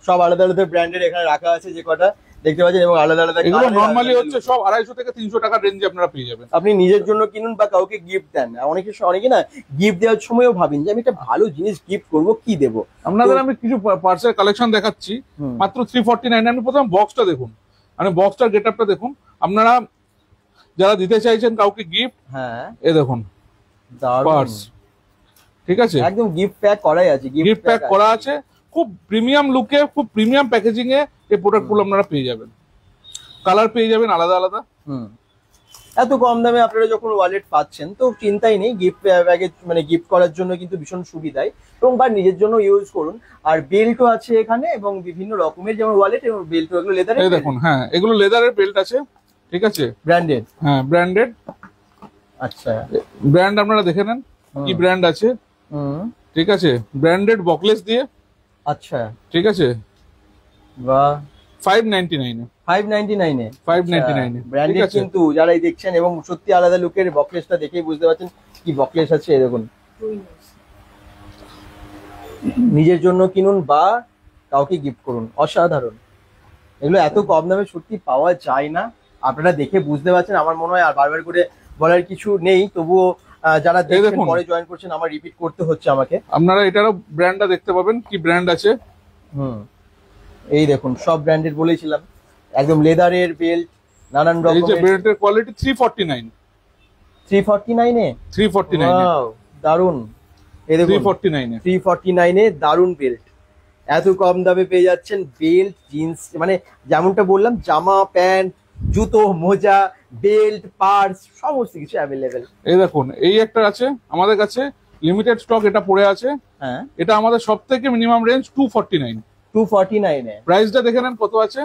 সব আলাদা আলাদা ব্র্যান্ডের এখানে রাখা আছে যে কটা দেখতে পাচ্ছেন, এবং আলাদা আলাদা এগুলো colour এর নরমালি আলাদা হচ্ছে সব 250 থেকে 300 টাকার রেঞ্জে আপনারা পেয়ে যাবেন। আপনি নিজের জন্য কিনুন বা কাউকে গিফট দেন। অনেকে না গিফট দেওয়ার সময়ও ভাবেন যে আমি একটা ভালো জিনিস গিফট করব, কি দেব। আপনাদের আমি কিছু পার্টসের কালেকশন দেখাচ্ছি মাত্র 349। আপনি প্রথম বক্সটা দেখুন, মানে বক্সটার গেটআপটা দেখুন। আপনারা যারা দিতে চাইছেন কাউকে গিফট, হ্যাঁ এই দেখুন পার্টস, ঠিক আছে, একদম গিফট প্যাক করাই আছে, গিফট প্যাক করা আছে। খুব প্রিমিয়াম লুকে, খুব প্রিমিয়াম প্যাকেজিং এ এই প্রোডাক্টগুলো আপনারা পেয়ে যাবেন। কালার পেয়ে যাবেন আলাদা আলাদা। এত কম দামে আপনারা যখন ওয়ালেট পাচ্ছেন তো চিন্তাই নেই, গিফট ব্যাগে মানে গিফট করার জন্য কিন্তু ভীষণ সুবিধায়, এবং বা নিজের জন্য ইউজ করুন। আর বেল্টও আছে এখানে, এবং বিভিন্ন রকমের যেমন ওয়ালেট এবং বেল্ট, এগুলো লেদারের। এই দেখুন, হ্যাঁ এগুলো লেদারের বেল্ট আছে, ঠিক আছে, ব্র্যান্ডেড। হ্যাঁ ব্র্যান্ডেড। আচ্ছা, ব্র্যান্ড আপনারা দেখে নেন কি ব্র্যান্ড আছে, ঠিক আছে, ব্র্যান্ডেড বকলেস দিয়ে। আচ্ছা, ঠিক আছে, বাহ, 599 599 এ 599 ঠিক ব্র্যান্ডেড আছে। কিন্তু যারাই দেখছেন, এবং সত্যি আলাদা লুকের বকলেসটা দেখেই বুঝতে পারছেন কি বকলেস আছে। এই দেখুন, নিজের জন্য কিনুন বা কাউকে গিফট করুন, অসাধারণ। এগুলো এত কম দামে সত্যি পাওয়া যায় না, আপনারা দেখে বুঝতে পারছেন। আমার মনে হয় আর বারবার করে বলার কিছু নেই, তবুও যারা দেখছেন দেখুন। পরে জয়েন করছেন, আমার রিপিট করতে হচ্ছে আমাকে। আপনারা এটারও ব্র্যান্ডটা দেখতে পাবেন কি ব্র্যান্ড আছে। এই দেখুন সব ব্র্যান্ডেড বলেছিলাম, একদম লেদারের বেল্ট, নানান এই যে রকমের। বেল্টের কোয়ালিটি 349 349 এ 349 Wow, দারুন। এই দেখুন 349 349 এ দারুন বেল্ট, এত কম দামে পেয়ে যাচ্ছেন বেল্ট, জিন্স, মানে যেমনটা বললাম জামা প্যান্ট জুতো মোজা বেল্ট পার্স সমস্ত কিছু অ্যাভেলেবেল। এই দেখুন এই একটা আছে আমাদের কাছে, লিমিটেড স্টক, এটা পড়ে আছে। হ্যাঁ, এটা আমাদের সব থেকে মিনিমাম রেঞ্জ 249। 249 এ। প্রাইসটা দেখে নেন কত আছে,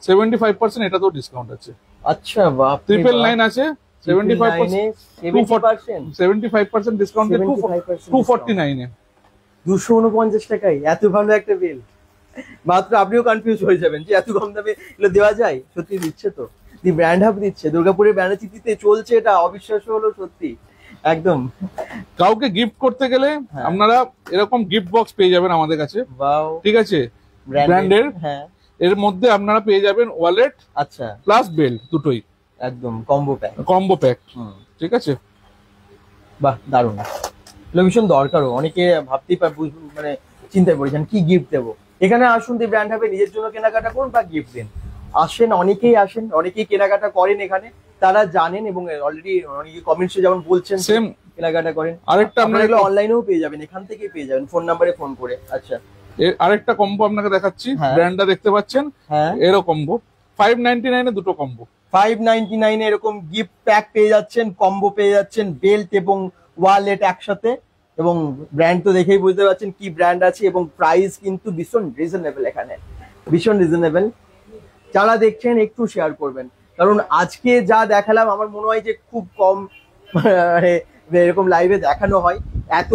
75%, এটা তো ডিসকাউন্ট আছে। আচ্ছা, বাপ রে 999 বাপ। আছে, 75% 70%, 75% ডিসকাউন্টে 75% 249 এ। 249 টাকায় এত ভালো একটা বেল্ট, মাত্র আপনিও কনফিউজ হয়ে যাবেন যে এত কম দামে এগুলো দেওয়া যায়। সত্যি দিচ্ছে তো, দি ব্র্যান্ড হাব দিচ্ছে, দুর্গাপুরের ব্যানাচিতিতে চলছে, এটা অবিশ্বাস্য হলো সত্যি একদম। কাউকে গিফট করতে গেলে হ্যাঁ। আপনারা এরকম গিফট বক্স পেয়ে যাবেন আমাদের কাছে, ওয়াও, ঠিক আছে, ব্র্যান্ডের। ব্র্যান্ডের। হ্যাঁ, এর মধ্যে আপনারা পেয়ে যাবেন ওয়ালেট আচ্ছা, প্লাস বেল্ট, দুটোই একদম কম্বো প্যাক। কম্বো প্যাক, ঠিক আছে। বাহ, দারুণ। এগুলো ভীষণ দরকারও, অনেকে ভাবতেই মানে চিন্তায় পড়েছেন কি গিফট দেবো। এখানে আসুন, দি ব্র্যান্ড হাবে নিজের জন্য কেনাকাটা করুন বা গিফট দিন। আসেন, অনেকেই আসেন, অনেকেই কেনাকাটা করেন এখানে, তারা জানেন, এবং অলরেডি অনেকে কমেন্টসে যেমন বলছেন সেম কেনাকাটা করেন। আরেকটা আপনারা এগুলো অনলাইনেও পেয়ে যাবেন, এখান থেকেই পেয়ে যাবেন ফোন নাম্বারে ফোন করে। আচ্ছা, আরেকটা কম্বো আপনাকে দেখাচ্ছি, হ্যাঁ। ব্র্যান্ডটা দেখতে পাচ্ছেন, হ্যাঁ, এরও কম্বো 599 এ দুটো কম্বো। 599 এ এরকম গিফট প্যাক পেয়ে যাচ্ছেন, কম্বো পেয়ে যাচ্ছেন, বেল্ট এবং ওয়ালেট একসাথে। এবং ব্র্যান্ড তো দেখেই বুঝতে পারছেন কি ব্র্যান্ড আছে, এবং প্রাইস কিন্তু ভীষণ রিজনেবল, এখানে ভীষণ রিজনেবল। যারা দেখছেন একটু শেয়ার করবেন, কারণ আজকে যা দেখালাম আমার মনে হয় যে খুব কম মানে এরকম লাইভে দেখানো হয়। এত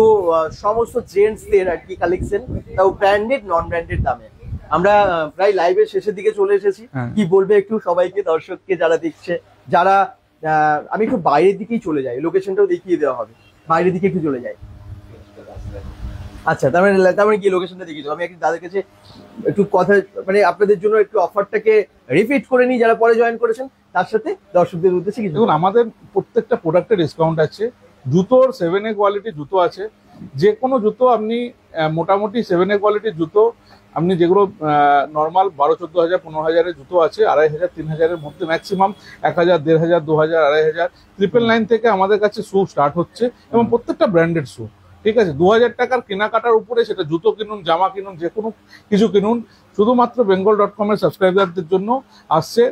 সমস্ত জেন্টসদের আর কি কালেকশন, তাও ব্র্যান্ডেড নন ব্র্যান্ডেড দামে। আমরা প্রায় লাইভের শেষের দিকে চলে এসেছি। হ্যাঁ। কি বলবে একটু সবাইকে, দর্শককে যারা দেখছে, যারা আমি একটু বাইরের দিকেই চলে যাই, লোকেশনটাও দেখিয়ে দেওয়া হবে, বাইরের দিকে একটু চলে যাই। আচ্ছা, তার মানে কি লোকেশনটা দেখিয়ে দেবো। আমি একটু তাদের কাছে একটু কথা, মানে আপনাদের জন্য একটু অফারটাকে রিপিট করে নিই, যারা পরে জয়েন করেছেন, তার সাথে দর্শকদের উদ্দেশ্যে কিছু। দেখুন আমাদের প্রত্যেকটা প্রোডাক্টে ডিসকাউন্ট আছে। জুতোর 7A কোয়ালিটি জুতো আছে, যে কোনো জুতো আপনি মোটামুটি 7A কোয়ালিটির জুতো আপনি যেগুলো নর্মাল 12-14 হাজার 15 হাজারের জুতো আছে, 2500 3000-এর মধ্যে ম্যাক্সিমাম 1000 1500 2000 2500 999 থেকে আমাদের কাছে শু স্টার্ট হচ্ছে, এবং প্রত্যেকটা ব্র্যান্ডেড শু, ঠিক আছে। 2000 টাকার কেনাকাটার উপরে, সেটা জুতো কিনুন জামা কিনুন যে কোনো কিছু কিনুন, শুধুমাত্র bengal.com এর সাবস্ক্রাইবারদের জন্য আসছে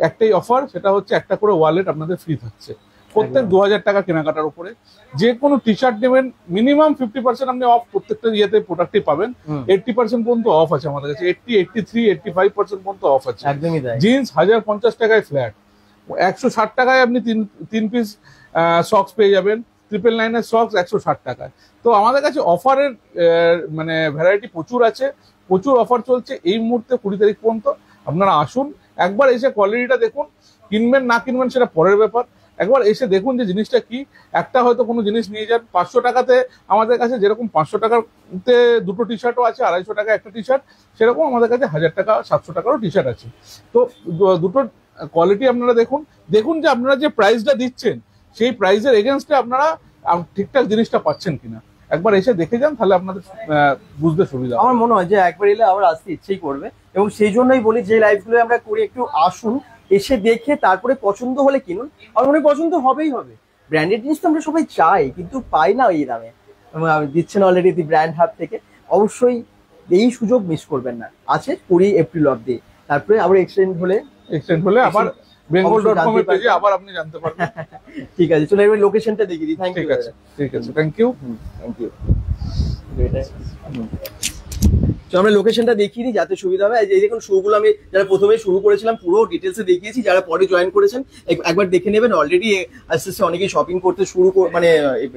একটাই অফার, সেটা হচ্ছে একটা করে ওয়ালেট আপনাদের ফ্রি থাকছে। প্রত্যেক 2000 টাকা কেনাকাটার উপরে যে কোনো টি শার্ট নেবেন মিনিমাম 50% আপনি অফ প্রত্যেকটা ইয়েতে প্রোডাক্টই পাবেন। 80% পর্যন্ত অফ আছে আমাদের কাছে, 80, 83, 85% পর্যন্ত অফ আছে। একদমই তাই। জিন্স 1050 টাকায় ফ্ল্যাট, 160 টাকায় আপনি তিন পিস সক্স পেয়ে যাবেন, 999 এর সক্স 160 টাকায়। তো আমাদের কাছে অফারের মানে ভ্যারাইটি প্রচুর আছে, প্রচুর অফার চলছে এই মুহূর্তে 20 তারিখ পর্যন্ত। আপনারা আসুন, একবার এসে কোয়ালিটিটা দেখুন, কিনবেন না কিনবেন সেটা পরের ব্যাপার, একবার এসে দেখুন যে জিনিসটা কি। একটা হয়তো কোনো জিনিস নিয়ে যান 500 টাকাতে, আমাদের কাছে যেরকম 500 টাকাতে দুটো টি শার্টও আছে, 250 টাকা একটা টি শার্ট, সেরকম আমাদের কাছে 1000 টাকা 700 টাকারও টি শার্ট আছে। তো দুটোর কোয়ালিটি আপনারা দেখুন, দেখুন যে আপনারা যে প্রাইসটা দিচ্ছেন সেই প্রাইসের এগেনস্টে আপনারা ঠিকঠাক জিনিসটা পাচ্ছেন কিনা। একবার এসে দেখে যান, তাহলে আপনাদের বুঝতে সুবিধা। আমার মনে হয় যে একবার এলে আবার আসতে ইচ্ছেই করবে, এবং সেই জন্যই বলি যে লাইভগুলো আমরা করি, একটু আসুন, এসে দেখে তারপরে পছন্দ হলে কিনুন। আর মনে পছন্দ হবেই হবে। ব্র্যান্ডেড জিনিস তো আমরা সবাই চাই, কিন্তু পাই না এই দামে। দিচ্ছেন অলরেডি দি ব্র্যান্ড হাব থেকে, অবশ্যই এই সুযোগ মিস করবেন না। আছে 20 এপ্রিল অবধি, তারপরে আবার এক্সটেন্ড হলে আবার bengal.com এর পেজে আবার আপনি জানতে পারবেন। ঠিক আছে, চলো এবার লোকেশনটা দেখিয়ে দিই। Thank you. ঠিক আছে, থ্যাংক ইউ। আমরা লোকেশনটা দেখিয়ে দিই যাতে সুবিধা হবে। এই দেখুন শুগুলো আমি যারা প্রথমে শুরু করেছিলাম পুরো ডিটেলসে দেখিয়েছি, যারা পরে জয়েন করেছেন একবার দেখে নেবেন। অলরেডি আস্তে আস্তে অনেকেই শপিং করতে শুরু মানে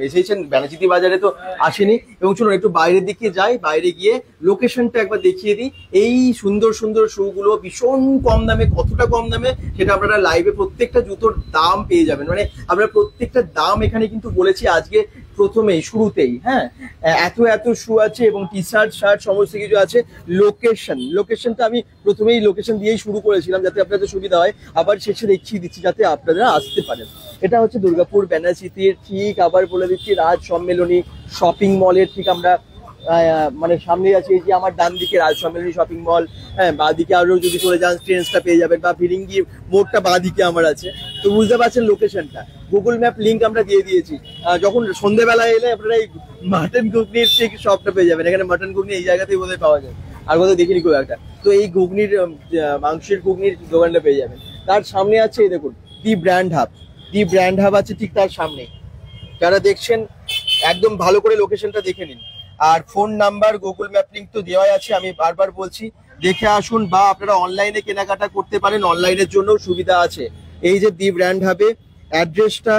এসেছেন, ব্যানাচিতি বাজারে তো আসেনি। এবং চলুন একটু বাইরের দিকে যাই, বাইরে গিয়ে লোকেশনটা একবার দেখিয়ে দিই। এই সুন্দর সুন্দর শুগুলো ভীষণ কম দামে, কতটা কম দামে সেটা আপনারা লাইভে প্রত্যেকটা জুতোর দাম পেয়ে যাবেন। মানে আমরা প্রত্যেকটা দাম এখানে কিন্তু বলেছি আজকে প্রথমেই শুরুতেই। হ্যাঁ, এত শু আছে এবং টি শার্ট শার্ট সমস্ত কিছু আছে। লোকেশনটা আমি প্রথমেই লোকেশন দিয়েই শুরু করেছিলাম যাতে আপনাদের সুবিধা হয়, আবার শেষে দেখিয়ে দিচ্ছি যাতে আপনারা আসতে পারেন। এটা হচ্ছে দুর্গাপুর ব্যানাচিতির ঠিক, আবার বলে দিচ্ছি, রাজ সম্মেলনী শপিং মলের ঠিক আমরা মানে সামনে আছে। এই যে আমার ডান দিকে রাজ সম্মেলনী শপিং মল, হ্যাঁ, বাঁ দিকে আরো যদি চলে যান ট্রেন্সটা পেয়ে যাবেন, বা ফিরিঙ্গি মোড়টা বাঁ দিকে আমার আছে। তো বুঝতে পারছেন লোকেশনটা, গুগল ম্যাপ লিঙ্ক আমরা দিয়ে দিয়েছি। যখন সন্ধ্যেবেলায় এলে আপনারা এই মাটন ঘুগনির ঠিক শপটা পেয়ে যাবেন। এখানে মাটন ঘুগনি এই জায়গাতেই বোধহয় পাওয়া যায়, আর কোথাও দেখিনি খুব একটা। তো এই ঘুগনির মাংসের ঘুগনির দোকানটা পেয়ে যাবেন। তার সামনে আছে এই দেখুন দি ব্র্যান্ড হাব আছে ঠিক তার সামনে। যারা দেখছেন একদম ভালো করে লোকেশনটা দেখে নিন। আর phone number Google map link তো দেওয়াই আছে, আমি বারবার বলছি দেখে আসুন, বা আপনারা অনলাইনে কেনাকাটা করতে পারেন, অনলাইনের জন্য সুবিধা আছে। এই যে দি ব্র্যান্ড হাবে অ্যাড্রেসটা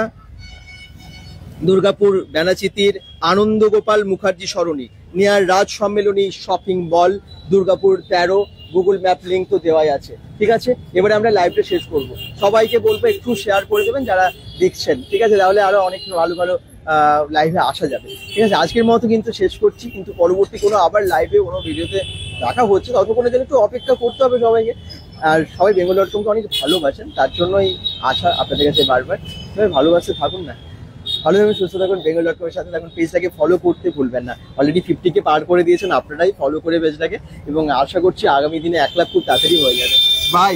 দুর্গাপুর ব্যানাচিতির Anandagopal Mukherjee Sarani near Raj Sammelani shopping mall, Durgapur 13। Google map link তো দেওয়াই আছে। ঠিক আছে, এবারে আমরা লাইভটা শেষ করব। সবাইকে বলবো একটু শেয়ার করে দেবেন যারা দেখছেন, ঠিক আছে, তাহলে আরো অনেক ভালো ভালো লাইভে আসা যাবে। ঠিক আছে, আজকের মতো কিন্তু শেষ করছি, কিন্তু পরবর্তী কোনো আবার লাইভে কোনো ভিডিওতে দেখা হচ্ছে, ততক্ষণের জন্য একটু অপেক্ষা করতে হবে সবাইকে। আর সবাই bengal.com-কে অনেক ভালোবাসেন, তার জন্যই আশা আপনাদের কাছে বারবার। সবাই ভালোবাসতে থাকুন না, ভালোভাবে সুস্থ থাকুন। bengal.com এর সাথে থাকুন, পেজটাকে ফলো করতে ভুলবেন না। অলরেডি 50K পার করে দিয়েছেন আপনারাই, ফলো করে পেজটাকে, এবং আশা করছি আগামী দিনে 1 লাখ খুব তাড়াতাড়ি হয়ে যাবে। বাই।